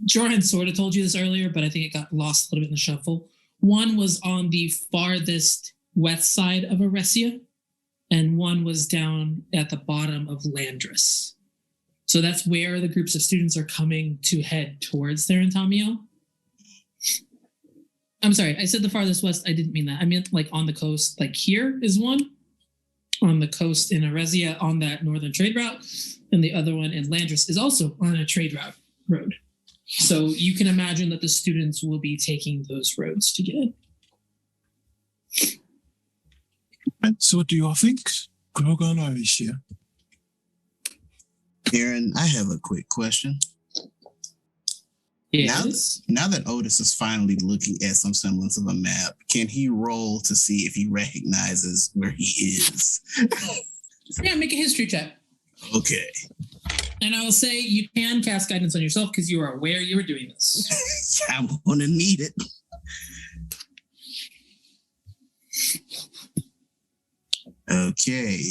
Jordan sort of told you this earlier, but I think it got lost a little bit in the shuffle. One was on the farthest west side of Aresia, and one was down at the bottom of Landris. So that's where the groups of students are coming to head towards Theratamiel. I'm sorry, I said the farthest west. I didn't mean that. I meant like on the coast. Like here is one on the coast in Aresia on that northern trade route, and the other one in Landris is also on a trade road. So you can imagine that the students will be taking those roads to get in. And so what do you all think? Gorgon or Aresia? Aaron, I have a quick question. Yes. Now that Otis is finally looking at some semblance of a map, can he roll to see if he recognizes where he is? Yeah, make a history check. Okay. And I will say you can cast guidance on yourself because you are aware you are doing this. I'm going to need it. Okay.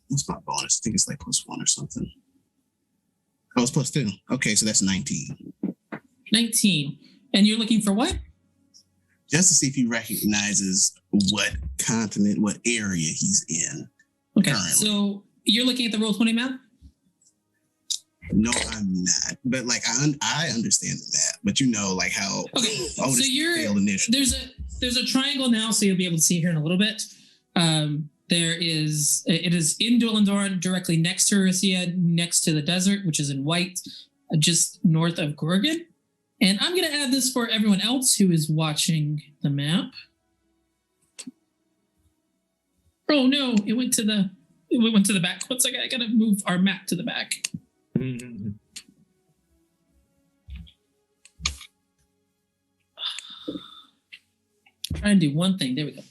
What's my bonus? I think it's like +1 or something. Oh, it's +2. Okay, so that's 19. 19. And you're looking for what? Just to see if he recognizes what continent, what area he's in. Okay, currently. So you're looking at the Roll20 map? No, I'm not. But like I understand the map. But you know, like how Otis failed initially. There's a triangle now, so you'll be able to see here in a little bit. It is in Dwellandor, directly next to Aresia, next to the desert, which is in white, just north of Gorgon. And I'm going to add this for everyone else who is watching the map. Oh no, it went to the back. One second, I got to move our map to the back. Try and do one thing. There we go.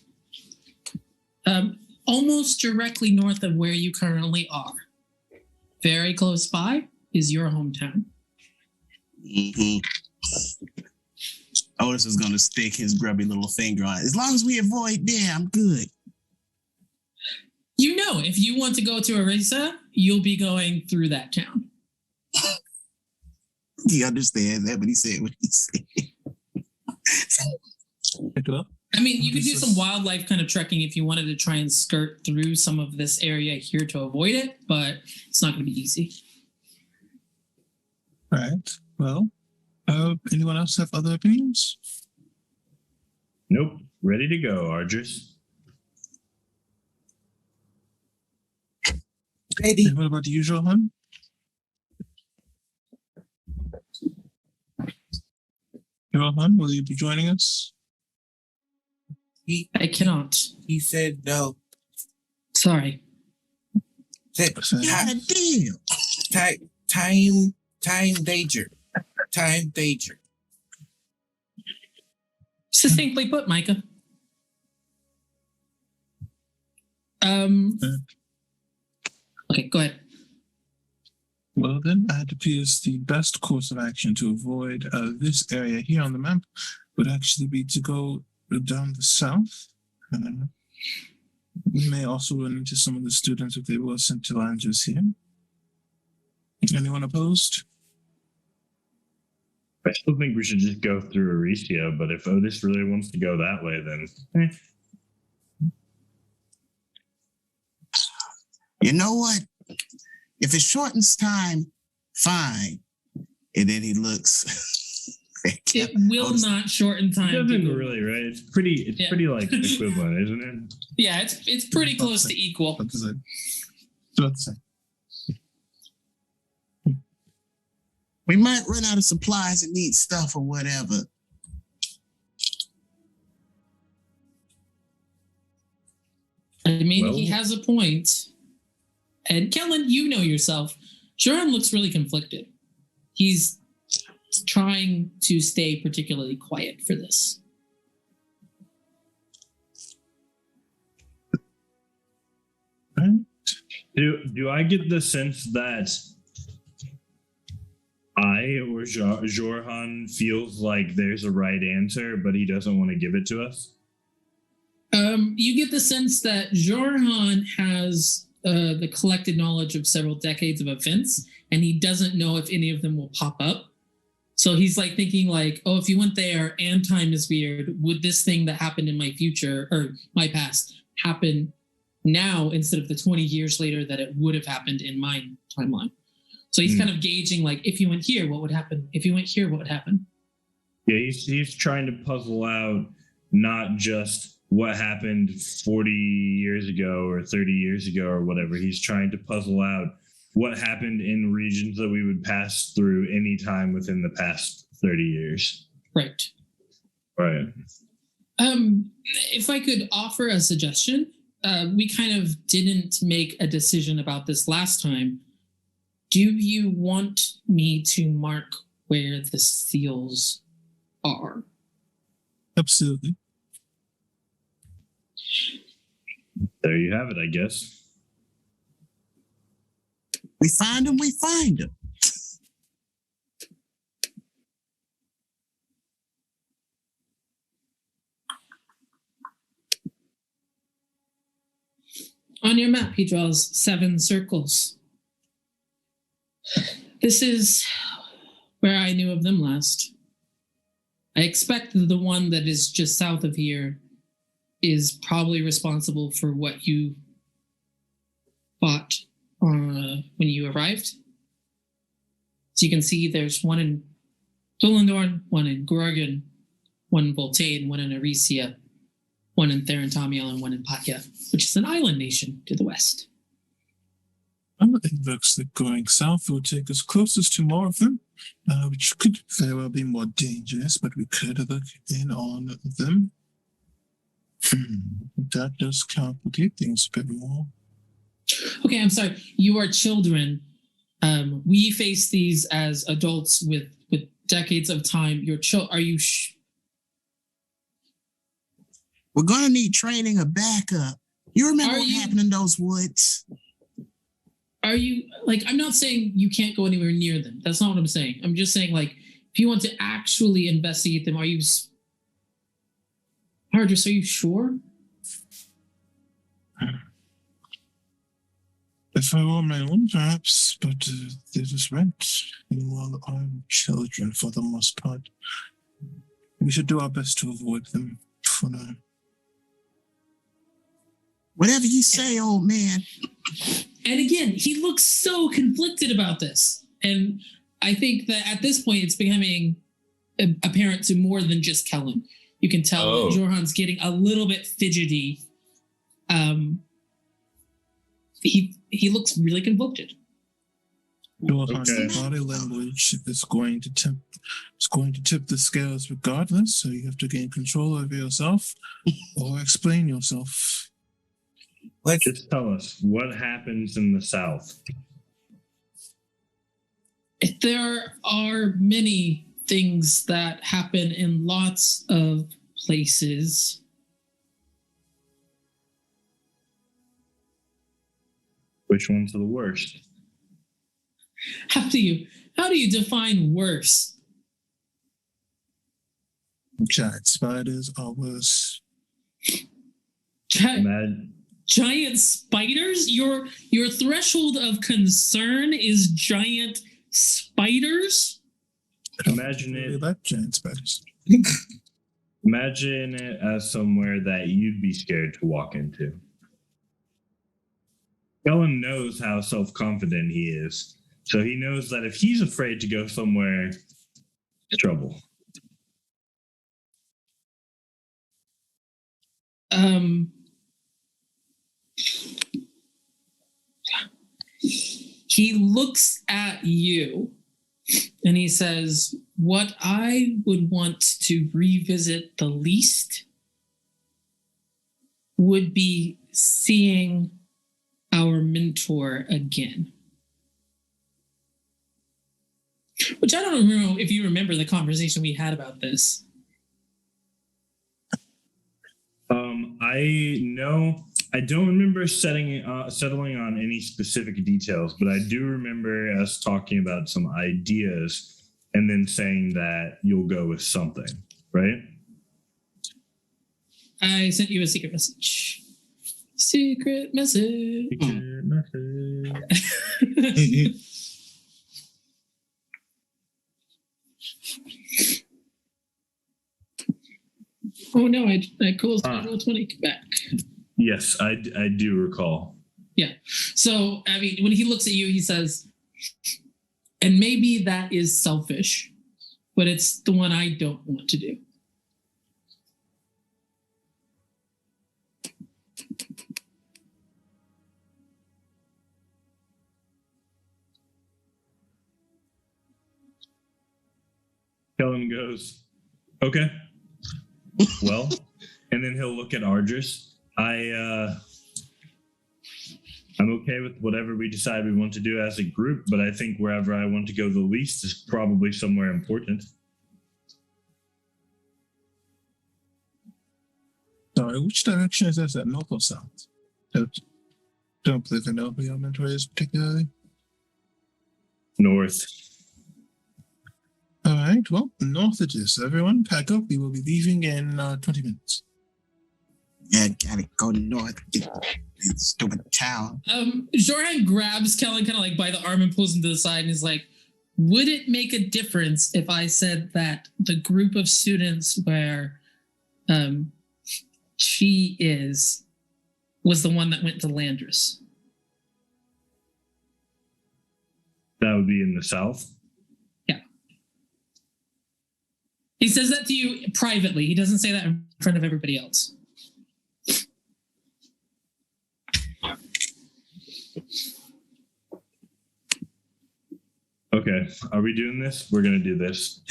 almost directly north of where you currently are. Very close by is your hometown. Mm-hmm. Otis is going to stick his grubby little finger on it. As long as we avoid there, I'm good. You know, if you want to go to Arisa, you'll be going through that town. He understands that, but he said what he said. I mean, you could do some wildlife kind of trekking if you wanted to try and skirt through some of this area here to avoid it, but it's not going to be easy. All right. Well, anyone else have other opinions? Nope. Ready to go, Ardris. Ready. And what about the usual one? Johan, will you be joining us? I cannot. He said no. Sorry. Said, You got a deal. time danger. Time danger. Succinctly put, Micah. Okay, go ahead. Well, then, it appears the best course of action to avoid this area here on the map would actually be to go down the south. We may also run into some of the students if they were sent to lounges here. Anyone opposed? I still think we should just go through Aricia, but if Otis really wants to go that way, then You know what? If it shortens time, fine. And then he looks. It will not shorten it time. doesn't really, right? It's pretty like equivalent, isn't it? Yeah, it's pretty close to equal. What does it? What to say? We might run out of supplies and need stuff or whatever. I mean, he has a point. And Kellen, you know yourself. Joran looks really conflicted. He's trying to stay particularly quiet for this. Do I get the sense that I or Jorhan feels like there's a right answer, but he doesn't want to give it to us? You get the sense that Jorhan has the collected knowledge of several decades of events, and he doesn't know if any of them will pop up. So he's like thinking like, oh, if you went there and time is weird, would this thing that happened in my future or my past happen now instead of the 20 years later that it would have happened in my timeline? So he's kind of gauging like, if you went here, what would happen? If you went here, what would happen? Yeah, he's trying to puzzle out not just what happened 40 years ago or 30 years ago or whatever. He's trying to puzzle out what happened in regions that we would pass through any time within the past 30 years. Right. Right. If I could offer a suggestion, we kind of didn't make a decision about this last time. Do you want me to mark where the seals are? Absolutely. There you have it, I guess. We find them, we find them. On your map, he draws 7 circles. This is where I knew of them last. I expect the one that is just south of here is probably responsible for what you fought when you arrived. So you can see there's one in Dullandorn, one in Gorgon, one in Voltaine, one in Aricia, one in Therentamiel, and one in Patya, which is an island nation to the west. It looks like going south will take us closest to more of them, which could very well be more dangerous, but we could look in on them. That does complicate things a bit more. Okay, I'm sorry. You are children. We face these as adults with decades of time. Are you? We're going to need training or backup You remember Are what you- happened in those woods? Are you like? I'm not saying you can't go anywhere near them. That's not what I'm saying. I'm just saying like, if you want to actually investigate them, are you? Hardress, are you sure? If I were my own, perhaps, but this is right. You all are children for the most part. We should do our best to avoid them for now. Whatever you say, old man. And again, he looks so conflicted about this. And I think that at this point, it's becoming apparent to more than just Kellen. You can tell that Jorhan's getting a little bit fidgety. He looks really conflicted. Johan's Okay. body language is going to tip the scales regardless, so you have to gain control over yourself or explain yourself. Just tell us what happens in the South. There are many things that happen in lots of places. Which ones are the worst? How do you define worse? Giant spiders are worse. Giant spiders? Your threshold of concern is giant spiders? Imagine Really it. like giant spiders. Imagine it as somewhere that you'd be scared to walk into. Kellen knows how self-confident he is, so he knows that if he's afraid to go somewhere, it's trouble. He looks at you and he says, what I would want to revisit the least would be seeing our mentor again. Which I don't know if you remember the conversation we had about this. I don't remember settling on any specific details, but I do remember us talking about some ideas and then saying that you'll go with something, right? I sent you a secret message. Secret message. Secret message. Oh no, I closed my Roll20 back. Yes, I do recall. Yeah. So, I mean, when he looks at you, he says, and maybe that is selfish, but it's the one I don't want to do. Kellen goes, okay. Well, and then he'll look at Ardris. I'm okay with whatever we decide we want to do as a group, but I think wherever I want to go the least is probably somewhere important. Sorry, which direction is that? North or south? Don't believe in where your mentor is particularly. North. All right, well, north it is. Everyone, pack up. We will be leaving in 20 minutes. Yeah, gotta go north. Stupid town. Jorhan grabs Kellen kind of like by the arm and pulls him to the side and is like, would it make a difference if I said that the group of students where she was the one that went to Landris? That would be in the south. Yeah. He says that to you privately. He doesn't say that in front of everybody else. Okay, are we doing this? We're gonna do this.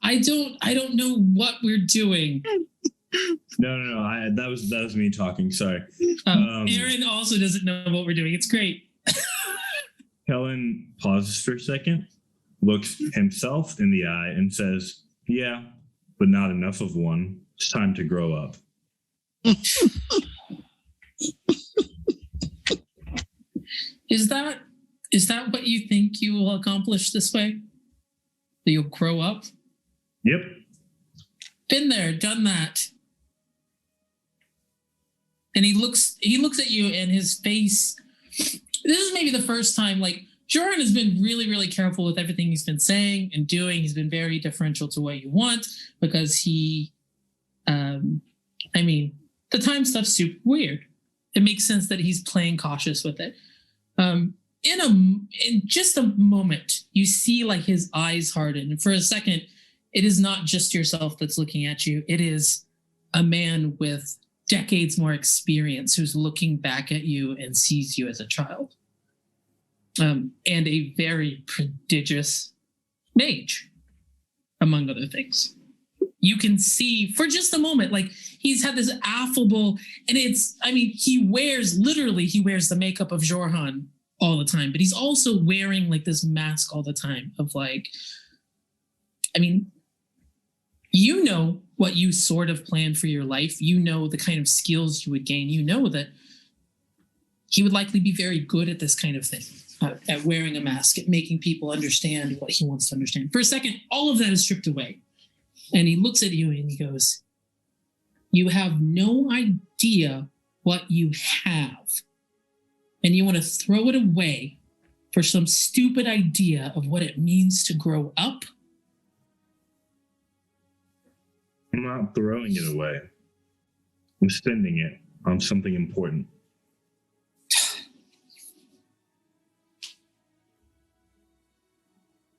I don't know what we're doing. No. That was me talking. Sorry. Aaron also doesn't know what we're doing. It's great. Kellen pauses for a second, looks himself in the eye, and says, "Yeah, but not enough of one. It's time to grow up." Is that what you think you will accomplish this way? That you'll grow up? Yep. Been there, done that. And he looks at you, and his face. This is maybe the first time, like, Jordan has been really, really careful with everything he's been saying and doing. He's been very differential to what you want because he, the time stuff's super weird. It makes sense that he's playing cautious with it. In just a moment, you see like his eyes harden. And for a second, it is not just yourself that's looking at you. It is a man with decades more experience who's looking back at you and sees you as a child. And a very prodigious mage, among other things. You can see for just a moment, like he's had this affable, and he wears the makeup of Jorhan all the time, but he's also wearing like this mask all the time of like, you know what you sort of planned for your life. You know the kind of skills you would gain. You know that he would likely be very good at this kind of thing, at wearing a mask, at making people understand what he wants to understand. For a second, all of that is stripped away. And he looks at you and he goes, you have no idea what you have. And you want to throw it away for some stupid idea of what it means to grow up? I'm not throwing it away. I'm spending it on something important.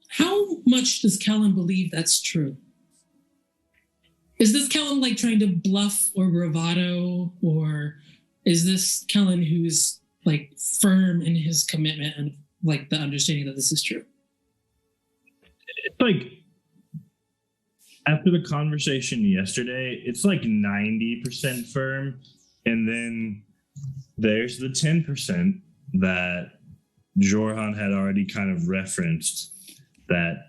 How much does Kellen believe that's true? Is this Kellen like trying to bluff or bravado, or is this Kellen who's like firm in his commitment and like the understanding that this is true? It's like after the conversation yesterday, it's like 90% firm, and then there's the 10% that Jorhan had already kind of referenced that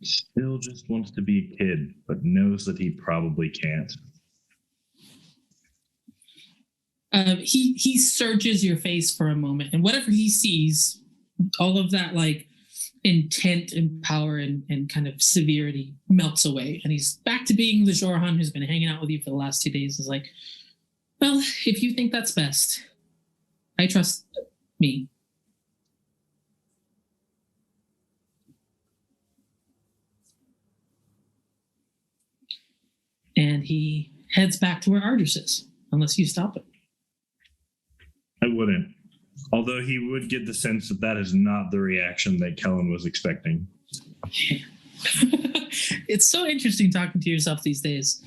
still just wants to be a kid, but knows that he probably can't. He searches your face for a moment, and whatever he sees, all of that like intent and power and kind of severity melts away, and he's back to being the Jorhan who's been hanging out with you for the last 2 days. Is like, well, if you think that's best, I trust me. And he heads back to where Ardus is, unless you stop him. I wouldn't. Although he would get the sense that that is not the reaction that Kellen was expecting. It's so interesting talking to yourself these days.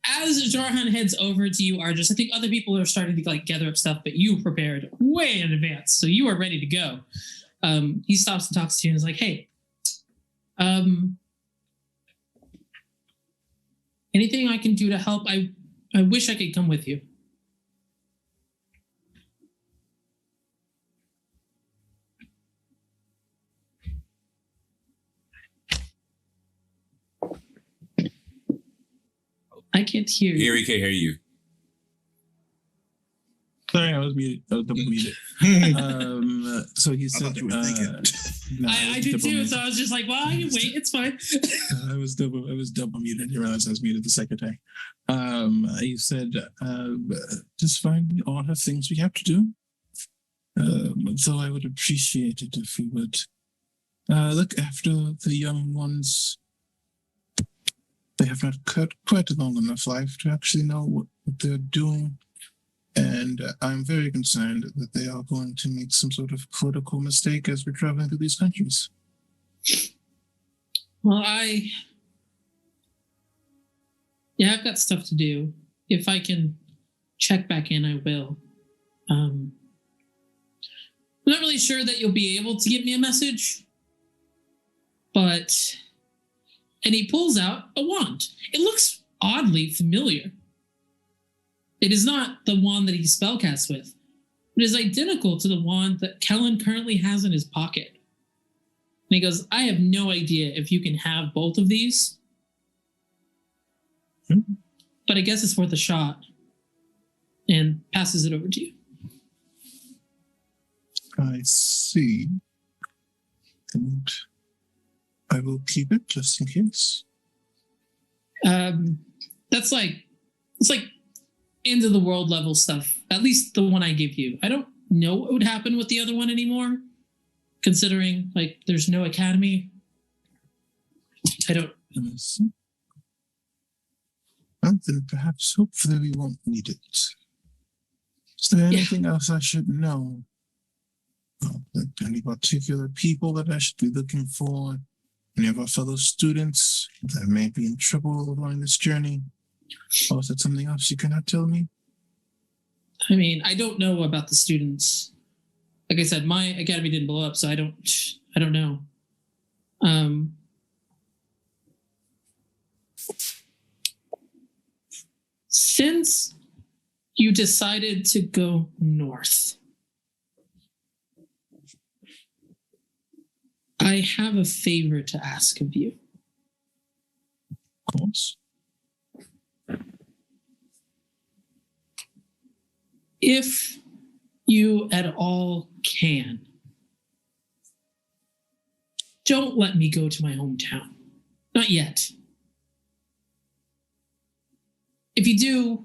As Jorhan heads over to you, Ardus, I think other people are starting to like gather up stuff, but you prepared way in advance, so you are ready to go. He stops and talks to you and is like, hey, anything I can do to help? I wish I could come with you. I can't hear you. Here we can hear you. Sorry, I was muted. I was double muted. So he said, you were thinking. No, I did too, so I was just like, well, you wait, it's fine. I was double muted. I didn't realize I was muted the second time. He said, just fine. We all have things we have to do. So I would appreciate it if we would look after the young ones. They have not cut quite a long enough life to actually know what they're doing. And I'm very concerned that they are going to make some sort of political mistake as we're traveling through these countries. Well, I've got stuff to do. If I can check back in, I will. I'm not really sure that you'll be able to give me a message, but... And he pulls out a wand. It looks oddly familiar. It is not the wand that he spellcasts with. It is identical to the wand that Kellen currently has in his pocket. And he goes, I have no idea if you can have both of these, but I guess it's worth a shot. and passes it over to you. I see. And I will keep it just in case. It's like end of the world level stuff. At least the one I give you. I don't know what would happen with the other one anymore, considering like there's no academy. I don't. Well, then perhaps hopefully we won't need it. Is there anything else I should know? Any particular people that I should be looking for? Any of our fellow students that may be in trouble along this journey? Or is that something else you cannot tell me? I mean, I don't know about the students. Like I said, my academy didn't blow up, so I don't know. Since you decided to go north, I have a favor to ask of you. Of course. If you at all can, don't let me go to my hometown. Not yet. If you do,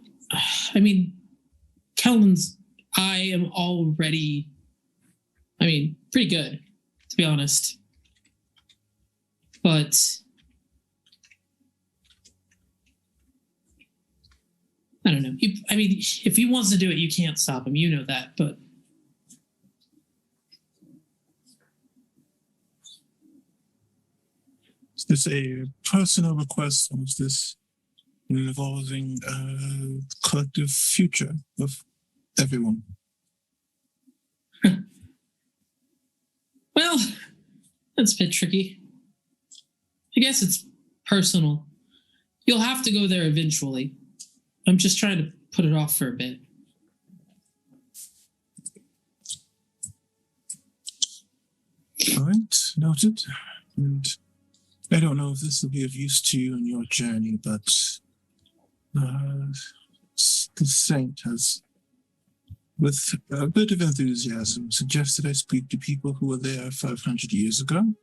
I mean, Kellen's, I am already, pretty good, to be honest. But I don't know. If he wants to do it, you can't stop him. You know that, but Is this a personal request, or is this involving collective future of everyone? well, that's a bit tricky. I guess it's personal. You'll have to go there eventually. I'm just trying to put it off for a bit. All right, noted. And I don't know if this will be of use to you in your journey, but the saint has, with a bit of enthusiasm, suggested I speak to people who were there 500 years ago.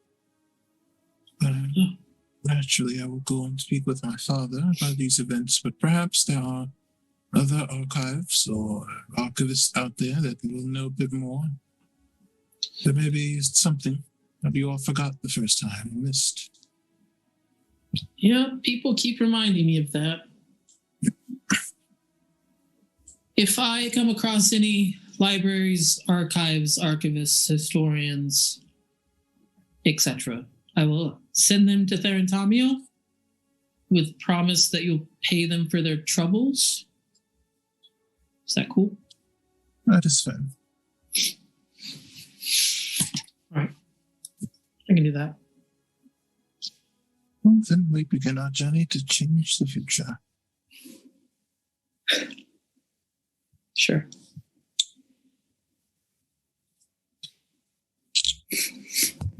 Naturally, I will go and speak with my father about these events, but perhaps there are other archives or archivists out there that will know a bit more. There may be something that you all forgot the first time and missed. Yeah, people keep reminding me of that. If I come across any libraries, archives, archivists, historians, etc., I will send them to Therantamio with promise that you'll pay them for their troubles. Is that cool? That is fair. All right. I can do that. Well, then we begin our journey to change the future. Sure.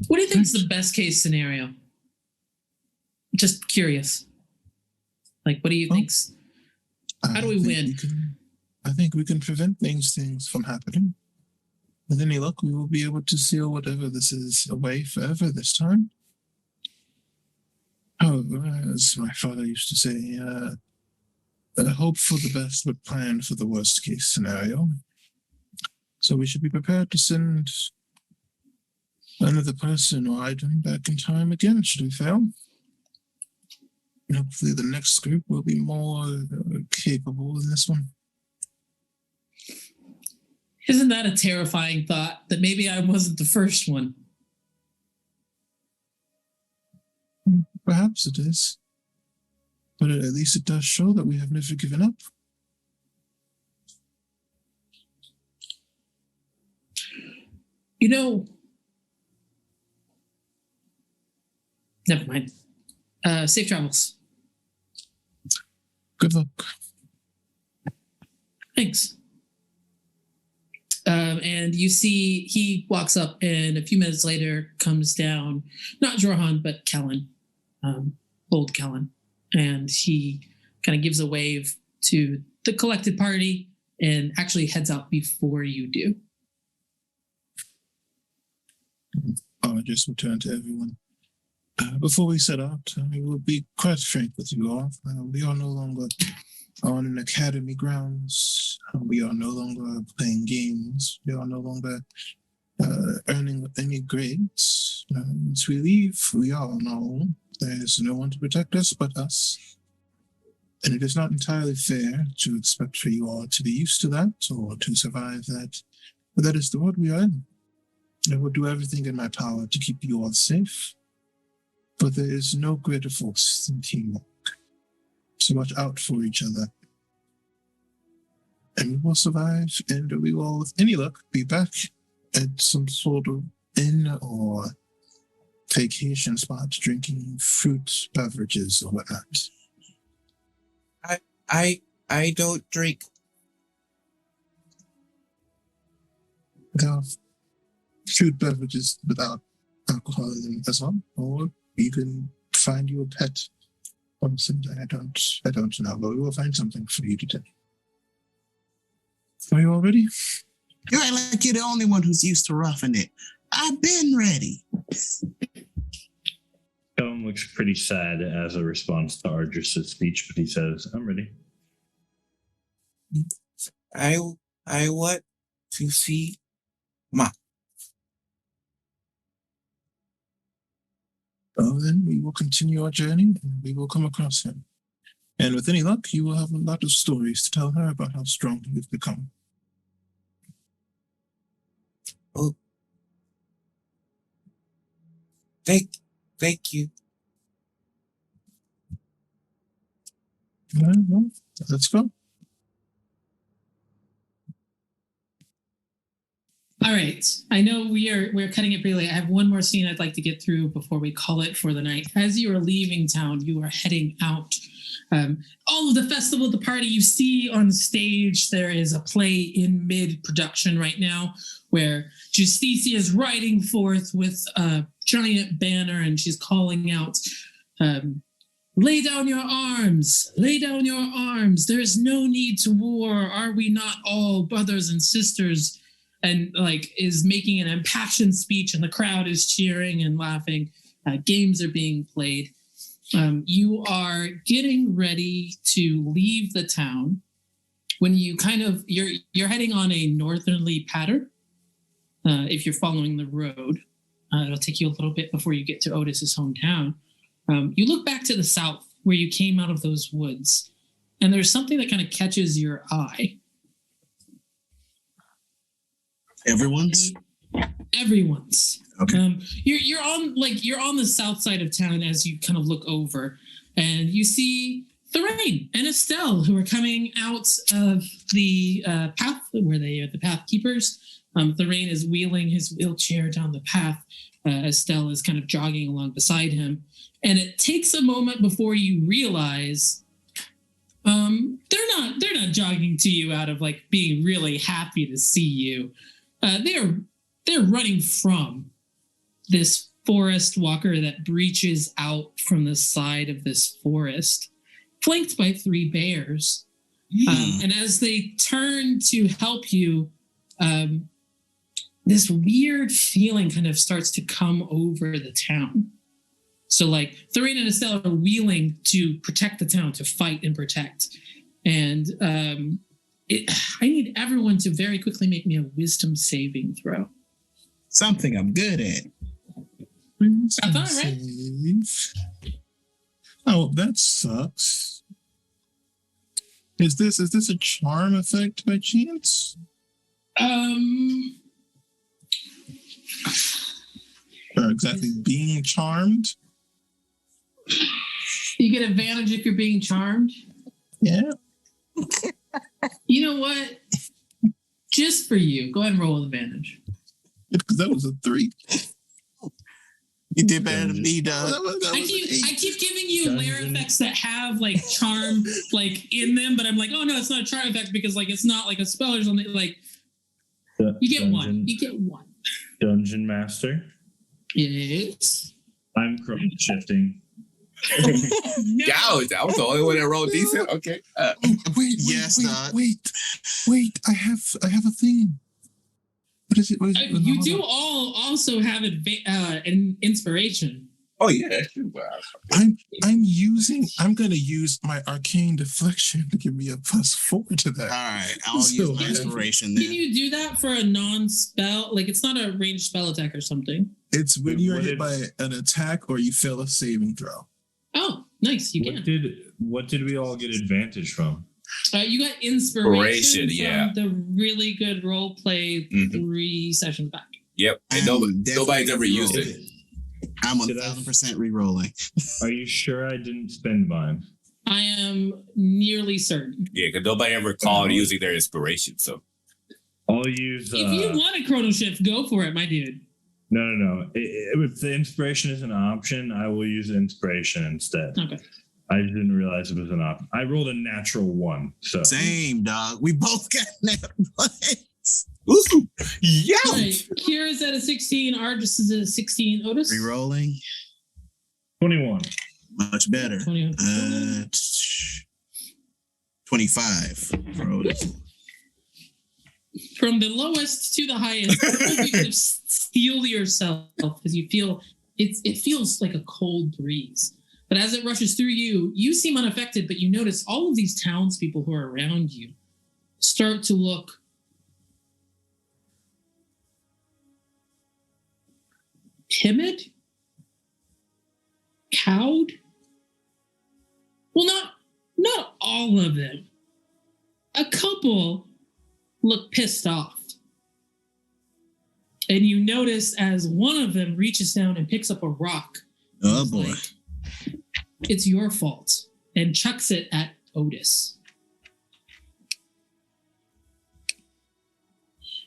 What do you think is the best case scenario? Just curious. Like, what do you think? How do we win? I think we can prevent things from happening. With any luck, we will be able to seal whatever this is away forever this time. However, as my father used to say, hope for the best but plan for the worst case scenario. So we should be prepared to send another person or item back in time again, should we fail. And hopefully the next group will be more capable than this one. Isn't that a terrifying thought that maybe I wasn't the first one? Perhaps it is. But at least it does show that we have never given up. You know, never mind. Safe travels. Good luck. Thanks. And you see he walks up and a few minutes later comes down, not Jorhan, but Kellen, old Kellen. And he kind of gives a wave to the collected party and actually heads out before you do. I'll just return to everyone. Before we set out, I will be quite frank with you all. We are no longer on an academy grounds. We are no longer playing games. We are no longer earning any grades. Once we leave, we are on our own. There is no one to protect us but us. And it is not entirely fair to expect for you all to be used to that or to survive that. But that is the world we are in. I will do everything in my power to keep you all safe. But there is no greater force than teamwork. So watch out for each other. And we will survive, and we will, with any luck, be back at some sort of inn or vacation spot drinking fruit beverages or whatnot. I don't drink. Now, fruit beverages without alcohol in them as well, or you can find you a pet or something. I don't know, but we will find something for you to do. Are you all ready? You act like you're the only one who's used to roughing it. I've been ready. Kellen looks pretty sad as a response to Ardris' speech, but he says, I'm ready. I want to see Ma. Well, then we will continue our journey and we will come across him. And with any luck, you will have a lot of stories to tell her about how strong you've become. Oh. Thank you. All right, well, let's go. All right. I know we're cutting it pretty late. I have one more scene I'd like to get through before we call it for the night. As you are leaving town, you are heading out. All of the festival, the party, you see on stage, there is a play in mid-production right now where Justicia is riding forth with a giant banner and she's calling out, lay down your arms, lay down your arms. There is no need to war. Are we not all brothers and sisters? And like is making an impassioned speech and the crowd is cheering and laughing. Games are being played. You are getting ready to leave the town when you you're heading on a northerly pattern. If you're following the road, it'll take you a little bit before you get to Otis's hometown. You look back to the south where you came out of those woods, and there's something that kind of catches your eye. Everyone's. Okay. You're on the south side of town as you kind of look over, and you see Thorane and Estelle who are coming out of the path where they are the path keepers. Thorane is wheeling his wheelchair down the path. Estelle is kind of jogging along beside him, and it takes a moment before you realize they're not jogging to you out of like being really happy to see you. They're running from this forest walker that breaches out from the side of this forest, flanked by 3 bears. And as they turn to help you, this weird feeling kind of starts to come over the town. So like Thorane and Estelle are wheeling to protect the town, to fight and protect. And I need everyone to very quickly make me a wisdom saving throw. Something I'm good at. I thought, right? Oh, that sucks. Is this a charm effect by chance? Or exactly being charmed? You get advantage if you're being charmed? Yeah. You know what? Just for you, go ahead and roll with advantage. Because that was a 3. You did better than me, Doug. I keep giving you layer effects that have like charm like in them, but I'm like, oh no, it's not a charm effect because like it's not like a spell or something. Like you get one. You get one. Dungeon Master. Yes. I'm crowd shifting. No. I was the only one that rolled decent. Okay. Wait, Yes, dog. wait. I have a thing. What is it? You do all also have an inspiration. Oh yeah, that's true. Wow. I'm gonna use my arcane deflection to give me a +4 to that. All right, I'll So use my bad. inspiration Can then. you do that for a non-spell? Like it's not a ranged spell attack or something. It's when you're What hit if- by an attack or you fail a saving throw. Oh, nice. You can. What did we all get advantage from? You got inspiration Inspiration, yeah. from the really good role play Mhm. 3 sessions back. Yep. And I'm nobody's ever used definitely it. I'm Did I- 1,000% re-rolling. Are you sure I didn't spend mine? I am nearly certain. Yeah, because nobody ever called using their inspiration. So I'll use. If you want a chrono shift, go for it, my dude. No. If the inspiration is an option, I will use inspiration instead. Okay. I didn't realize it was an option. I rolled a natural 1, so Same, dog. We both got that ones. ooh, yeah. All right. Kira's at a 16. Argus is at a 16. Otis? Re-rolling. 21. Much better. 20. 25 for Otis. From the lowest to the highest, you kind of steel yourself because you feel it feels like a cold breeze. But as it rushes through you, you seem unaffected, but you notice all of these townspeople who are around you start to look timid, cowed. Well, not all of them. A couple look pissed off. And you notice as one of them reaches down and picks up a rock. Oh It's boy. like, it's your fault, and chucks it at Otis.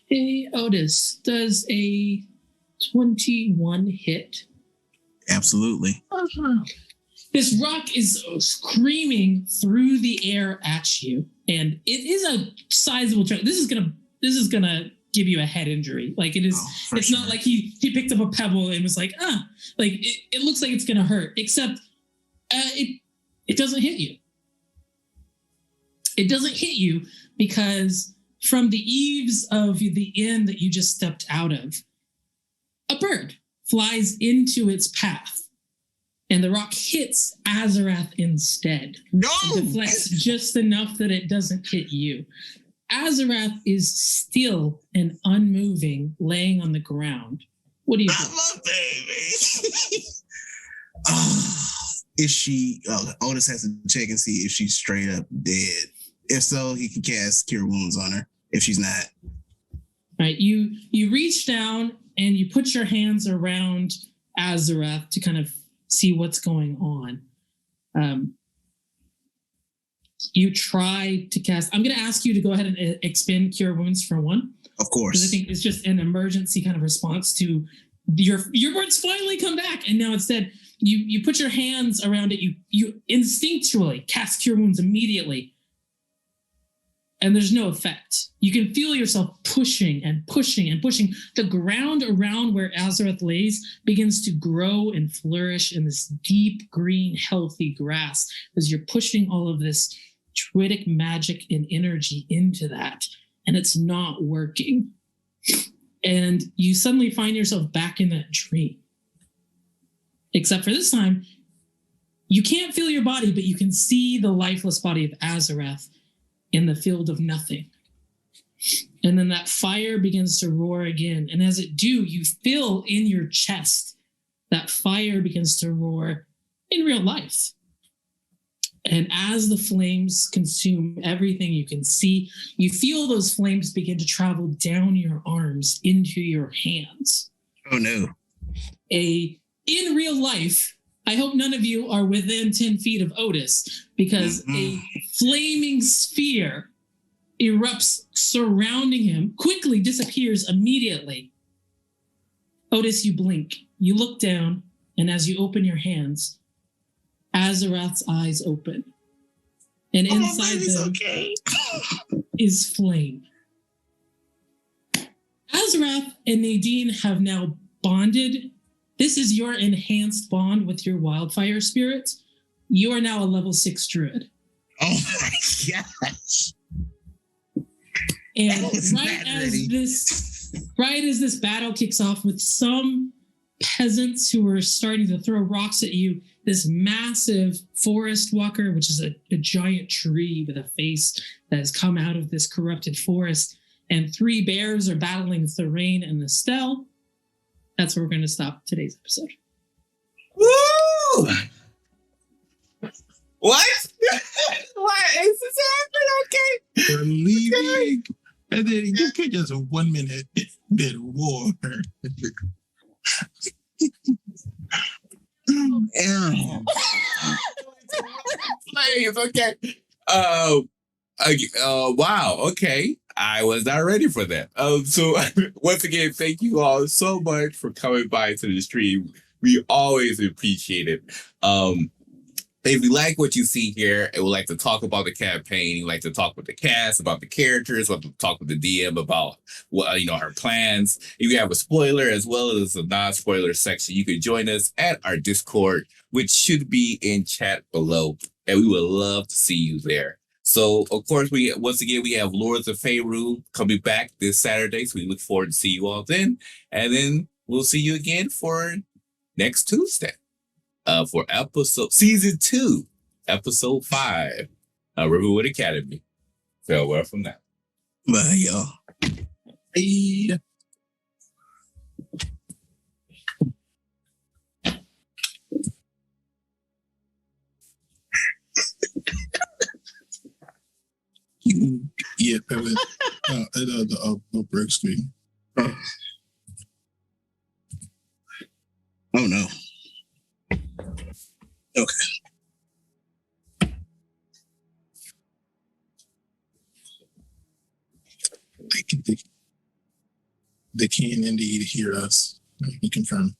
Hey, Otis, does a 21 hit? Absolutely. This rock is screaming through the air at you, and it is a sizable chunk. This is gonna give you a head injury. Like it is. Oh, for it's sure. not like he picked up a pebble and was like, like it looks like it's gonna hurt. Except it doesn't hit you. It doesn't hit you because from the eaves of the inn that you just stepped out of, a bird flies into its path. And the rock hits Azarath instead. No! It deflects just enough that it doesn't hit you. Azarath is still and unmoving, laying on the ground. What do you Not do? my baby. Is she? Otis has to check and see if she's straight up dead. If so, he can cast Cure Wounds on her. If she's not, Right, you reach down and you put your hands around Azarath to kind of see what's going on. You try to cast. I'm going to ask you to go ahead and expend Cure Wounds for 1. of Because course. I think it's just an emergency kind of response to your words finally come back, and now instead you put your hands around it. You instinctually cast Cure Wounds immediately, and there's no effect. You can feel yourself pushing and pushing and pushing. The ground around where Azarath lays begins to grow and flourish in this deep green, healthy grass as you're pushing all of this druidic magic and energy into that, and it's not working. And you suddenly find yourself back in that tree. Except for this time, you can't feel your body, but you can see the lifeless body of Azarath in the field of nothing. And then that fire begins to roar again. And as it do, you feel in your chest that fire begins to roar in real life. And as the flames consume everything you can see, you feel those flames begin to travel down your arms into your hands. Oh no. In real life, I hope none of you are within 10 feet of Otis, because a flaming sphere erupts surrounding him, quickly disappears immediately. Otis, you blink. You look down, and as you open your hands, Azarath's eyes open. And inside them is flame. Azarath and Nadine have now bonded. This is your enhanced bond with your wildfire spirit. You are now a level 6 druid. Oh my gosh. And I was right not as ready. this battle kicks off with some peasants who are starting to throw rocks at you, this massive forest walker, which is a giant tree with a face that has come out of this corrupted forest, and 3 bears are battling Thorane and Estelle. That's where we're going to stop today's episode. Woo! What? What is this happening? Okay. We're leaving. And then you can't just 1 minute bit of war. Yeah. Please, okay. Wow. Okay. I was not ready for that. So once again, thank you all so much for coming by to the stream. We always appreciate it. If you like what you see here and would like to talk about the campaign, you like to talk with the cast about the characters, want to talk with the DM about what her plans. If you have a spoiler as well as a non-spoiler section, you can join us at our Discord, which should be in chat below, and we would love to see you there. So, of course, we have Lords of Faerun coming back this Saturday, so we look forward to see you all then, and then we'll see you again for next Tuesday. For season 2, episode 5, Rivenwood Academy. Farewell from now. Bye, y'all. Hey. Yeah, the break screen. Oh no. Okay. They can indeed hear us. You confirm.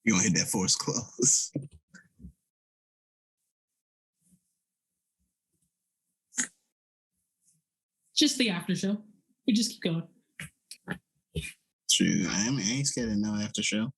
You gonna hit that force close. Just the after show. We just keep going. True. I ain't scared of no after show.